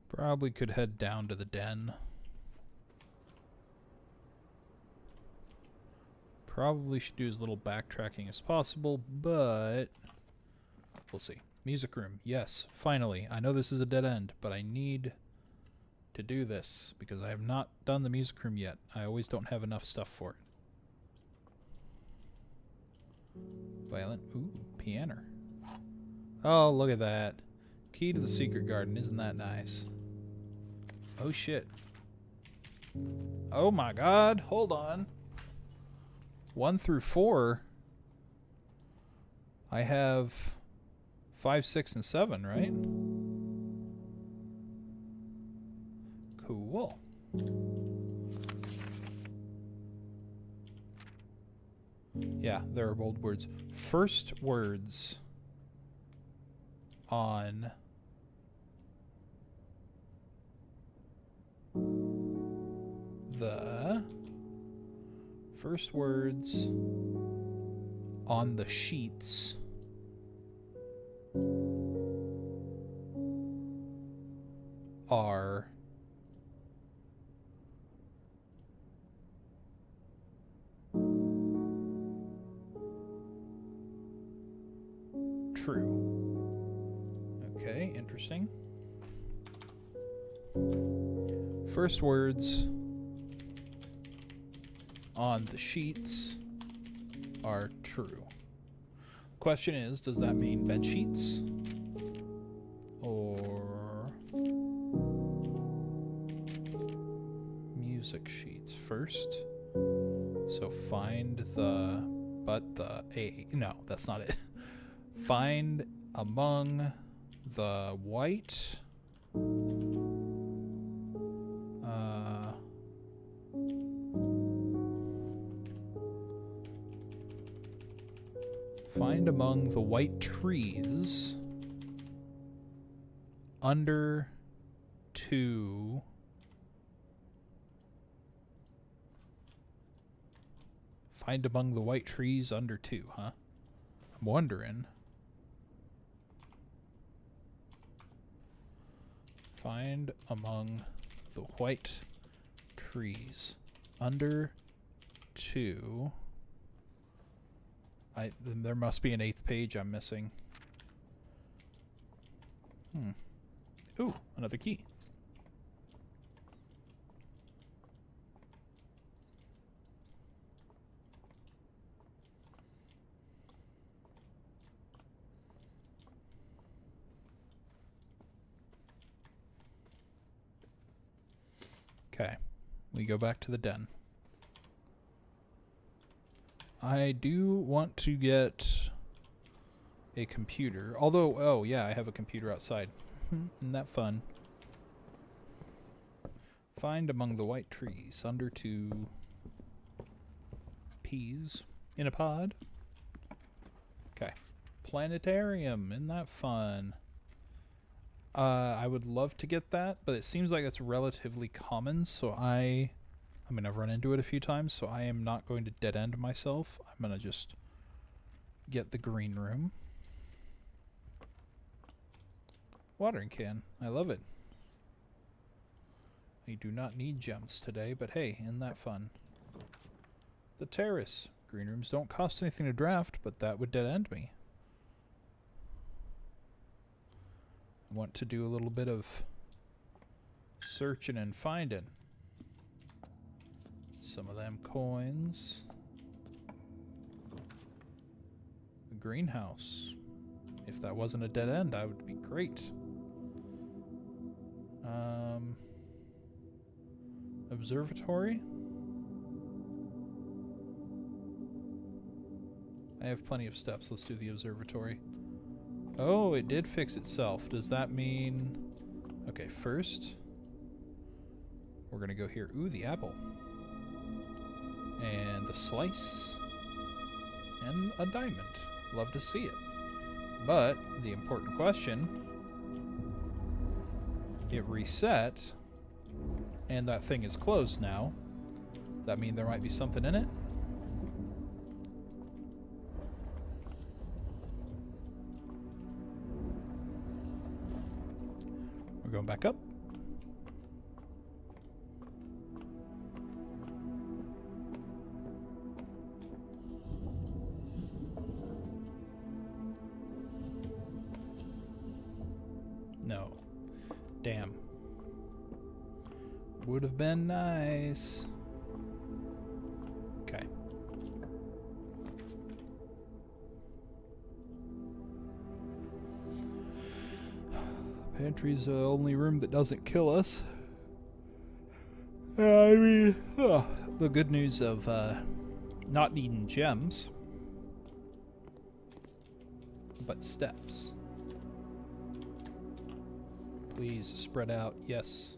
Probably could head down to the den. Probably should do as little backtracking as possible, but we'll see. Music room, yes, finally. I know this is a dead end, but I need to do this because I have not done the music room yet. I always don't have enough stuff for it. Violent, ooh, piano. Oh, look at that. Key to the secret garden, isn't that nice? Oh shit. Oh my god, hold on. 1 through 4. I have 5, 6, and 7, right? Cool. Yeah, there are bold words. First words on the first words on the sheets are true. Okay, interesting. First words on the sheets are true. Question is, does that mean bed sheets? Or music sheets first? So find the, but the A, no, that's not it. Find among the white find among the white trees under 2 find among the white trees under 2, huh? I'm wondering. Find among the white trees under 2. There must be an 8th page I'm missing. Ooh, another key. Okay, we go back to the den. I do want to get a computer, although, oh yeah, I have a computer outside. Isn't that fun? Find among the white trees under 2 peas in a pod. Okay. Planetarium, isn't that fun? I would love to get that, but it seems like it's relatively common, so I mean, I've run into it a few times, so I am not going to dead end myself. I'm going to just get the green room. Watering can. I love it. I do not need gems today, but hey, isn't that fun? The terrace. Green rooms don't cost anything to draft, but that would dead end me. I want to do a little bit of searching and finding. Some of them coins. The greenhouse. If that wasn't a dead end, I would be great. Observatory. I have plenty of steps. Let's do the observatory. Oh, it did fix itself. Does that mean... Okay, first, we're going to go here. Ooh, the apple. And the slice. And a diamond. Love to see it. But, the important question, it reset, and that thing is closed now. Does that mean there might be something in it? We're going back up. No. Damn. Would have been nice. Okay. Pantry's the only room that doesn't kill us. I mean, the good news of not needing gems, but steps. Please spread out. Yes.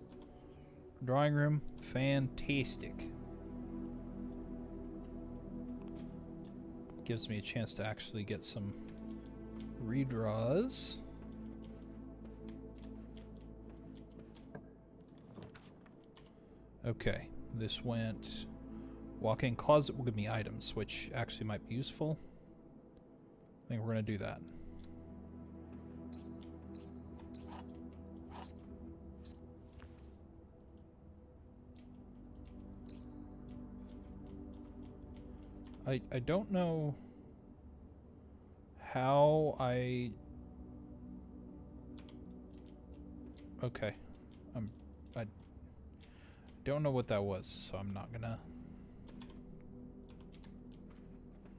Drawing room. Fantastic. Gives me a chance to actually get some redraws. Okay. This went... Walk-in closet will give me items, which actually might be useful. I think we're going to do that. I don't know how I... Okay. I don't know what that was, so I'm not gonna...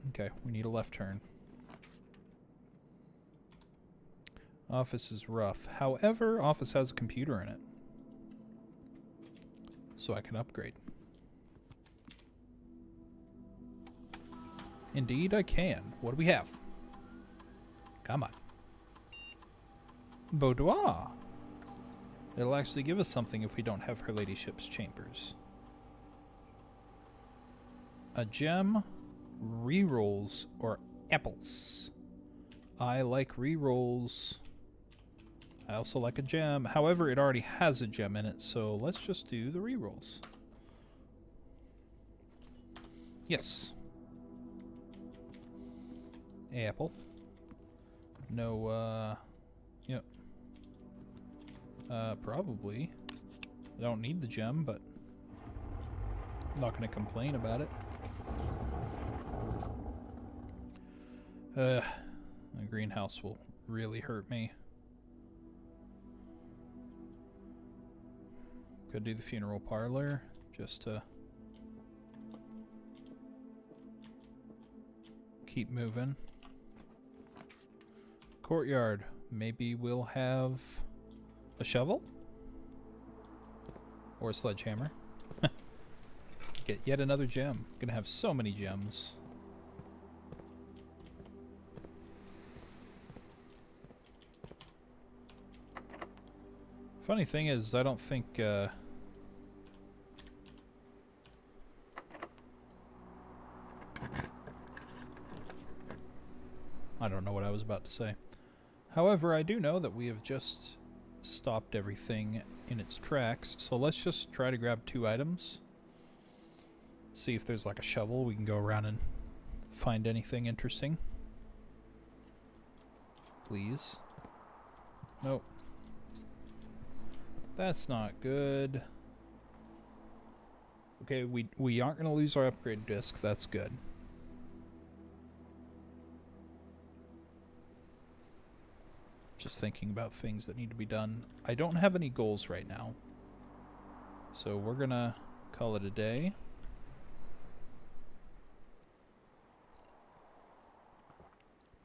Okay, we need a left turn. Office is rough. However, office has a computer in it. So I can upgrade. Indeed, I can. What do we have? Come on. Boudoir. It'll actually give us something if we don't have her ladyship's chambers. A gem, rerolls, or apples. I like rerolls. I also like a gem. However, it already has a gem in it, so let's just do the rerolls. Yes. Apple. No, yep. Probably. I don't need the gem, but I'm not going to complain about it. The greenhouse will really hurt me. Could do the funeral parlor, just to keep moving. Courtyard. Maybe we'll have a shovel? Or a sledgehammer. Get yet another gem. Gonna have so many gems. Funny thing is, I don't think, I don't know what I was about to say. However, I do know that we have just stopped everything in its tracks, so let's just try to grab 2 items. See if there's like a shovel, we can go around and find anything interesting. Please. Nope. That's not good. Okay, we aren't going to lose our upgrade disc, that's good. Just thinking about things that need to be done. I don't have any goals right now, so we're gonna call it a day.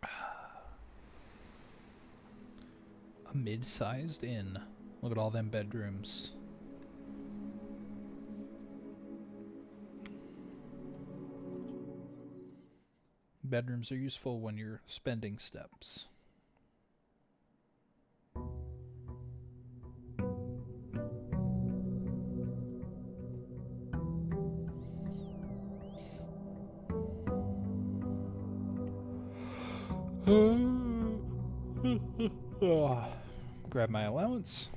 A mid-sized inn. Look at all them bedrooms. Bedrooms are useful when you're spending steps. Grab my allowance.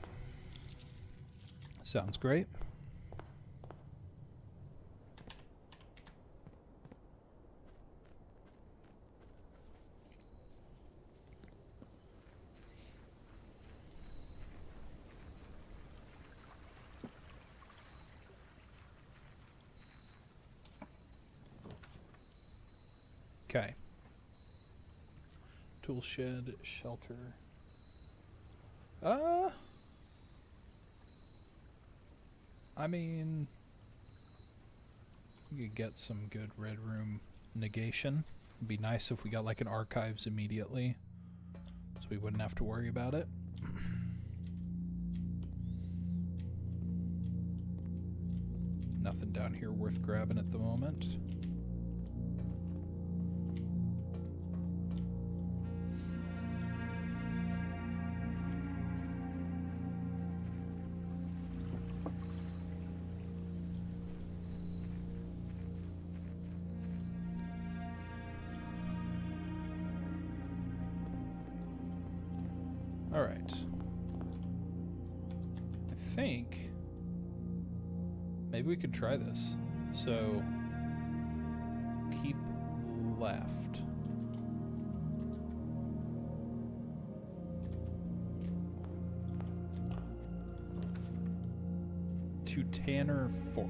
Sounds great. Okay. Tool shed, shelter. I mean, we could get some good red room negation. It'd be nice if we got like an archives immediately, so we wouldn't have to worry about it. Nothing down here worth grabbing at the moment. Maybe we could try this. So, keep left. To Tanner Fork.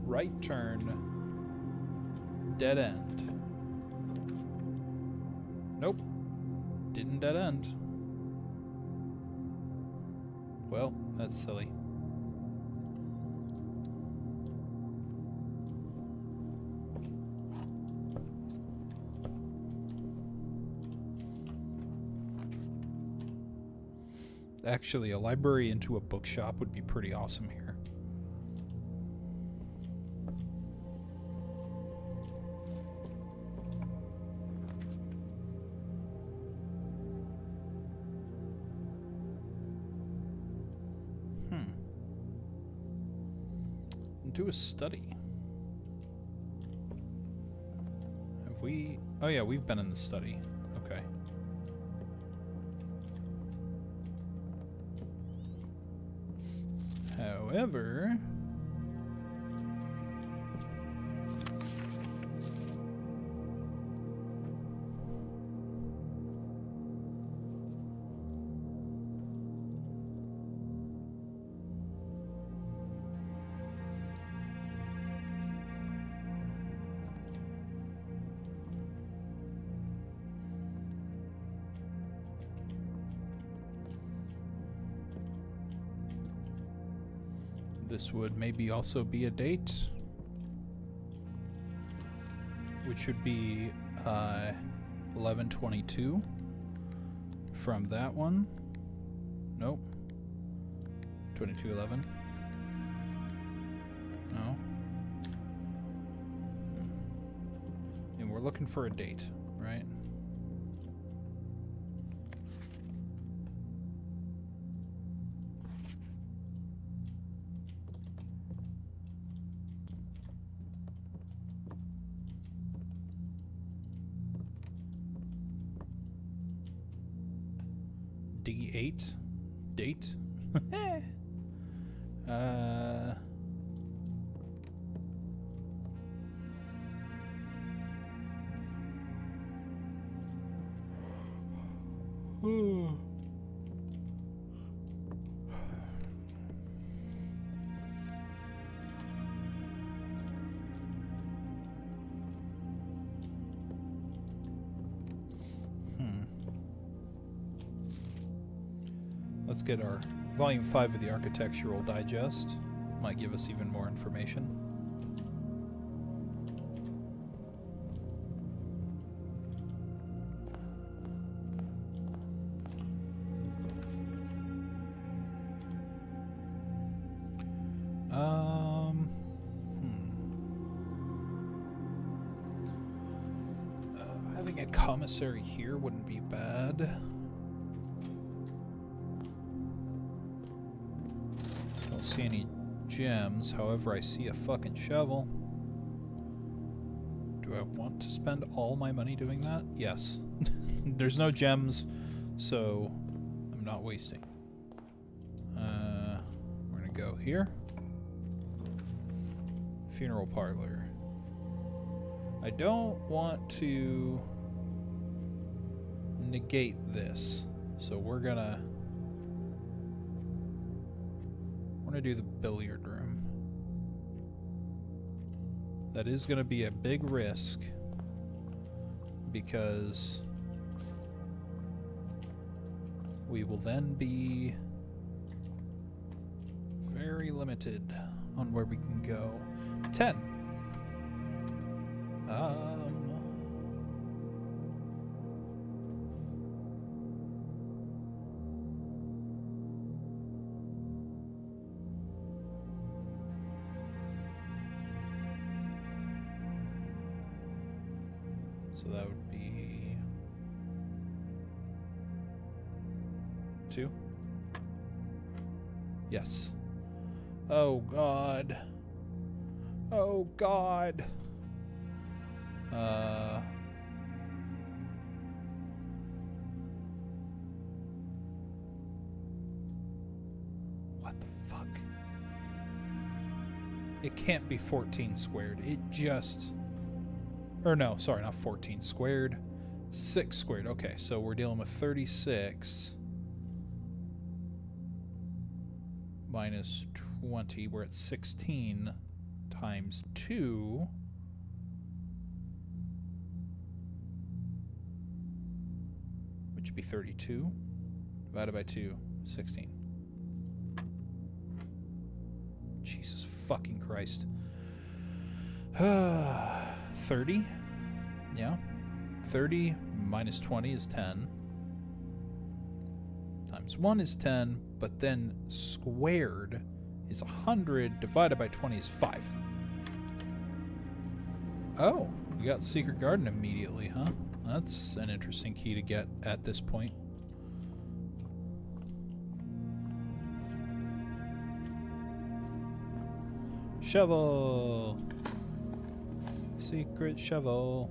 Right turn. Dead end. Nope. Didn't dead end. Well, that's silly. Actually, a library into a bookshop would be pretty awesome here. Do a study. Have we... Oh yeah, we've been in the study. Okay. However... this would maybe also be a date, which would be 11/22 from that one. Nope. 22/11. No. And we're looking for a date, right? D8 date. Let's get our Volume 5 of the Architectural Digest. Might give us even more information. Having a commissary here wouldn't be bad. See any gems, however I see a fucking shovel. Do I want to spend all my money doing that? Yes. There's no gems, so I'm not wasting. We're gonna go here. Funeral parlor. I don't want to negate this, so we're gonna do the billiard room. That is going to be a big risk because we will then be very limited on where we can go. 10. So that would be 2. Yes. Oh God. Oh God. It can't be 14 squared. It just... Or no, sorry, not 14 squared. 6 squared. Okay, so we're dealing with 36 minus 20. We're at 16 times 2. Which would be 32. Divided by 2. 16. Jesus fucking Christ. 30? Yeah. 30 minus 20 is 10. Times 1 is 10, but then squared is 100, divided by 20 is 5. Oh, you got Secret Garden immediately, huh? That's an interesting key to get at this point. Shovel! Secret shovel.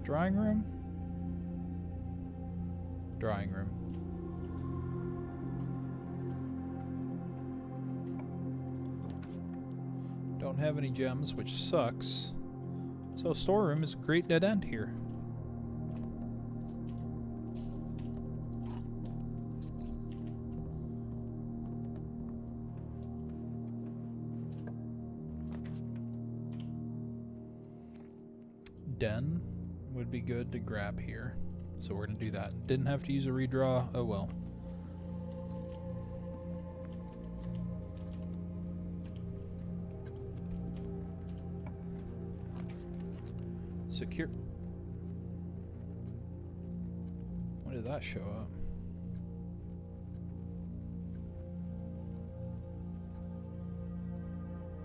Drawing room? Drawing room. Don't have any gems, which sucks. So storeroom is a great dead end here. Den would be good to grab here. So we're going to do that. Didn't have to use a redraw. Oh well. Secure. When did that show up?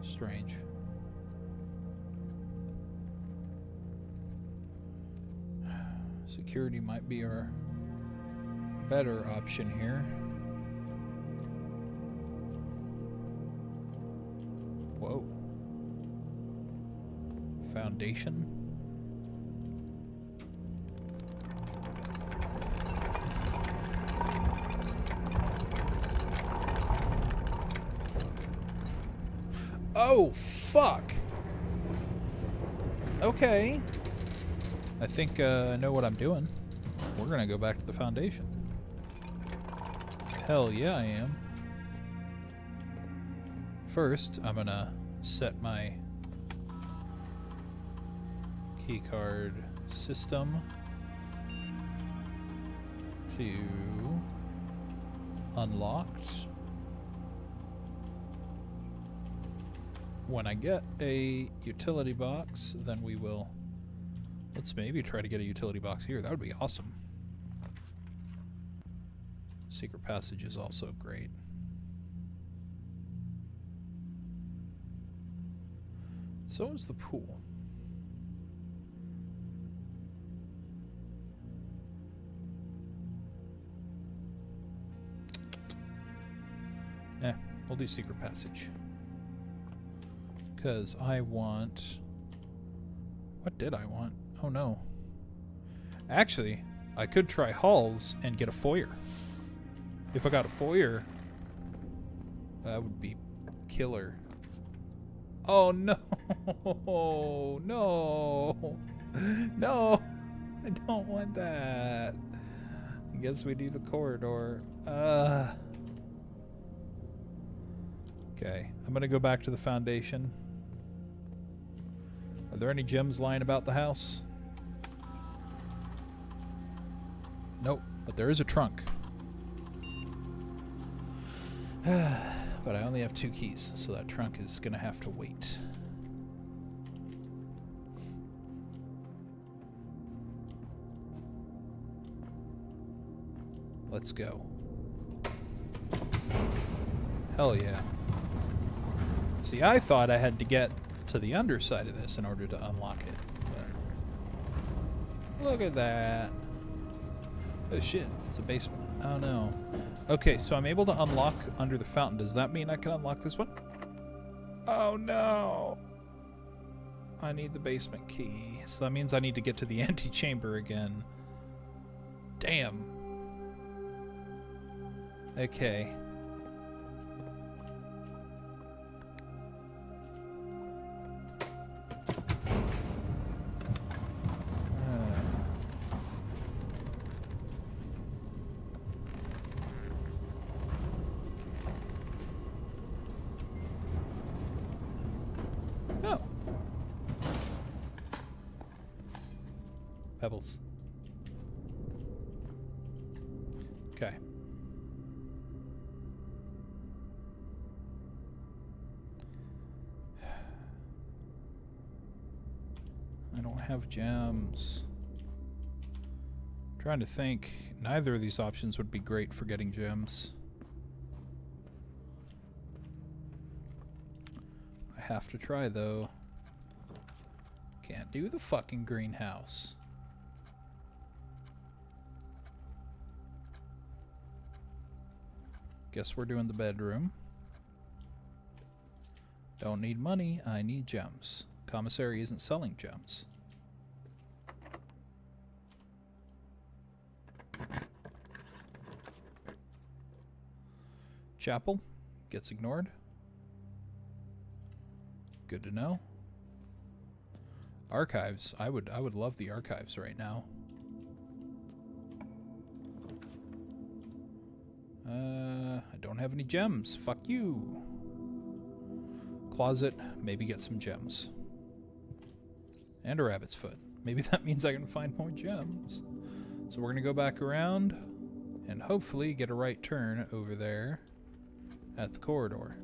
Strange. Security might be our better option here. Whoa. Foundation. Oh, fuck. Okay. I think I know what I'm doing. We're gonna go back to the foundation. Hell yeah, I am. First, I'm gonna set my keycard system to unlocked. When I get a utility box, then we will... Let's maybe try to get a utility box here. That would be awesome. Secret passage is also great. So is the pool. We'll do secret passage. Because I want... What did I want? Oh no. Actually, I could try halls and get a foyer. If I got a foyer, that would be killer. Oh no! No! No! I don't want that. I guess we do the corridor. Okay, I'm gonna go back to the foundation. Are there any gems lying about the house? Nope, but there is a trunk. But I only have 2 keys, so that trunk is gonna have to wait. Let's go. Hell yeah. See, I thought I had to get to the underside of this in order to unlock it. But look at that. Oh shit, it's a basement. Oh no. Okay, so I'm able to unlock under the fountain. Does that mean I can unlock this one? Oh no. I need the basement key. So that means I need to get to the antechamber again. Damn. Okay. Oh. Pebbles. Okay. I don't have gems. Trying to think. Neither of these options would be great for getting gems. I have to try though. Can't do the fucking greenhouse. Guess we're doing the bedroom. Don't need money, I need gems. Commissary isn't selling gems. Chapel gets ignored. Good to know. Archives. I would love the archives right now. I don't have any gems. Fuck you. Closet. Maybe get some gems. And a rabbit's foot. Maybe that means I can find more gems. So we're gonna go back around and hopefully get a right turn over there at the corridor.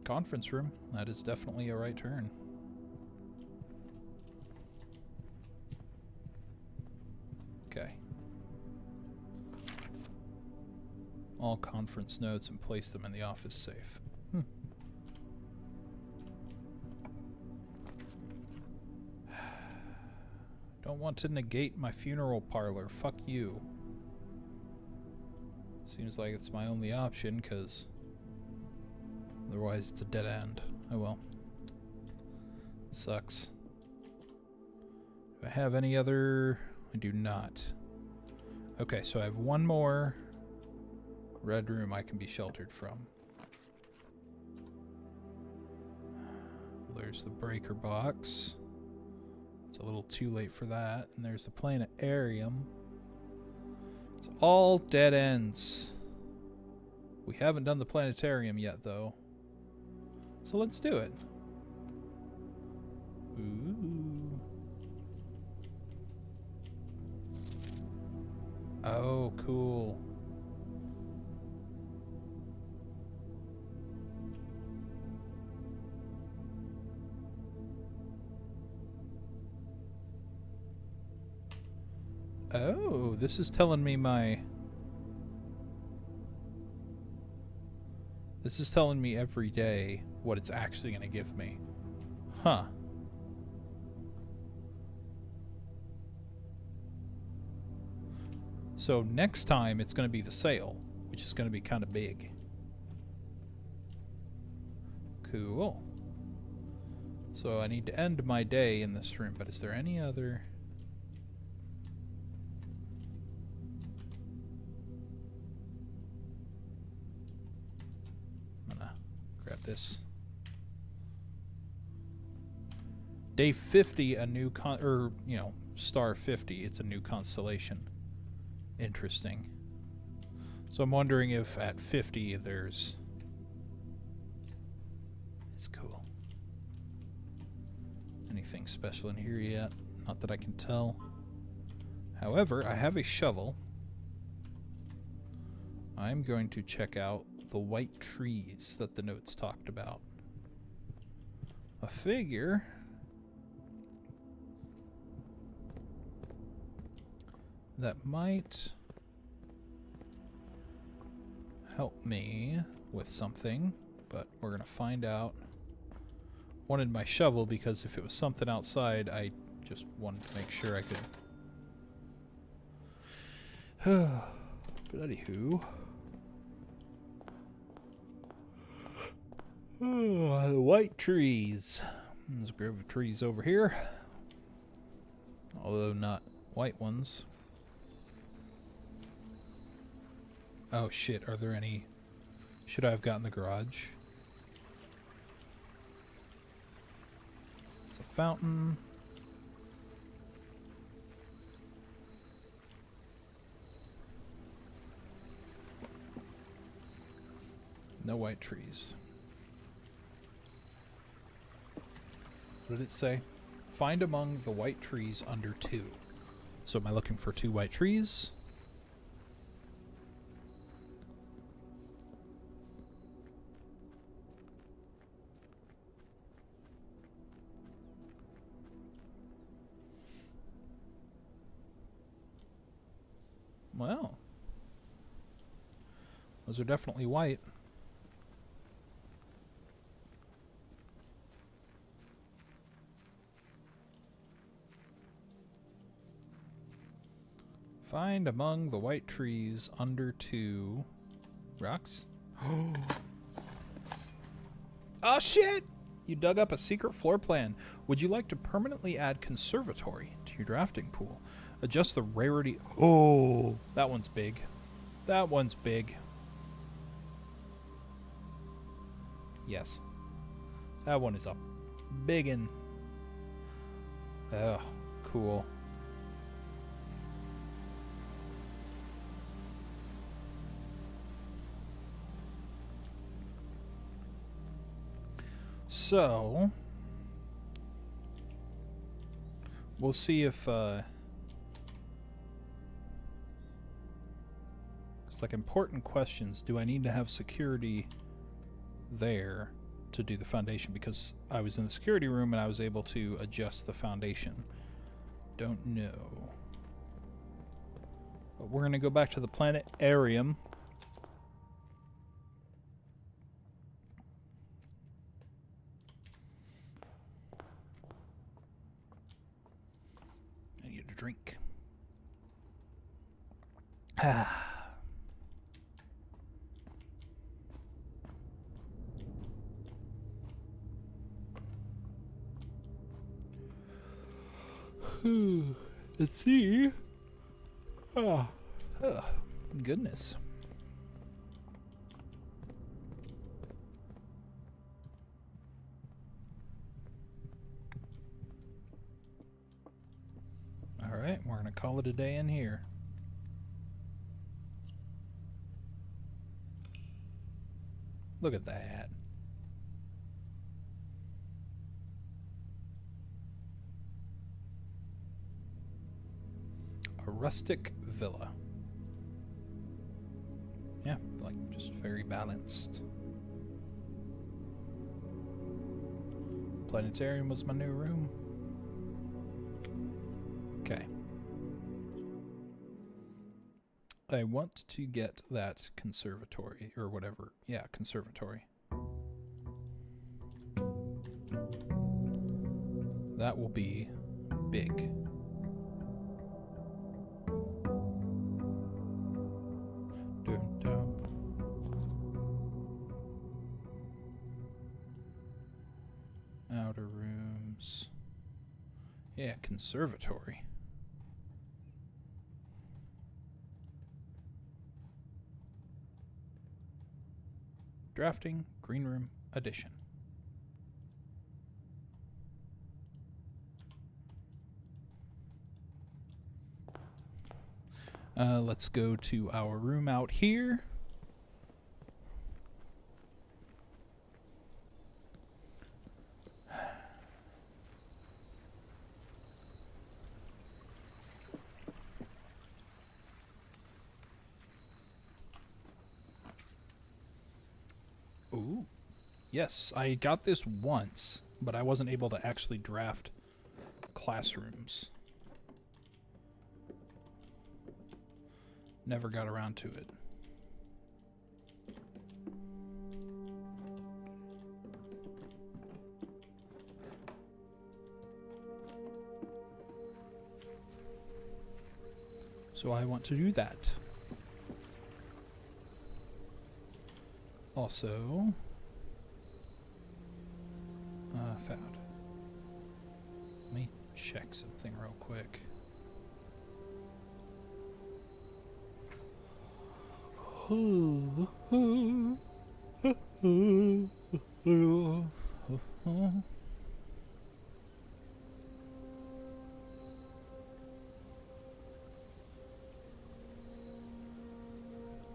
Conference room. That is definitely a right turn. Okay. All conference notes and place them in the office safe. Don't want to negate my funeral parlor. Fuck you. Seems like it's my only option, because otherwise it's a dead end. Oh well. Sucks. Do I have any other? I do not. Okay, so I have one more red room I can be sheltered from. There's the breaker box. It's a little too late for that. And there's the planetarium. It's all dead ends. We haven't done the planetarium yet, though. So let's do it. Ooh. Oh, cool. Oh, this is telling me my... This is telling me every day what it's actually going to give me. Huh. So next time it's going to be the sale, which is going to be kind of big. Cool. So I need to end my day in this room, but is there any other... Grab this. Day 50, a new star 50, it's a new constellation. Interesting. So I'm wondering if at 50 there's... It's cool. Anything special in here yet? Not that I can tell. However, I have a shovel. I'm going to check out the white trees that the notes talked about. A figure that might help me with something, but we're gonna find out. Wanted my shovel because if it was something outside, I just wanted to make sure I could But anywho, the white trees. There's a grove of trees over here, although not white ones. Oh shit, are there any? Should I have gotten the garage? It's a fountain. No white trees. What did it say? Find among the white trees under 2. So am I looking for 2 white trees? Well, those are definitely white. Find among the white trees under 2 rocks. Oh shit! You dug up a secret floor plan. Would you like to permanently add conservatory to your drafting pool? Adjust the rarity. Oh, that one's big. That one's big. Yes. That one is a biggin. Oh, cool. So, we'll see if, it's like important questions. Do I need to have security there to do the foundation? Because I was in the security room and I was able to adjust the foundation. Don't know. But we're going to go back to the planetarium. Drink. Let's see. Goodness. Alright, we're going to call it a day in here. Look at that. A rustic villa. Yeah, like just very balanced. Planetarium was my new room. Okay. I want to get that conservatory, or whatever. Yeah, conservatory. That will be big. Dun, dun. Outer rooms. Yeah, conservatory. Drafting, green room, addition. Let's go to our room out here. Ooh. Yes, I got this once, but I wasn't able to actually draft classrooms. Never got around to it. So I want to do that. Also, found. Let me check something real quick.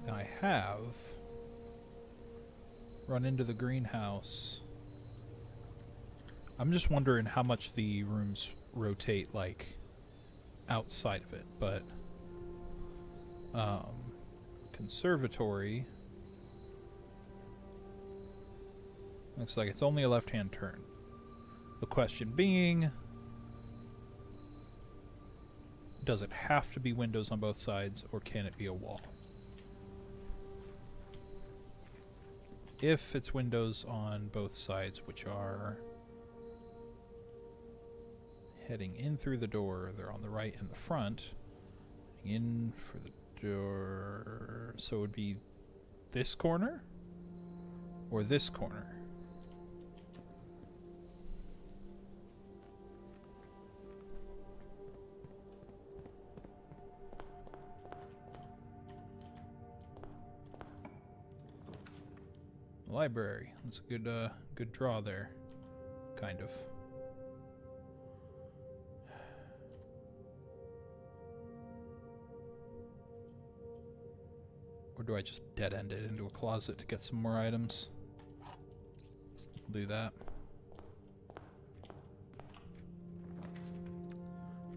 I have run into the greenhouse. I'm just wondering how much the rooms rotate, like, outside of it, but conservatory looks like it's only a left-hand turn. The question being, does it have to be windows on both sides, or can it be a wall? If it's windows on both sides, which are heading in through the door, they're on the right and the front. In for the door, so it would be this corner or this corner. Library. That's a good draw there, kind of. Or do I just dead-end it into a closet to get some more items? I'll do that.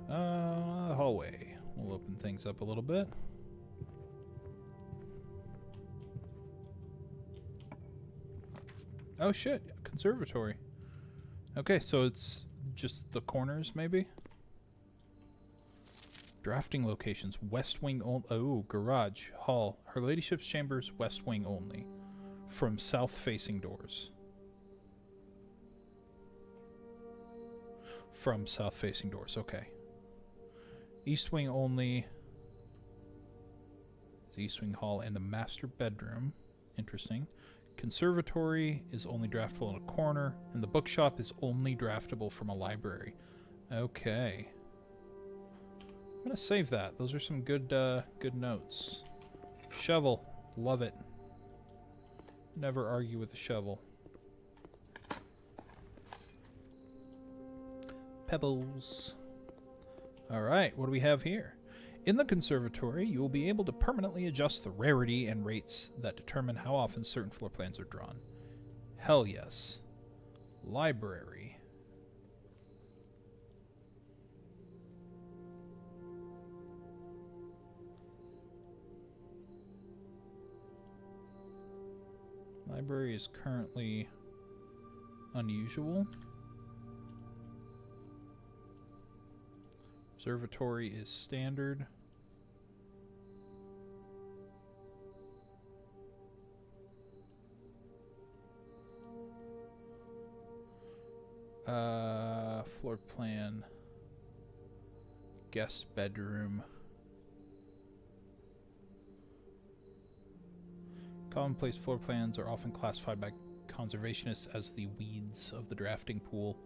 Hallway. We'll open things up a little bit. Oh shit, conservatory. Okay, so it's just the corners, maybe? Drafting locations, west wing only. Oh, garage, hall, her ladyship's chambers, west wing only. From south-facing doors. From south-facing doors, okay. East wing only. It's east wing hall and the master bedroom. Interesting. Conservatory is only draftable in a corner, and the bookshop is only draftable from a library. Okay. I'm gonna save that. Those are some good good notes. Shovel. Love it. Never argue with the shovel. Pebbles. Alright, what do we have here? In the conservatory, you will be able to permanently adjust the rarity and rates that determine how often certain floor plans are drawn. Hell yes. Library. Library is currently unusual. Observatory is standard. Floor plan. Guest bedroom. Commonplace floor plans are often classified by conservationists as the weeds of the drafting pool,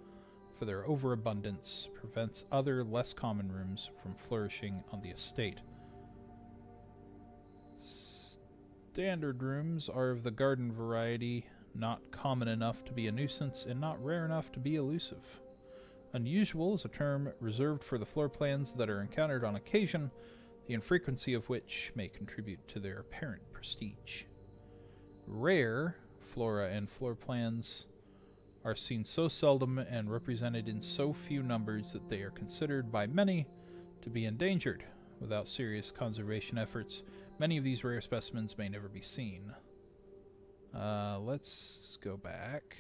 for their overabundance prevents other less common rooms from flourishing on the estate. Standard rooms are of the garden variety, not common enough to be a nuisance and not rare enough to be elusive. Unusual is a term reserved for the floor plans that are encountered on occasion, the infrequency of which may contribute to their apparent prestige. Rare flora and floor plans are seen so seldom and represented in so few numbers that they are considered by many to be endangered. Without serious conservation efforts, many of these rare specimens may never be seen. Let's go back.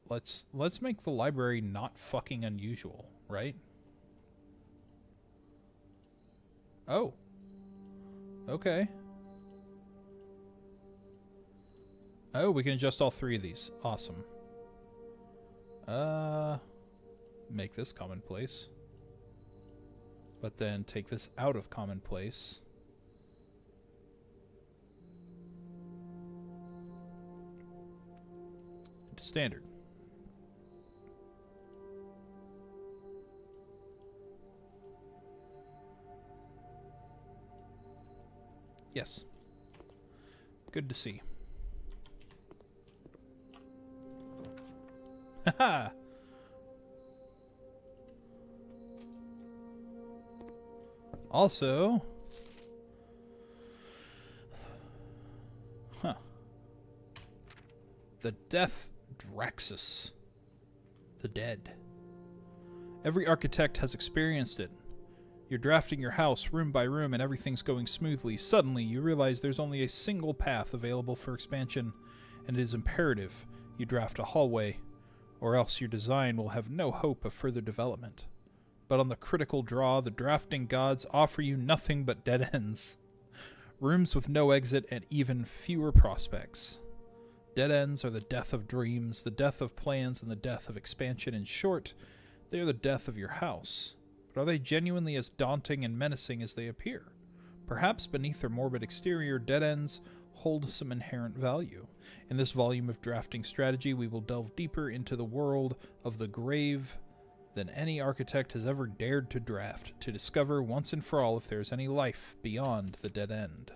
Let's make the library not fucking unusual, right? Oh. Okay. Oh, we can adjust all three of these. Awesome. Make this commonplace. But then take this out of commonplace. to standard. Yes. Good to see. Haha! Also... The Death Draxus. The Dead. Every architect has experienced it. You're drafting your house room by room and everything's going smoothly. Suddenly, you realize there's only a single path available for expansion, and it is imperative you draft a hallway, or else your design will have no hope of further development. But on the critical draw, the drafting gods offer you nothing but dead ends. Rooms with no exit and even fewer prospects. Dead ends are the death of dreams, the death of plans, and the death of expansion. In short, they are the death of your house. But are they genuinely as daunting and menacing as they appear? Perhaps beneath their morbid exterior, dead ends hold some inherent value. In this volume of drafting strategy, we will delve deeper into the world of the grave than any architect has ever dared to draft, to discover once and for all if there is any life beyond the dead end.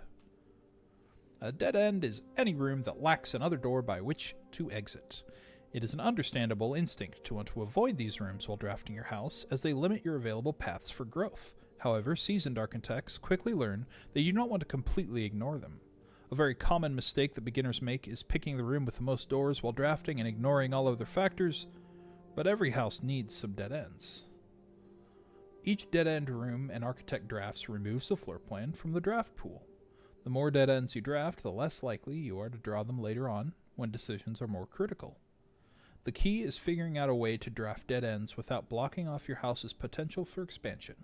A dead end is any room that lacks another door by which to exit. It is an understandable instinct to want to avoid these rooms while drafting your house, as they limit your available paths for growth. However, seasoned architects quickly learn that you don't want to completely ignore them. A very common mistake that beginners make is picking the room with the most doors while drafting and ignoring all other factors, but every house needs some dead ends. Each dead end room an architect drafts removes the floor plan from the draft pool. The more dead ends you draft, the less likely you are to draw them later on when decisions are more critical. The key is figuring out a way to draft dead ends without blocking off your house's potential for expansion.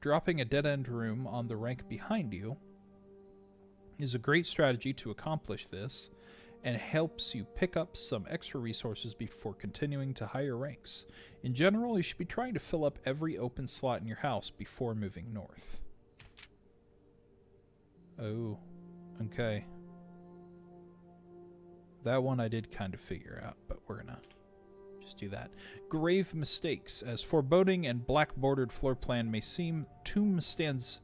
Dropping a dead end room on the rank behind you is a great strategy to accomplish this, and helps you pick up some extra resources before continuing to higher ranks. In general, you should be trying to fill up every open slot in your house before moving north. Oh, okay. That one I did kind of figure out, but we're gonna just do that. Grave mistakes. As foreboding and black-bordered floor plan may seem, Tomb stands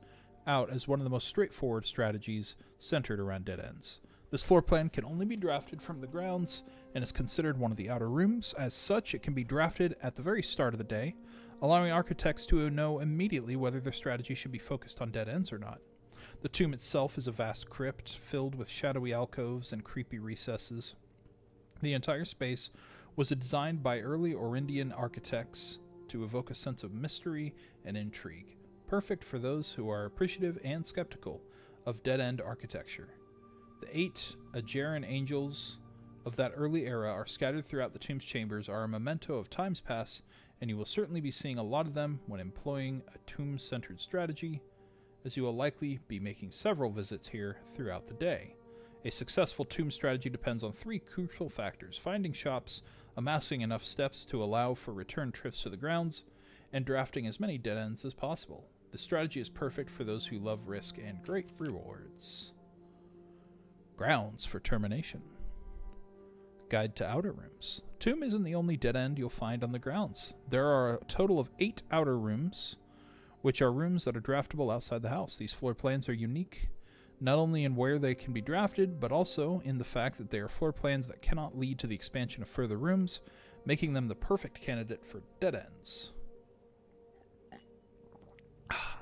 out as one of the most straightforward strategies centered around dead ends. This floor plan can only be drafted from the grounds and is considered one of the outer rooms. As such, it can be drafted at the very start of the day, allowing architects to know immediately whether their strategy should be focused on dead ends or not. The tomb itself is a vast crypt filled with shadowy alcoves and creepy recesses. The entire space was designed by early Orindian architects to evoke a sense of mystery and intrigue, perfect for those who are appreciative and skeptical of dead-end architecture. The 8 Ajeran angels of that early era are scattered throughout the tomb's chambers, are a memento of times past, and you will certainly be seeing a lot of them when employing a tomb-centered strategy, as you will likely be making several visits here throughout the day. A successful tomb strategy depends on 3 crucial factors: finding shops, amassing enough steps to allow for return trips to the grounds, and drafting as many dead ends as possible. The strategy is perfect for those who love risk and great rewards. Grounds for termination. Guide to outer rooms. Tomb isn't the only dead end you'll find on the grounds. There are a total of 8 outer rooms, which are rooms that are draftable outside the house. These floor plans are unique, not only in where they can be drafted, but also in the fact that they are floor plans that cannot lead to the expansion of further rooms, making them the perfect candidate for dead ends.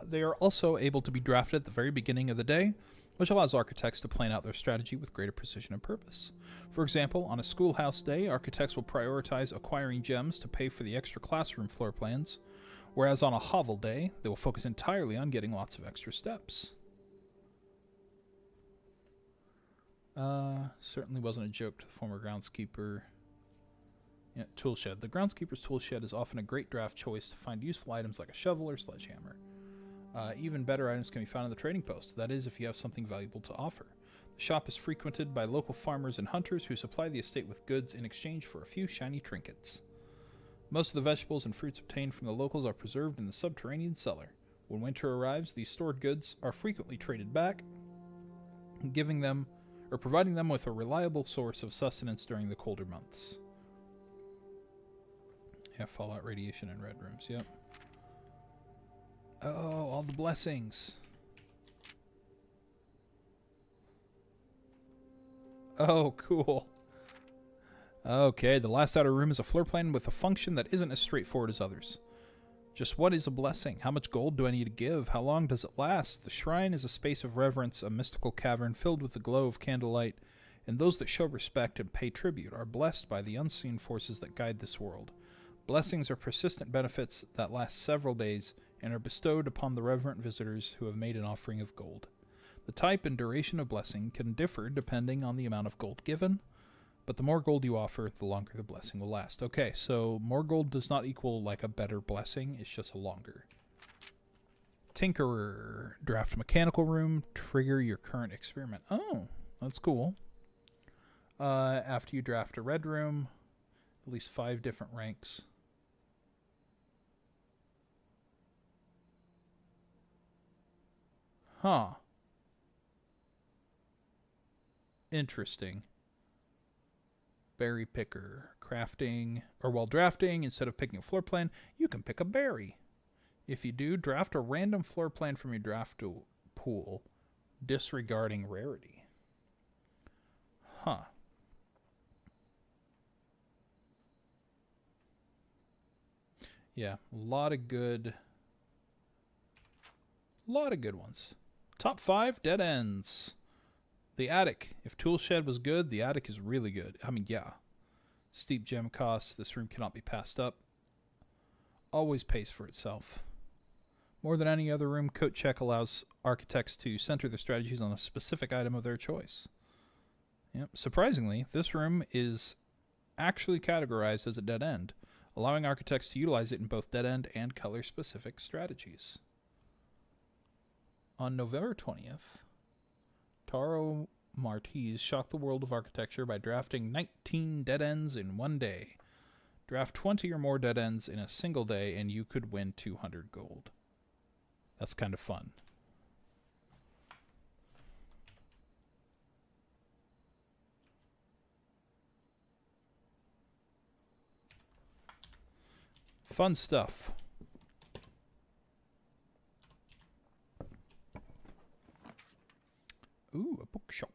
They are also able to be drafted at the very beginning of the day, which allows architects to plan out their strategy with greater precision and purpose. For example, on a schoolhouse day, architects will prioritize acquiring gems to pay for the extra classroom floor plans, whereas on a hovel day, they will focus entirely on getting lots of extra steps. Certainly wasn't a joke to the former groundskeeper. Yeah, toolshed. The groundskeeper's toolshed is often a great draft choice to find useful items like a shovel or sledgehammer. Even better items can be found in the trading post, that is, if you have something valuable to offer. The shop is frequented by local farmers and hunters who supply the estate with goods in exchange for a few shiny trinkets. Most of the vegetables and fruits obtained from the locals are preserved in the subterranean cellar. When winter arrives, these stored goods are frequently traded back, providing them with a reliable source of sustenance during the colder months. Yeah, fallout radiation in red rooms, yep. Oh, all the blessings. Oh, cool. Okay, the last outer room is a floor plan with a function that isn't as straightforward as others. Just what is a blessing? How much gold do I need to give? How long does it last? The shrine is a space of reverence, a mystical cavern filled with the glow of candlelight, and those that show respect and pay tribute are blessed by the unseen forces that guide this world. Blessings are persistent benefits that last several days and are bestowed upon the reverent visitors who have made an offering of gold. The type and duration of blessing can differ depending on the amount of gold given, but the more gold you offer, the longer the blessing will last. Okay, so more gold does not equal like a better blessing, it's just a longer. Tinkerer. Draft mechanical room. Trigger your current experiment. Oh, that's cool. After you draft a red room, at least 5 different ranks. Huh. Interesting. Berry picker. Crafting, or while drafting, instead of picking a floor plan, you can pick a berry. If you do, draft a random floor plan from your draft pool, disregarding rarity. Huh. Yeah, a lot of good ones. Top 5 dead ends. The attic. If Toolshed was good, the attic is really good. I mean, yeah. Steep gem costs. This room cannot be passed up. Always pays for itself. More than any other room, Coat Check allows architects to center their strategies on a specific item of their choice. Yep. Surprisingly, this room is actually categorized as a dead end, allowing architects to utilize it in both dead end and color-specific strategies. On November 20th, Taro Martiz shocked the world of architecture by drafting 19 dead ends in one day. Draft 20 or more dead ends in a single day and you could win 200 gold. That's kind of fun. Fun stuff. Ooh, a bookshop.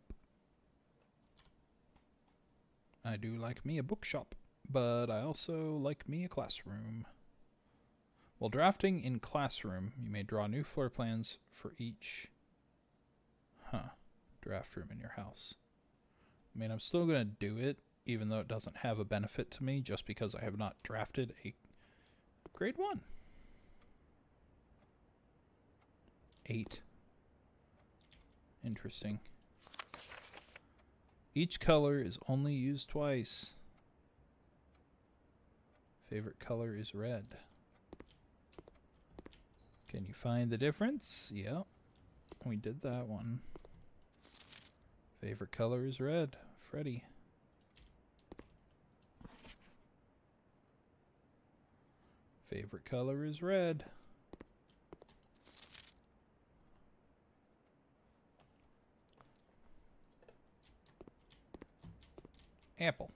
I do like me a bookshop, but I also like me a classroom. While drafting in classroom, you may draw new floor plans for each draft room in your house. I mean, I'm still going to do it, even though it doesn't have a benefit to me, just because I have not drafted a grade 1. 8. Interesting. Each color is only used twice. Favorite color is red. Can you find the difference? Yep. We did that one. Favorite color is red. Freddy. Favorite color is red. Apple.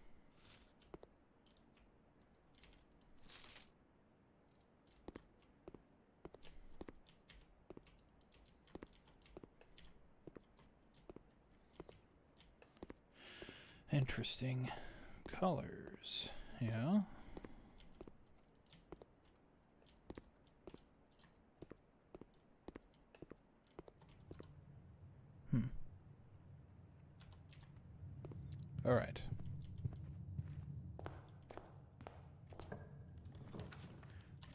Interesting colors. Yeah. All right.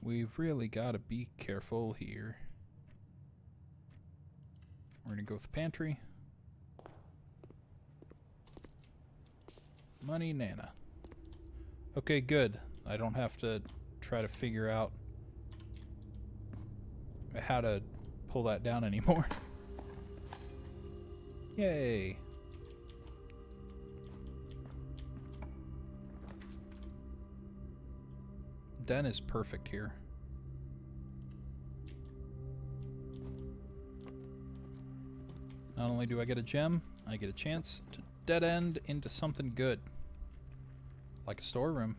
We've really got to be careful here. We're going to go with the pantry. Money Nana. Okay, good. I don't have to try to figure out how to pull that down anymore. Yay. Den is perfect here. Not only do I get a gem, I get a chance to dead end into something good. Like a storeroom.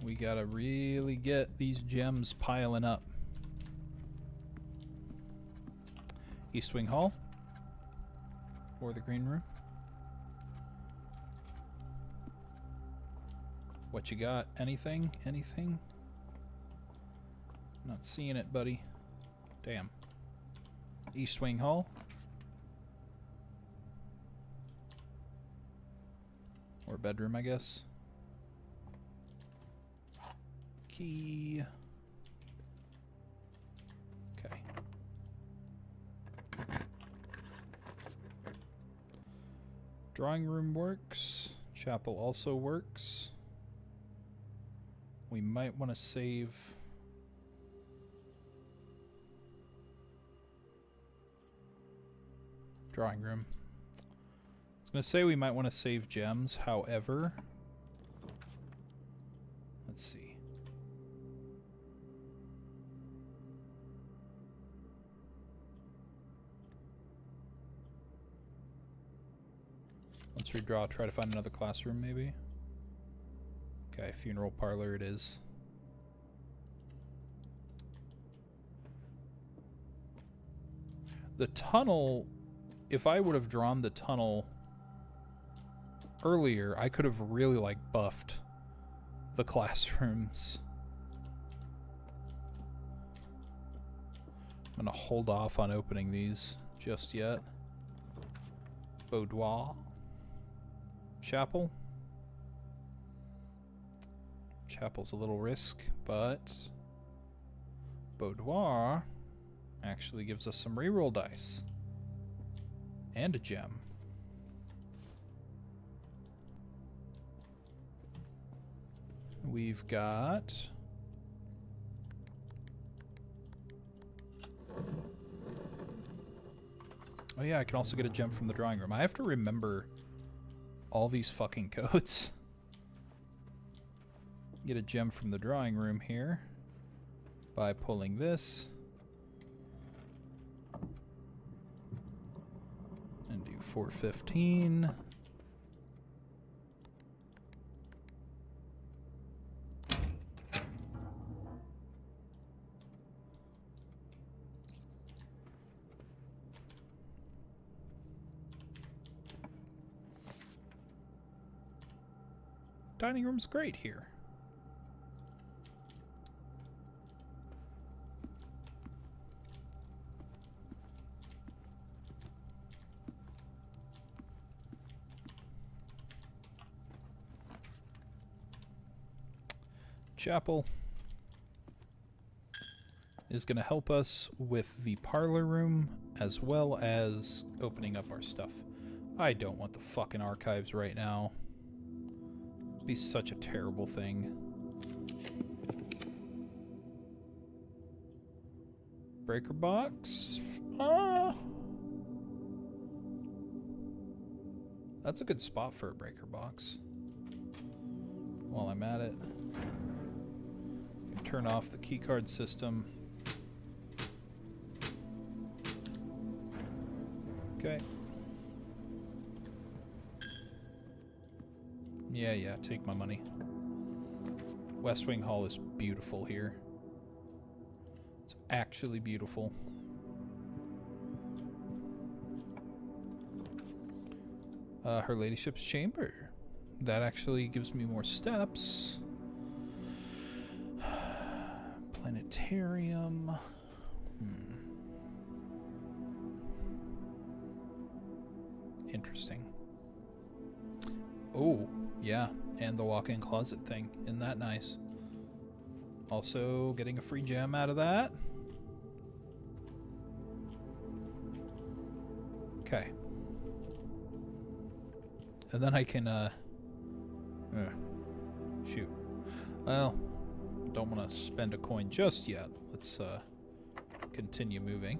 We gotta really get these gems piling up. East Wing Hall. Or the green room. What you got? Anything? Anything? Not seeing it, buddy. Damn. East Wing Hall. Or bedroom, I guess. Key. Okay. Drawing room works. Chapel also works. We might want to save... Drawing room. I was going to say we might want to save gems, however... Let's see. Let's redraw, try to find another classroom maybe. Okay, funeral parlor it is. The tunnel, if I would have drawn the tunnel earlier, I could have really like buffed the classrooms. I'm gonna hold off on opening these just yet. Boudoir. Chapel. Chapel's a little risk, but Boudoir actually gives us some reroll dice. And a gem. We've got... Oh yeah, I can also get a gem from the drawing room. I have to remember all these fucking codes. Get a gem from the drawing room here by pulling this. And do 415. Dining room's great here. Chapel is going to help us with the parlor room as well as opening up our stuff. I don't want the fucking archives right now. It'd be such a terrible thing. Breaker box? That's a good spot for a breaker box. While I'm at it. Turn off the keycard system. Okay. Yeah, take my money. West Wing Hall is beautiful here. It's actually beautiful. Her Ladyship's chamber. That actually gives me more steps. Planetarium. Interesting. Oh, yeah, and the walk-in closet thing. Isn't that nice? Also, getting a free gem out of that. Okay. And then I can, shoot. Well, don't want to spend a coin just yet. Let's, continue moving.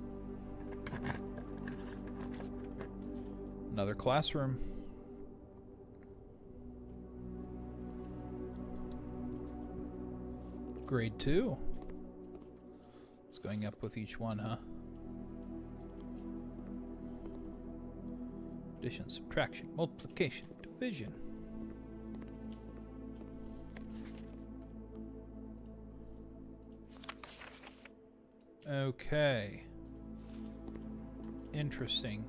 Another classroom. Grade 2. It's going up with each one, huh? Addition, subtraction, multiplication, division. Okay. Interesting.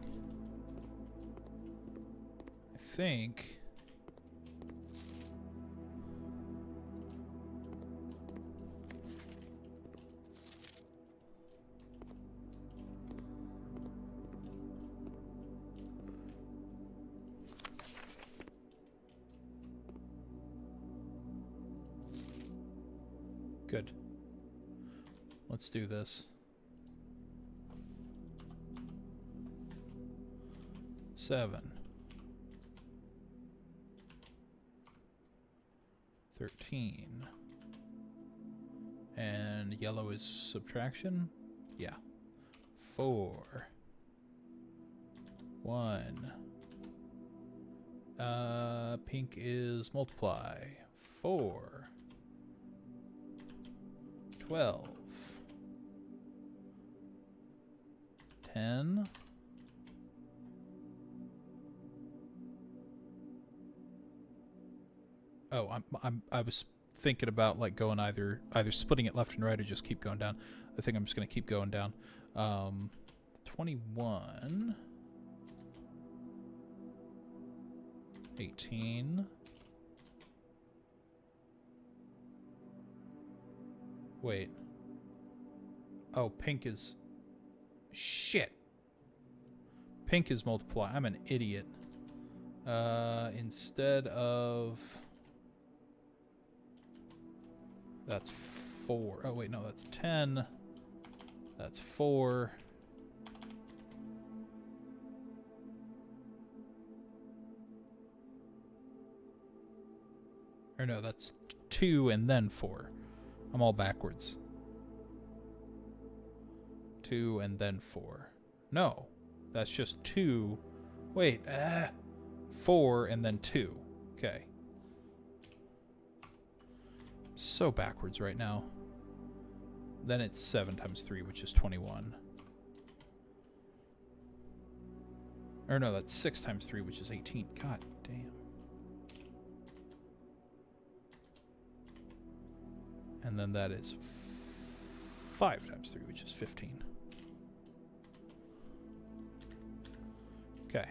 I think... Good. Let's do this. 7. 13. And yellow is subtraction? Yeah. 4. 1. Pink is multiply. 4. 12. 10. Oh, I was thinking about like going either splitting it left and right or just keep going down. I think I'm just gonna keep going down. 21. 18. Wait. Oh, pink is... Shit. Pink is multiply. I'm an idiot. Instead of... That's 4. Oh, wait, no, that's 10. That's 4. Or no, that's 2 and then 4. I'm all backwards. 2 and then 4. No, that's just 2. Wait, 4 and then 2. Okay. So backwards right now. Then it's 7 times 3, which is 21. Or no, that's 6 times 3, which is 18. God damn. And then that is 5 times 3, which is 15. Okay.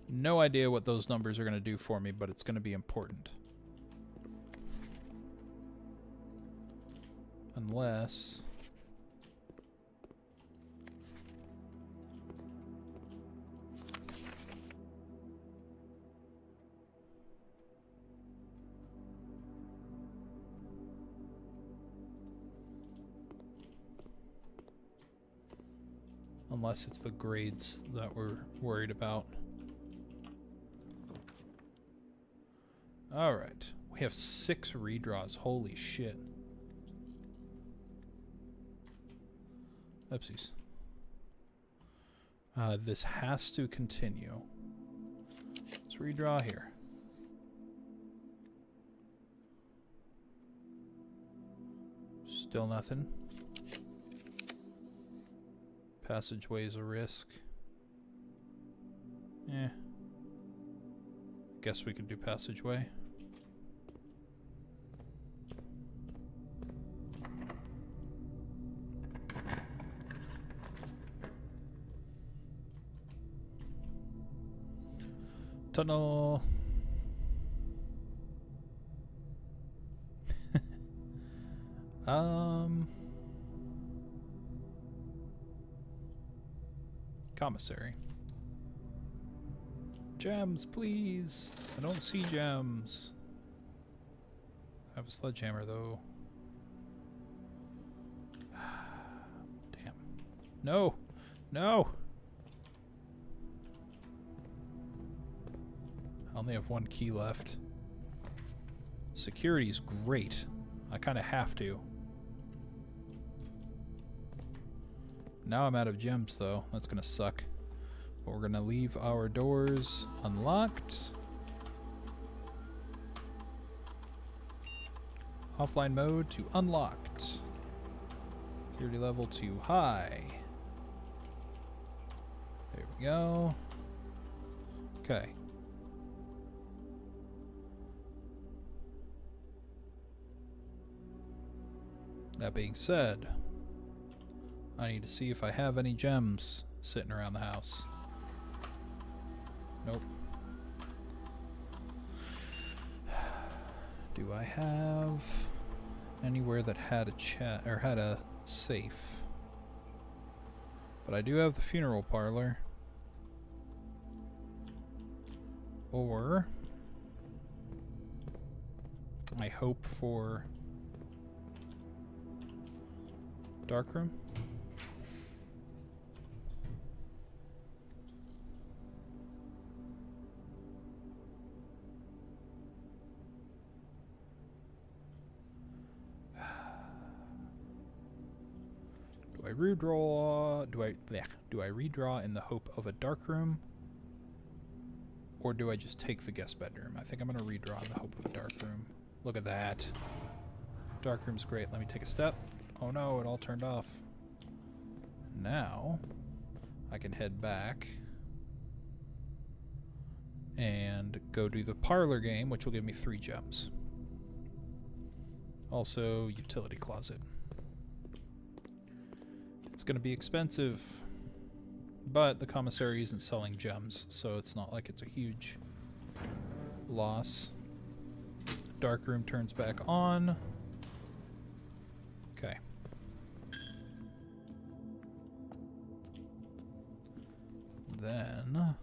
No idea what those numbers are going to do for me, but it's going to be important. Unless... Unless it's the grades that we're worried about. Alright. We have 6 redraws. Holy shit. Oopsies. This has to continue. Let's redraw here. Still nothing. Passageway's a risk. Guess we could do passageway. Tunnel. Commissary. Gems, please. I don't see gems. I have a sledgehammer, though. Damn. No! No! I only have 1 key left. Security's great. I kind of have to. Now I'm out of gems, though. That's gonna suck. But we're gonna leave our doors unlocked. Offline mode to unlocked. Security level to high. There we go. Okay. That being said, I need to see if I have any gems sitting around the house. Nope. Do I have anywhere that had a chat or had a safe? But I do have the funeral parlor. Or I hope for darkroom. Do I redraw? Do I redraw in the hope of a dark room? Or do I just take the guest bedroom? I think I'm gonna redraw in the hope of a dark room. Look at that. Dark room's great. Let me take a step. Oh no, it all turned off. Now I can head back and go do the parlor game, which will give me 3 gems. Also, utility closet. It's going to be expensive, but the commissary isn't selling gems, so it's not like it's a huge loss. Dark room turns back on. Okay. Then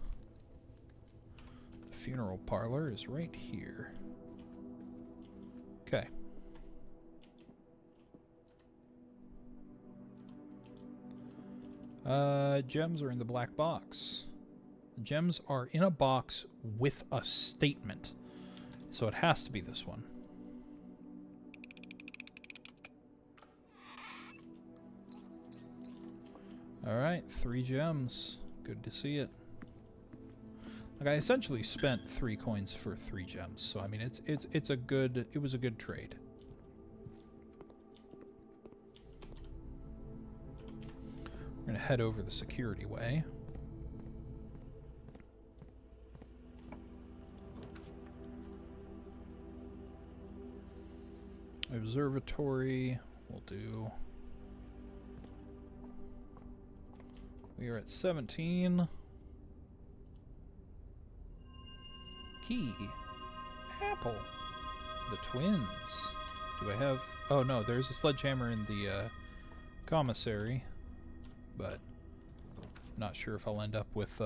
the funeral parlor is right here. Okay. Gems are in the black box. The gems are in a box with a statement. So it has to be this one. Alright, 3 gems. Good to see it. Like, I essentially spent 3 coins for 3 gems, so I mean it was a good trade. We're gonna head over the security way. Observatory, we'll do. We are at 17. Key. Apple. The twins. Do I have... Oh no, there's a sledgehammer in the commissary. But not sure if I'll end up with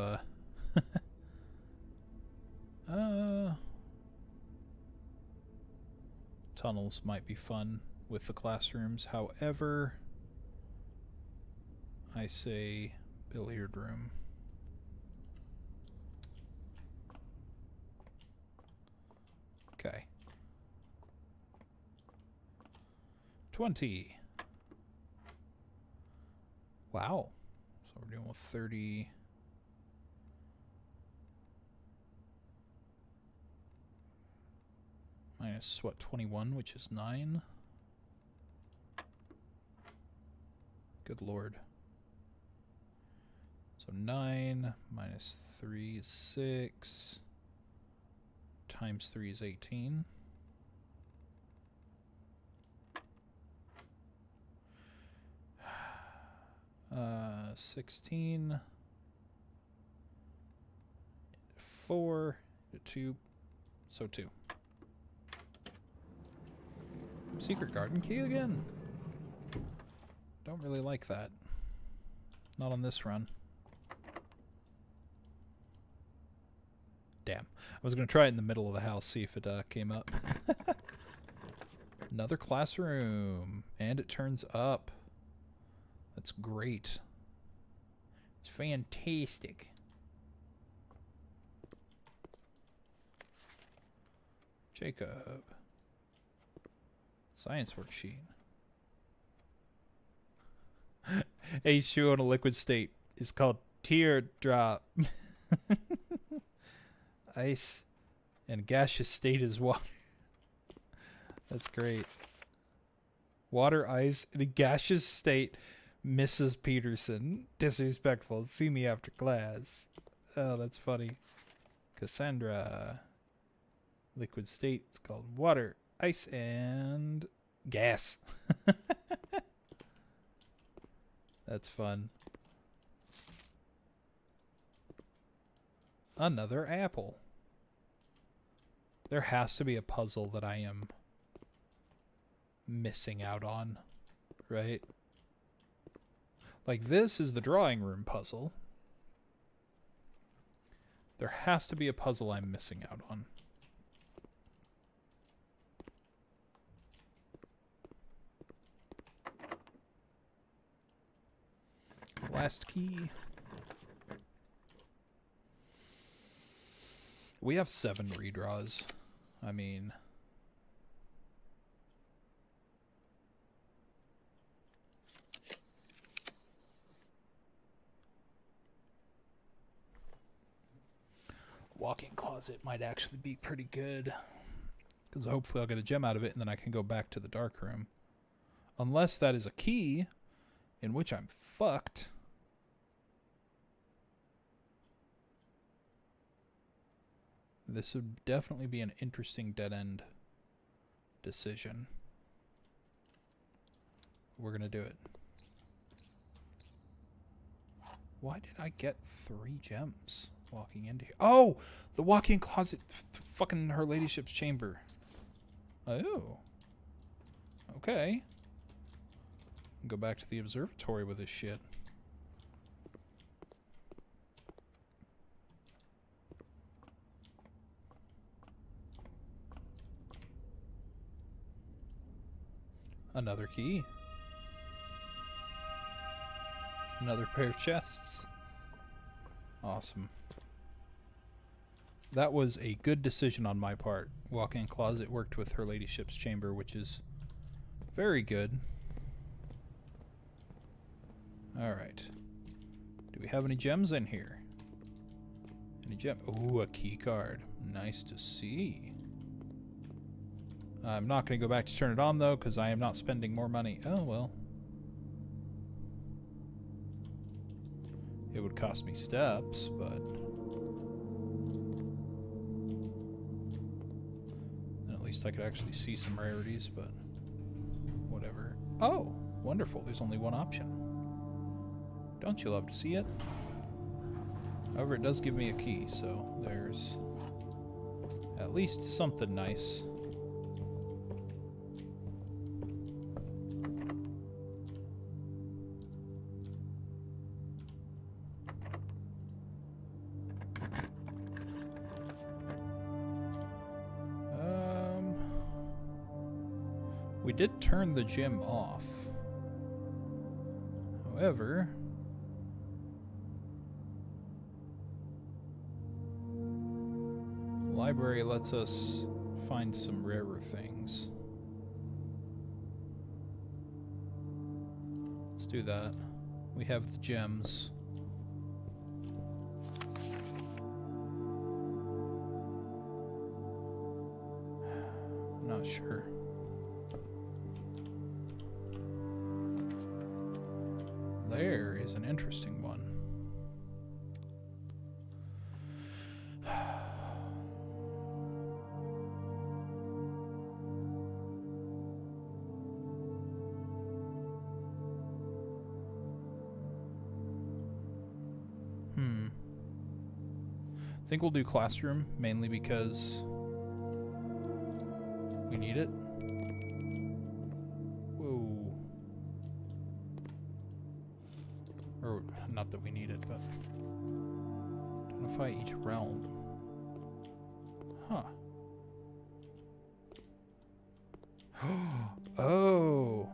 tunnels might be fun with the classrooms. However, I say billiard room. Okay. 20. Wow. So we're dealing with 30. Minus, what, 21, which is 9? Good lord. So 9 minus 3 is 6. Times 3 is 18. 16, 4, 2, so 2. Secret garden key again. Don't really like that. Not on this run. Damn. I was going to try it in the middle of the house, see if it came up. Another classroom. And it turns up. That's great. It's fantastic. Jacob. Science worksheet. H2O in a liquid state is called teardrop. Ice and gaseous state is water. That's great. Water, ice, in a gaseous state. Mrs. Peterson. Disrespectful. See me after class. Oh, that's funny. Cassandra. Liquid state is called water, ice, and gas. That's fun. Another apple. There has to be a puzzle that I am missing out on, right? Like, this is the drawing room puzzle. There has to be a puzzle I'm missing out on. Last key. We have 7 redraws. I mean... walk-in closet might actually be pretty good. Because hopefully I'll get a gem out of it and then I can go back to the dark room. Unless that is a key, in which I'm fucked. This would definitely be an interesting dead-end decision. We're gonna do it. Why did I get 3 gems walking into here? Oh! The walk-in closet, fucking Her Ladyship's chamber. Oh. Okay. Go back to the observatory with this shit. Another key. Another pair of chests. Awesome. That was a good decision on my part. Walk-in closet worked with Her Ladyship's chamber, which is very good. Alright. Do we have any gems in here? Any gem? Ooh, a key card. Nice to see. I'm not going to go back to turn it on, though, because I am not spending more money. Oh, well. It would cost me steps, but... then at least I could actually see some rarities, but... whatever. Oh! Wonderful. There's only one option. Don't you love to see it? However, it does give me a key, so there's... at least something nice. We did turn the gym off. However, library lets us find some rarer things. Let's do that. We have the gems. I'm not sure. There is an interesting one. I think we'll do classroom, mainly because we need it. Whoa. Or, not that we need it, but... identify each realm. Huh. Oh!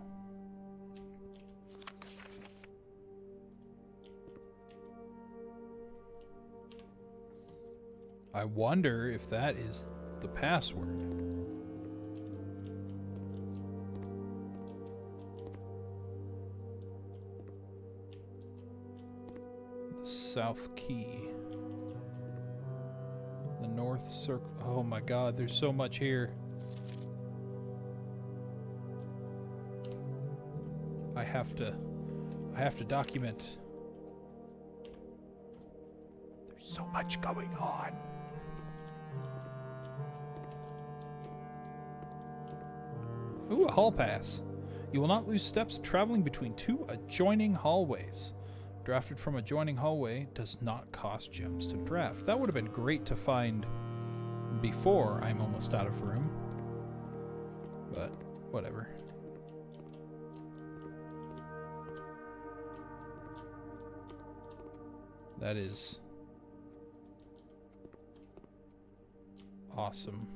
I wonder if that is the password. The South Key. The North Circle. Oh my god, there's so much here. I have to document. There's so much going on. Ooh, a hall pass. You will not lose steps traveling between 2 adjoining hallways. Drafted from adjoining hallway does not cost gems to draft. That would have been great to find before I'm almost out of room. But whatever. That is awesome.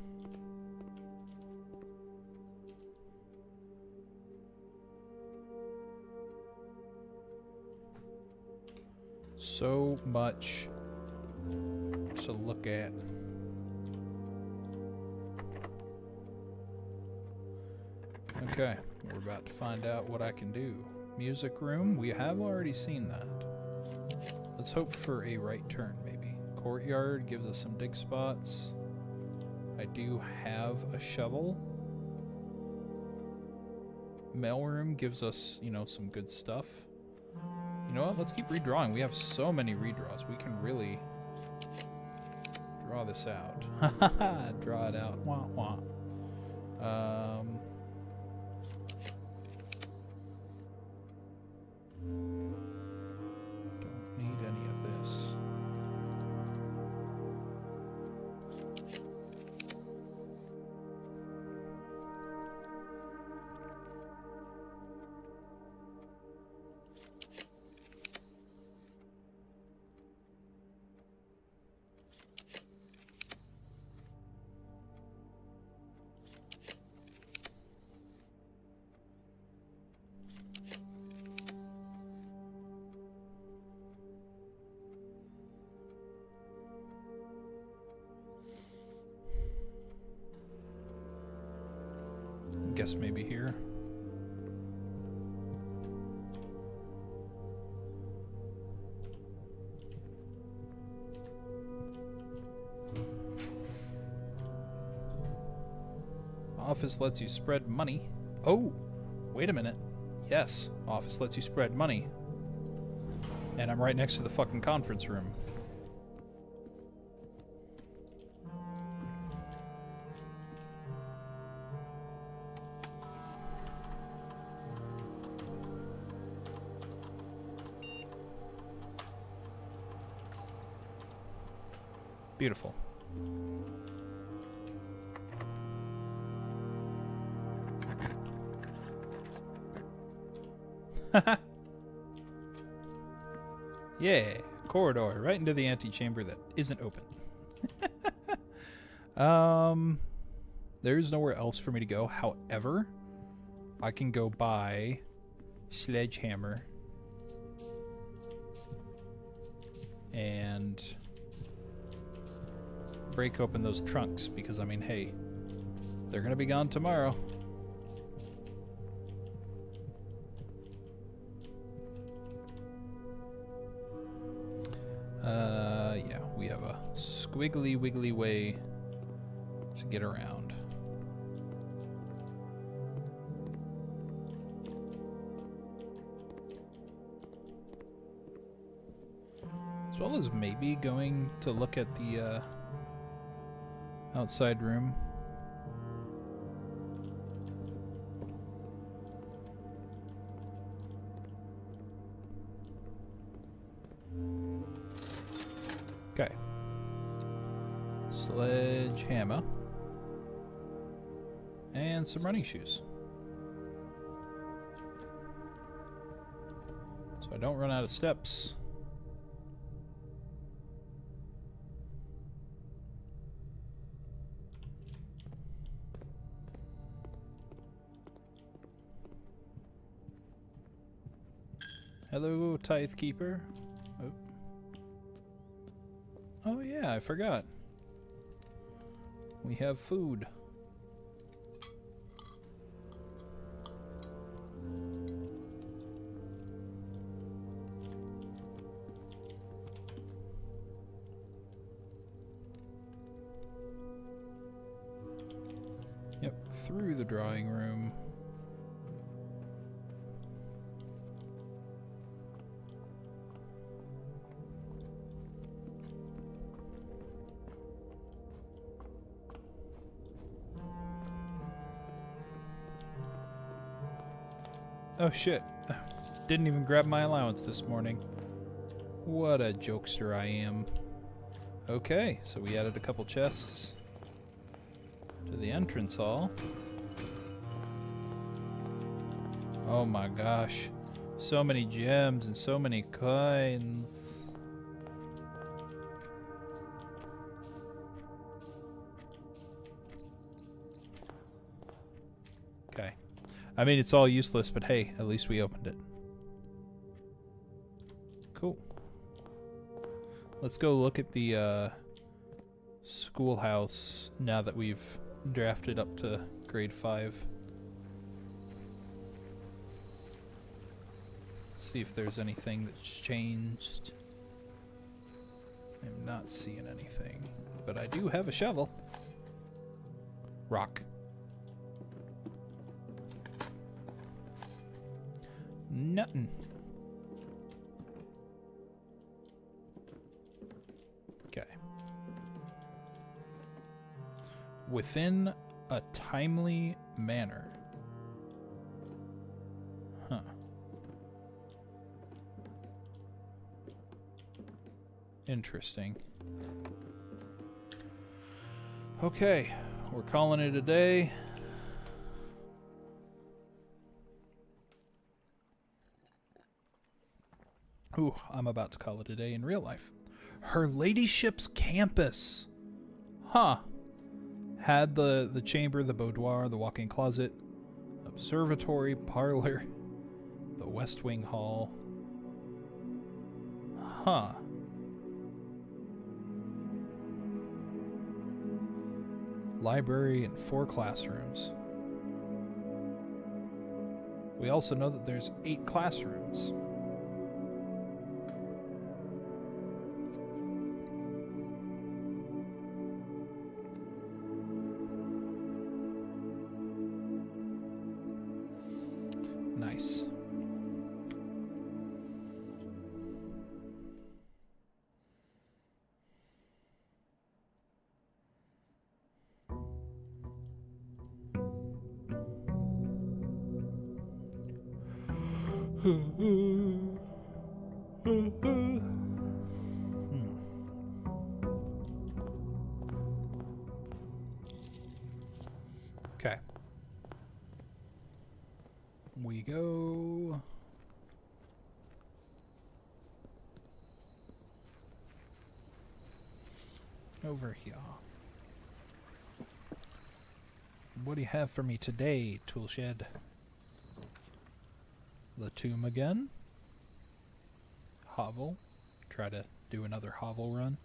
So much to look at. Okay, we're about to find out what I can do. Music room, we have already seen that. Let's hope for a right turn, maybe. Courtyard gives us some dig spots. I do have a shovel. Mailroom gives us, you know, some good stuff. You know what? Let's keep redrawing. We have so many redraws. We can really draw this out. Draw it out. Wah, wah. Don't need any of this. Guess maybe here. Office lets you spread money. Oh, wait a minute. Yes, office lets you spread money. And I'm right next to the fucking conference room. Beautiful. Yeah, corridor right into the antechamber that isn't open. There's nowhere else for me to go. However, I can go buy sledgehammer and break open those trunks because, I mean, hey, they're gonna be gone tomorrow. Yeah, we have a squiggly wiggly way to get around. As well as maybe going to look at the outside room. Okay. Sledgehammer. And some running shoes. So I don't run out of steps. Hello, Tithe Keeper. Oh. Oh yeah, I forgot. We have food. Yep, through the drawing room. Oh shit. Didn't even grab my allowance this morning. What a jokester I am. Okay, so we added a couple chests to the entrance hall. Oh my gosh. So many gems and so many coins. Okay. I mean, it's all useless, but hey, at least we opened it. Cool. Let's go look at the schoolhouse now that we've drafted up to grade 5. See if there's anything that's changed. I'm not seeing anything, but I do have a shovel. Rock. Nothing. Okay. Within a timely manner. Huh. Interesting. Okay, we're calling it a day. Ooh, I'm about to call it a day in real life. Her Ladyship's campus. Huh. Had the chamber, the boudoir, the walk-in closet, observatory, parlor, the West Wing hall. Huh. Library and 4 classrooms. We also know that there's 8 classrooms. Nice. Okay. We go over here. What do you have for me today, Toolshed? The tomb again. Hovel. Try to do another hovel run.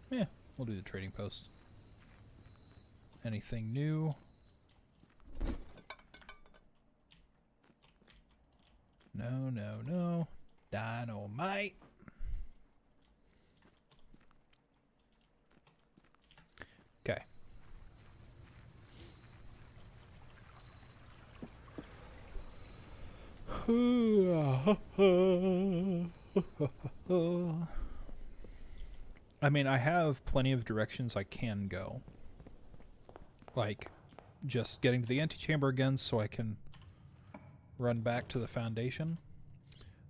Yeah, we'll do the trading post. Anything new? No, no, no. Dynamite. Okay. I mean, I have plenty of directions I can go. Like, just getting to the antechamber again so I can run back to the foundation.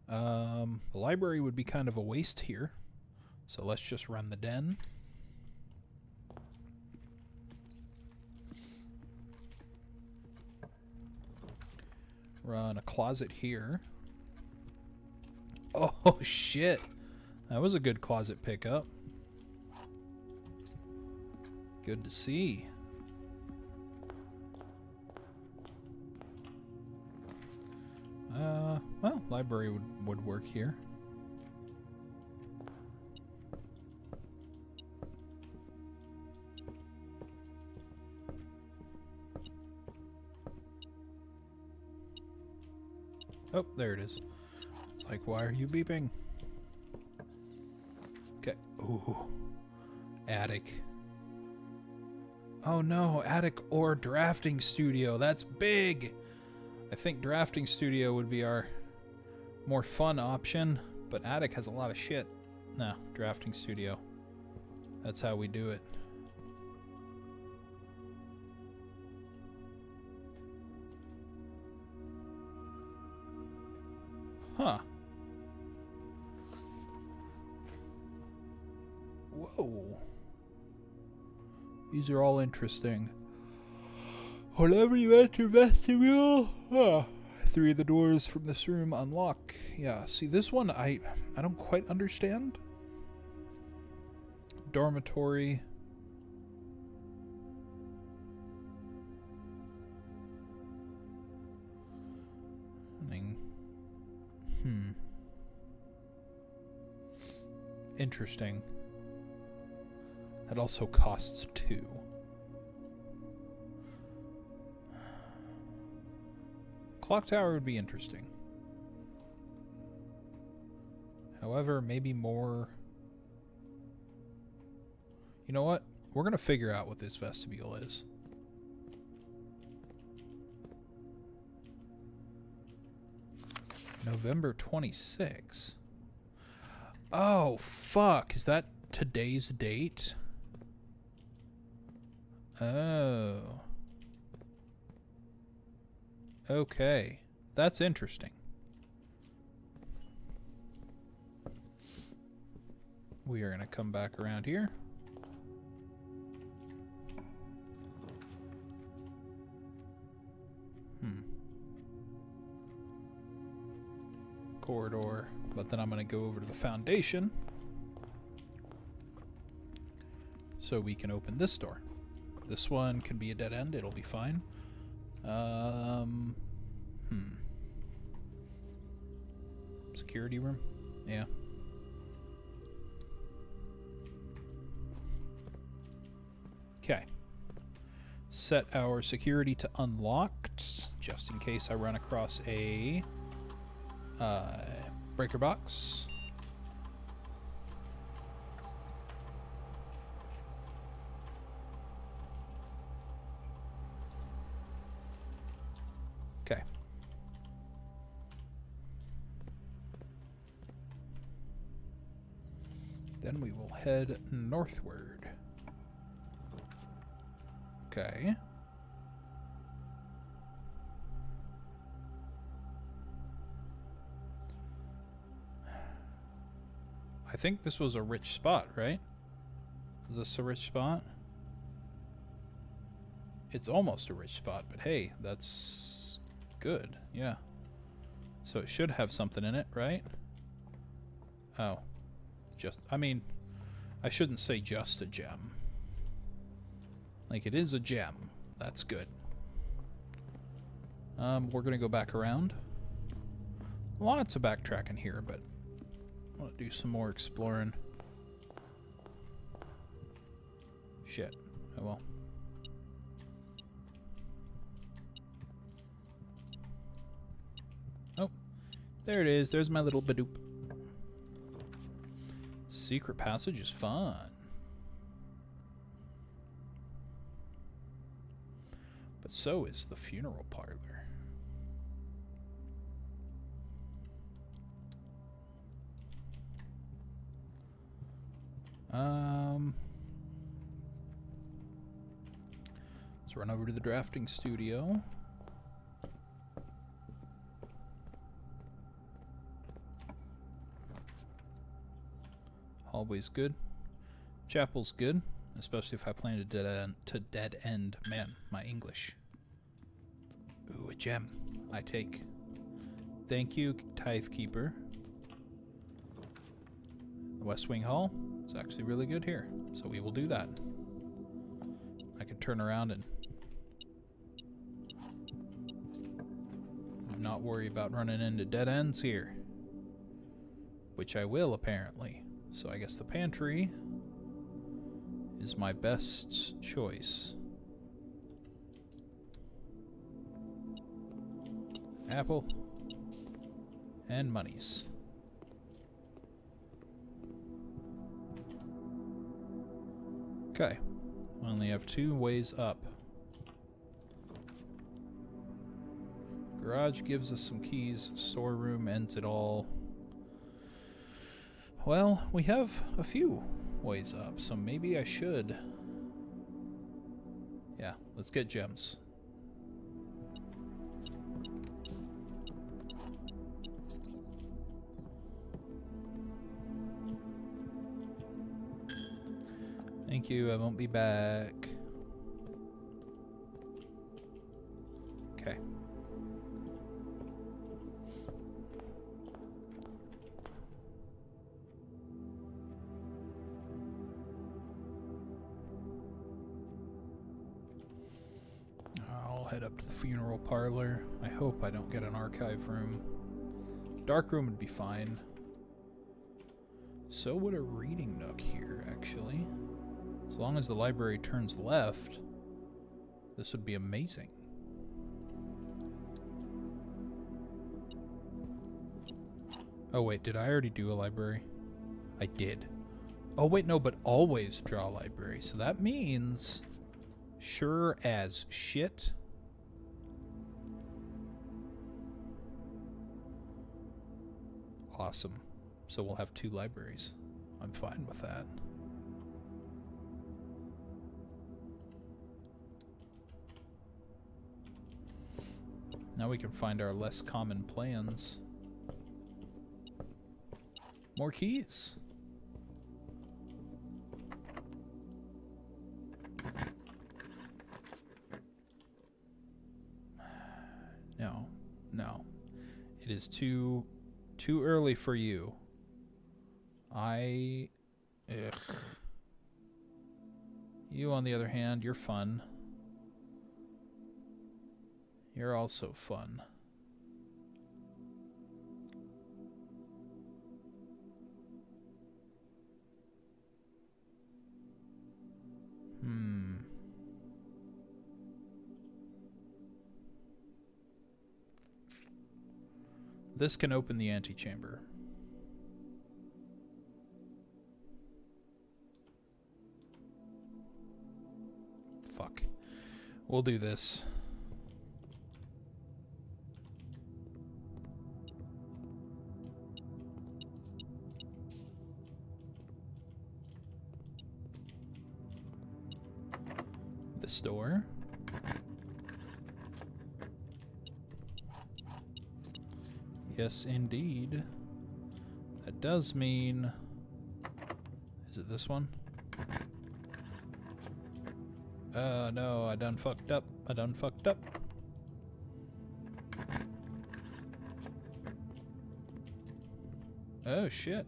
The library would be kind of a waste here. So let's just run the den. Run a closet here. Oh, shit. That was a good closet pickup. Good to see. Well, library would work here. Oh, there it is. It's like, why are you beeping? Okay. Ooh. Attic. Oh no, attic or drafting studio. That's big! I think drafting studio would be our more fun option, but attic has a lot of shit. No, drafting studio. That's how we do it. Huh. Whoa. These are all interesting. Whenever you enter vestibule, 3 of the doors from this room unlock. Yeah, see this one I don't quite understand. Dormitory. Interesting. That also costs 2. Clock tower would be interesting. However, maybe more... You know what? We're going to figure out what this vestibule is. November 26. Oh, fuck. Is that today's date? Oh. Okay. That's interesting. We are going to come back around here. Corridor, but then I'm going to go over to the foundation so we can open this door. This one can be a dead end, it'll be fine. Security room? Yeah. Okay. Set our security to unlocked, just in case I run across a breaker box. Okay. Then we will head northward. Okay. I think this was a rich spot, right? Is this a rich spot? It's almost a rich spot, but hey, that's good, yeah. So it should have something in it, right? Oh. I mean, I shouldn't say just a gem. Like, it is a gem. That's good. We're gonna go back around. Lots of backtracking here, but I want to do some more exploring. Shit. Oh well. Oh. There it is. There's my little Badoop. Secret passage is fun. But so is the funeral parlor. Let's run over to the drafting studio. Hallway's good. Chapel's good, especially if I plan to dead end. Man, my English. Ooh, a gem. I take. Thank you, Tithe Keeper. The West Wing Hall is actually really good here, so we will do that. I can turn around and not worry about running into dead ends here, which I will apparently. So I guess the pantry is my best choice. Apple and monies. Okay, we only have 2 ways up. Garage gives us some keys, storeroom ends it all. Well, we have a few ways up, so maybe I should. Yeah, let's get gems. Thank you, I won't be back. Okay. I'll head up to the funeral parlor. I hope I don't get an archive room. Dark room would be fine. So would a reading nook here, actually. As long as the library turns left, this would be amazing. Oh wait, did I already do a library? I did. Oh wait, no, but always draw a library. So that means, sure as shit, awesome. So we'll have 2 libraries. I'm fine with that. Now we can find our less common plans. More keys. No, no. It is too early for you. Ugh. You, on the other hand, you're fun. You're also fun. This can open the antechamber. Fuck. We'll do this. This door. Yes, indeed. That does mean... Is it this one? No, I done fucked up. I done fucked up. Oh, shit.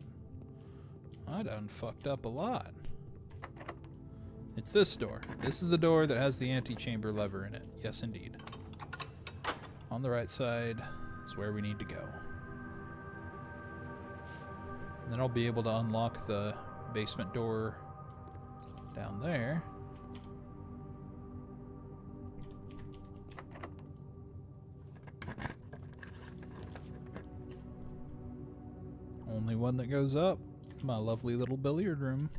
I done fucked up a lot. It's this door. This is the door that has the antechamber lever in it. Yes, indeed. On the right side is where we need to go. And then I'll be able to unlock the basement door down there. Only one that goes up. My lovely little billiard room.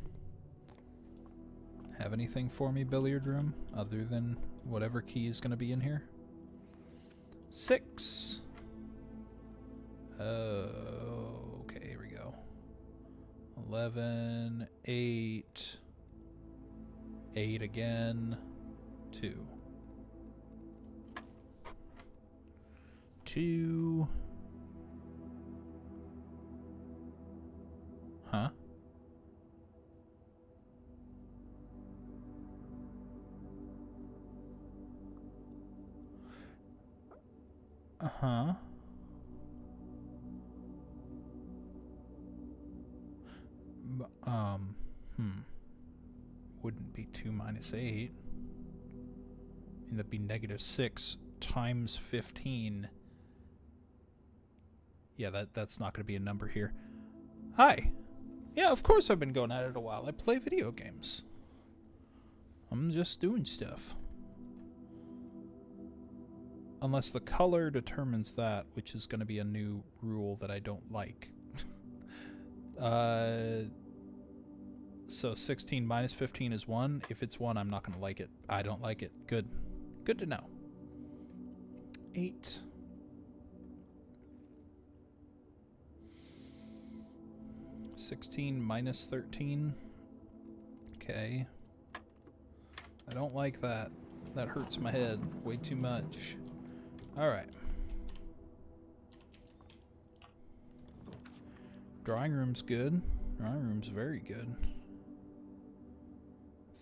Have anything for me, billiard room, other than whatever key is going to be in here? 6. Okay, here we go. 11, 8. 8 again. 2. 2. Huh? Uh-huh. Wouldn't be 2 minus 8. And that'd be -6 times 15. Yeah, that's not going to be a number here. Hi. Yeah, of course I've been going at it a while. I play video games. I'm just doing stuff. Unless the color determines that, which is going to be a new rule that I don't like. So 16 minus 15 is 1. If it's 1, I'm not going to like it. I don't like it. Good. Good to know. 8. (16 minus 13). Okay. I don't like that. That hurts my head way too much. Alright. Drawing room's good. Drawing room's very good.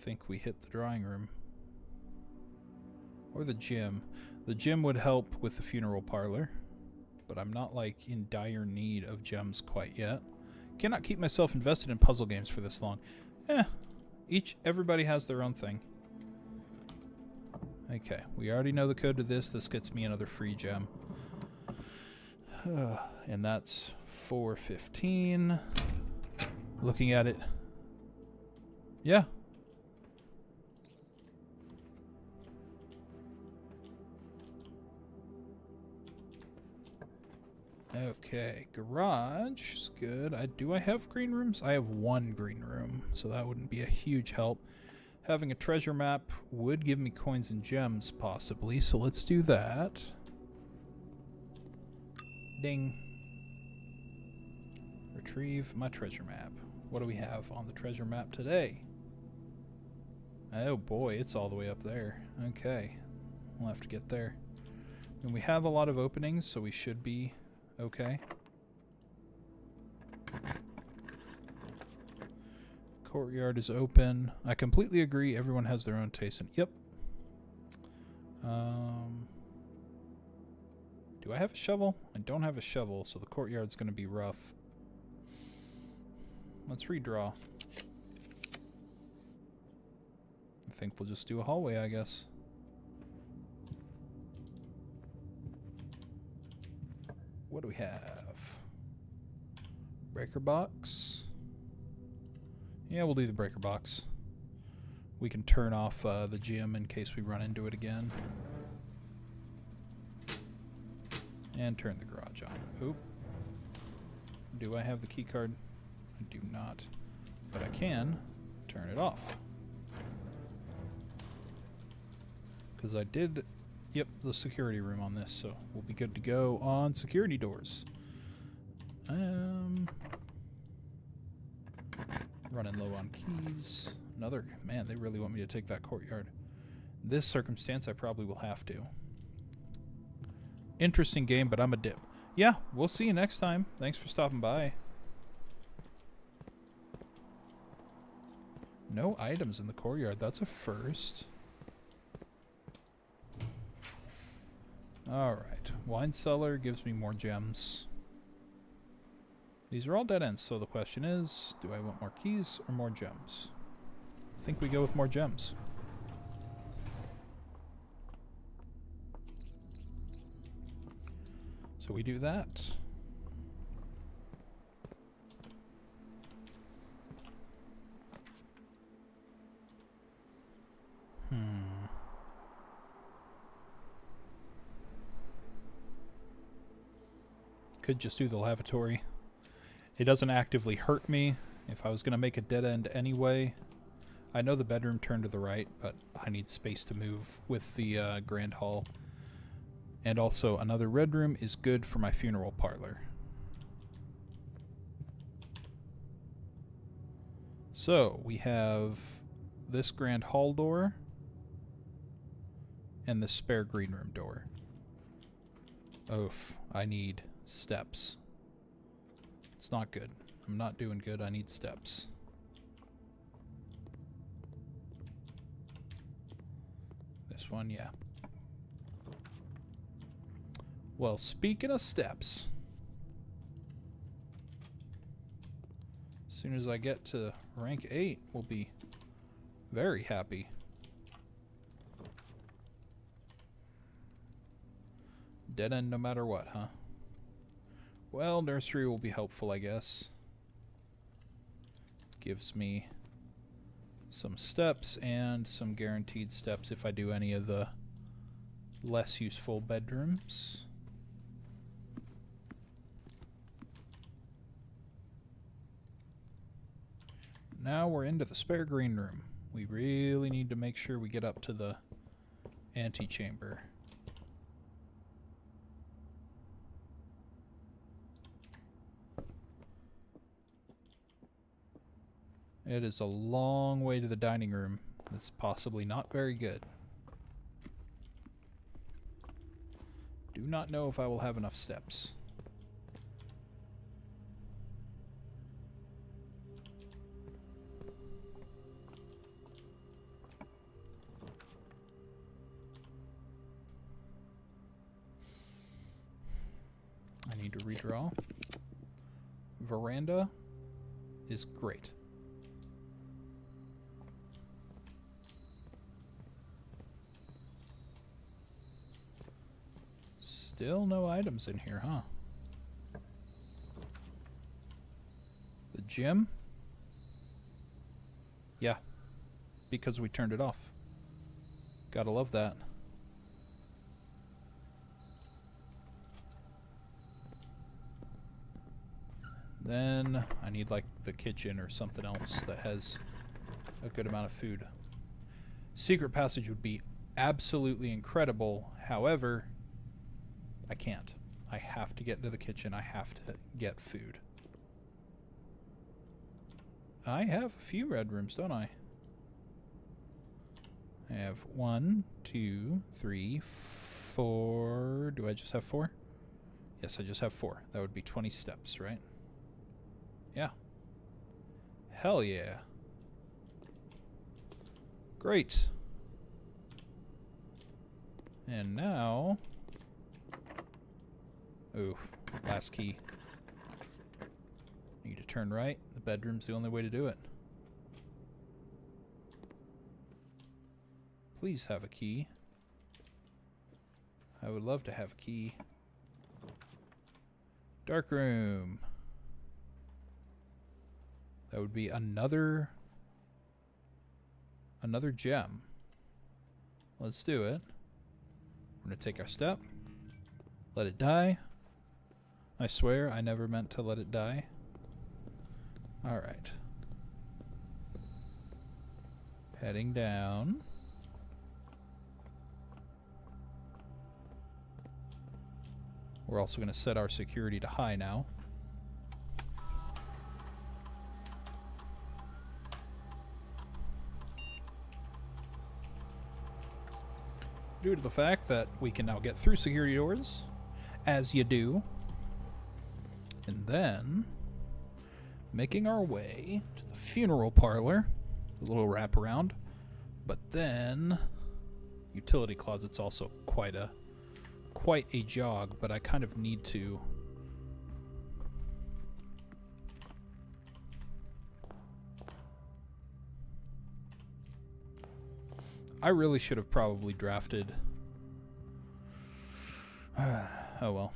think we hit the drawing room. Or the gym. The gym would help with the funeral parlor, but I'm not like in dire need of gems quite yet. Cannot keep myself invested in puzzle games for this long. Everybody has their own thing. Okay, we already know the code to this. This gets me another free gem. And that's 415. Looking at it. Yeah. Okay, garage is good. Do I have green rooms? I have one green room, so that wouldn't be a huge help. Having a treasure map would give me coins and gems, possibly, so let's do that. Ding. Retrieve my treasure map. What do we have on the treasure map today? Oh boy, it's all the way up there. Okay, we'll have to get there. And we have a lot of openings, so we should be okay. Courtyard is open. I completely agree. Everyone has their own taste in. Yep. Do I have a shovel? I don't have a shovel, so the courtyard's going to be rough. Let's redraw. I think we'll just do a hallway, I guess. What do we have? Breaker box. Yeah, we'll do the breaker box. We can turn off the gym in case we run into it again. And turn the garage on. Oop. Do I have the key card? I do not. But I can turn it off. Because I did... Yep, the security room on this, so we'll be good to go on security doors. Running low on keys. Another... Man, they really want me to take that courtyard. This circumstance, I probably will have to. Interesting game, but I'm a dip. Yeah, we'll see you next time. Thanks for stopping by. No items in the courtyard. That's a first. Alright. Wine cellar gives me more gems. These are all dead ends, so the question is, do I want more keys or more gems? I think we go with more gems. So we do that. Could just do the lavatory. It doesn't actively hurt me if I was going to make a dead end anyway. I know the bedroom turned to the right, but I need space to move with the grand hall. And also, another red room is good for my funeral parlor. So, we have this grand hall door and the spare green room door. Oof, I need steps. It's not good. I'm not doing good. I need steps. This one, yeah. Well, speaking of steps, as soon as I get to rank 8, we'll be very happy. Dead end no matter what, huh? Well, nursery will be helpful, I guess. Gives me some steps and some guaranteed steps if I do any of the less useful bedrooms. Now we're into the spare green room. We really need to make sure we get up to the antechamber. It is a long way to the dining room. It's possibly not very good. Do not know if I will have enough steps. to redraw. Veranda is great. Still no items in here, huh? The gym? Yeah, because we turned it off. Gotta love that. Then I need like the kitchen or something else that has a good amount of food. Secret passage would be absolutely incredible. However, I can't. I have to get into the kitchen. I have to get food. I have a few red rooms, don't I? I have 1, 2, 3, 4. Do I just have 4? Yes, I just have 4. That would be 20 steps, right? Yeah. Hell yeah. Great. And now... Ooh, last key. Need to turn right. The bedroom's the only way to do it. Please have a key. I would love to have a key. Dark room. That would be another gem. Let's do it. We're going to take our step. Let it die. I swear I never meant to let it die. Alright. Heading down. We're also going to set our security to high now. Due to the fact that we can now get through security doors, as you do, and then making our way to the funeral parlor, a little wraparound, but then utility closet's also quite a jog, but I kind of need to I really should have probably drafted oh well.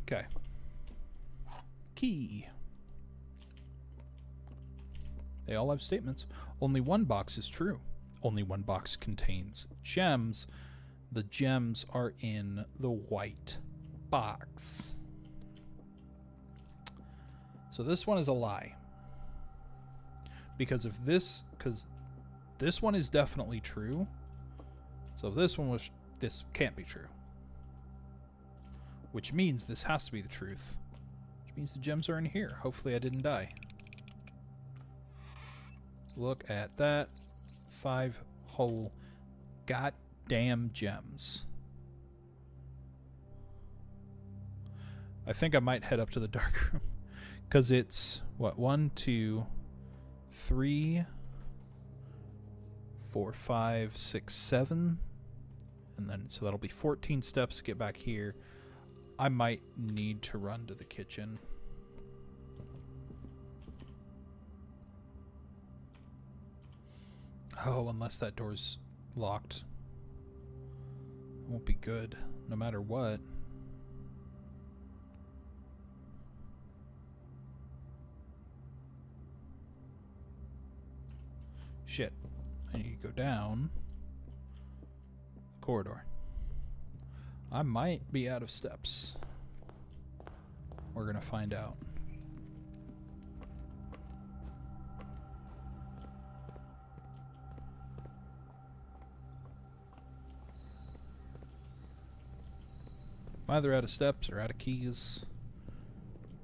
Okay. Key. They all have statements. Only one box is true. Only one box contains gems. The gems are in the white box. So this one is a lie. Because this one is definitely true. So if this can't be true. Which means this has to be the truth. Which means the gems are in here. Hopefully I didn't die. Look at that. 5 whole goddamn gems. I think I might head up to the dark room. Because it's, what, 1, 2, 3, 4, 5, 6, 7. And then, so that'll be 14 steps to get back here. I might need to run to the kitchen. Oh, unless that door's locked. It won't be good, no matter what. Shit. I need to go down the corridor. I might be out of steps. We're gonna find out. I'm either out of steps or out of keys.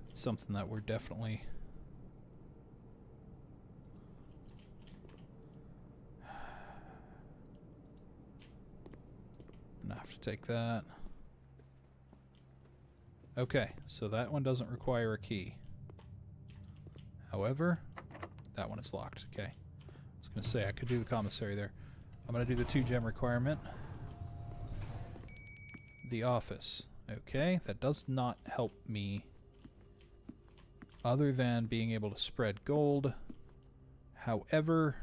It's something that we're definitely gonna have to take that. Okay, so that one doesn't require a key. However, that one is locked. Okay. I was gonna say I could do the commissary there. I'm gonna do the 2 gem requirement. The office. Okay, that does not help me other than being able to spread gold. However,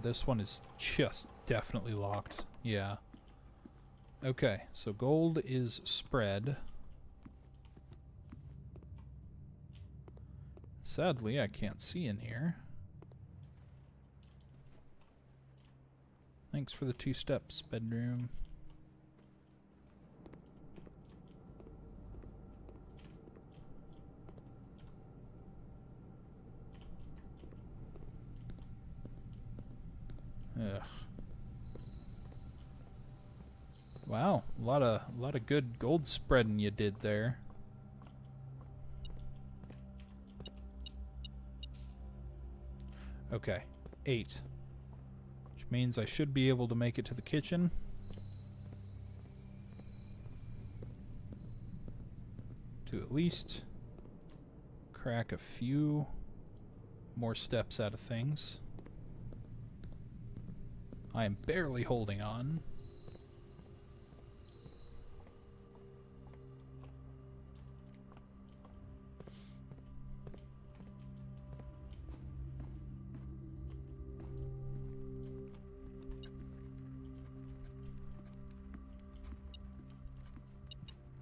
this one is just definitely locked. Yeah. Okay, so gold is spread. Sadly, I can't see in here. Thanks for the 2 steps, bedroom. Ugh. Wow, a lot of good gold spreading you did there. Okay, 8. Which means I should be able to make it to the kitchen. To at least crack a few more steps out of things. I am barely holding on.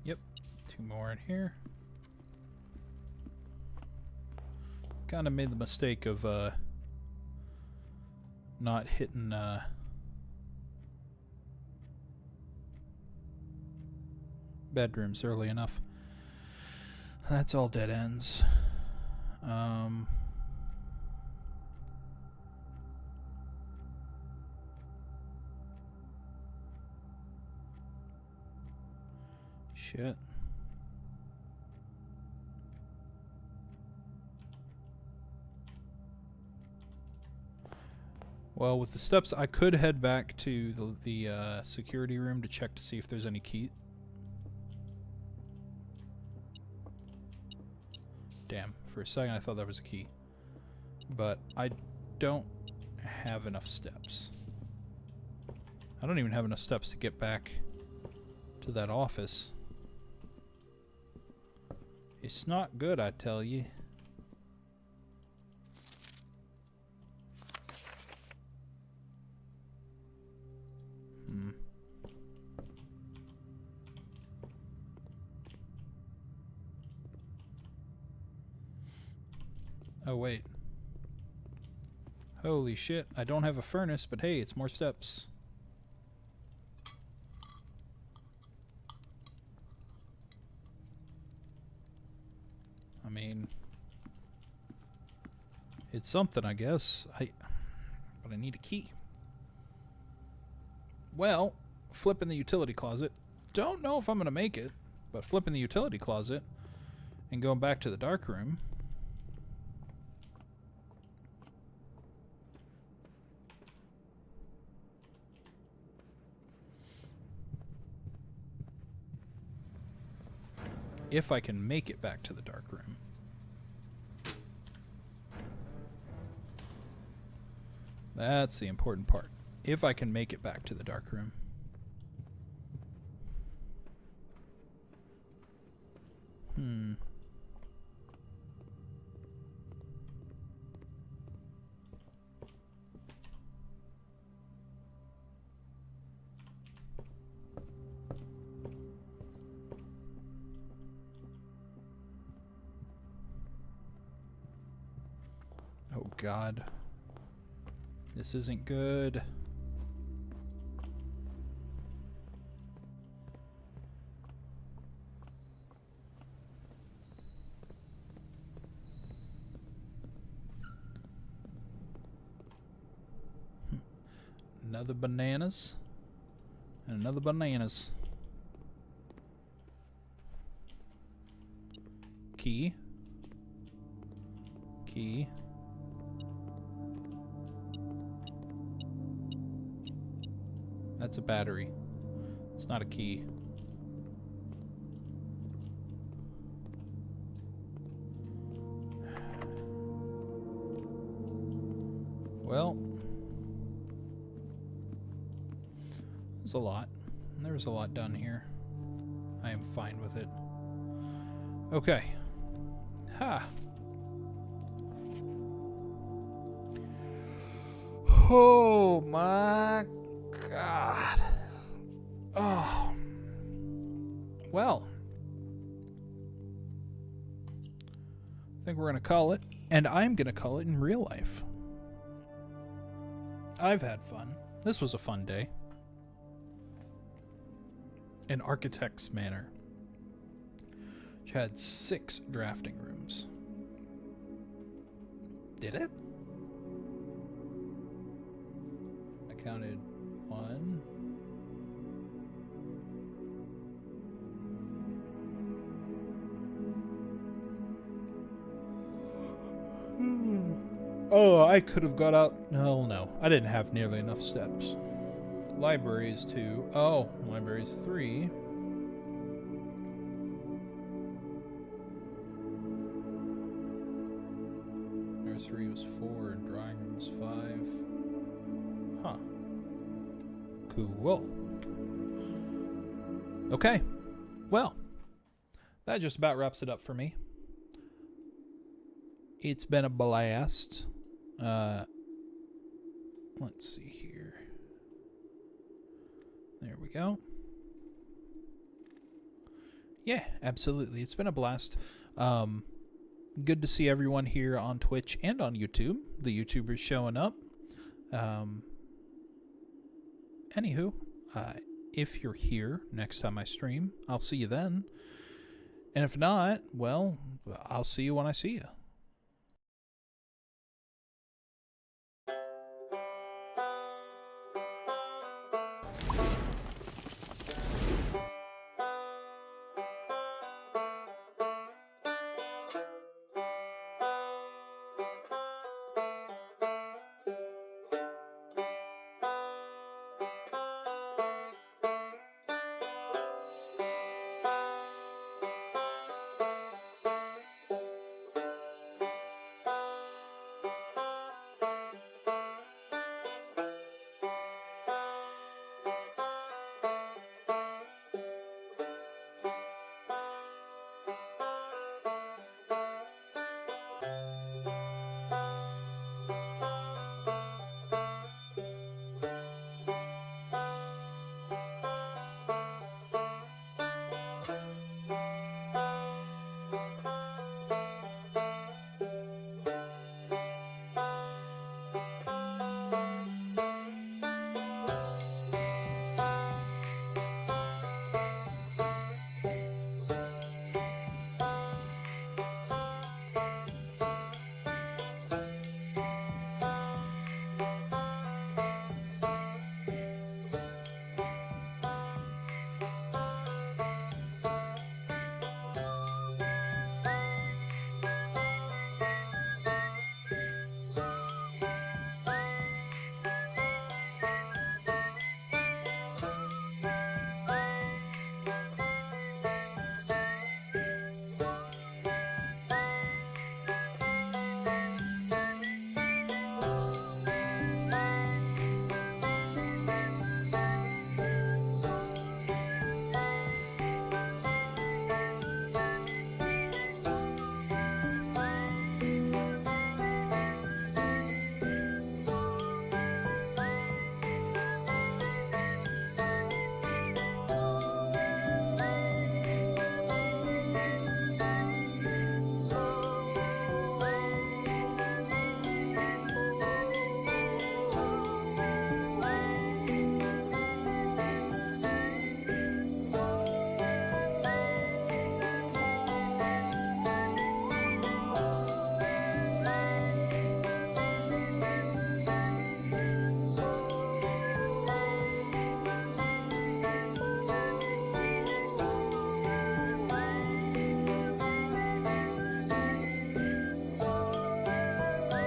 Yep, 2 more in here. Kind of made the mistake of not hitting bedrooms early enough. That's all dead ends. Shit. Well, with the steps, I could head back to the security room to check to see if there's any key. Damn, for a second I thought that was a key. But I don't have enough steps. I don't even have enough steps to get back to that office. It's not good, I tell you. Oh, wait. Holy shit, I don't have a furnace, but hey, it's more steps. I mean, it's something, I guess. But I need a key. Well, flipping the utility closet. Don't know if I'm gonna make it, but flipping the utility closet and going back to the dark room. If I can make it back to the dark room. That's the important part. If I can make it back to the dark room. Oh God. This isn't good. Another bananas. And another bananas. Key. Key. That's a battery. It's not a key. Well, there's a lot. There's a lot done here. I am fine with it. Okay. Ha. Oh my God. Oh. Well. I think we're going to call it. And I'm going to call it in real life. I've had fun. This was a fun day. An Architect's Manor, which had 6 drafting rooms. Did it? I counted 1. Oh, I could have got out. No. I didn't have nearly enough steps. Libraries 2. Oh, libraries 3. Nursery was 4 and drawing room was 5. Huh. Cool. Okay. Well, that just about wraps it up for me. It's been a blast. Let's see here. There we go. Yeah, absolutely. It's been a blast. Good to see everyone here on Twitch and on YouTube. The YouTubers showing up. Anywho, if you're here next time I stream, I'll see you then. And if not, well, I'll see you when I see you.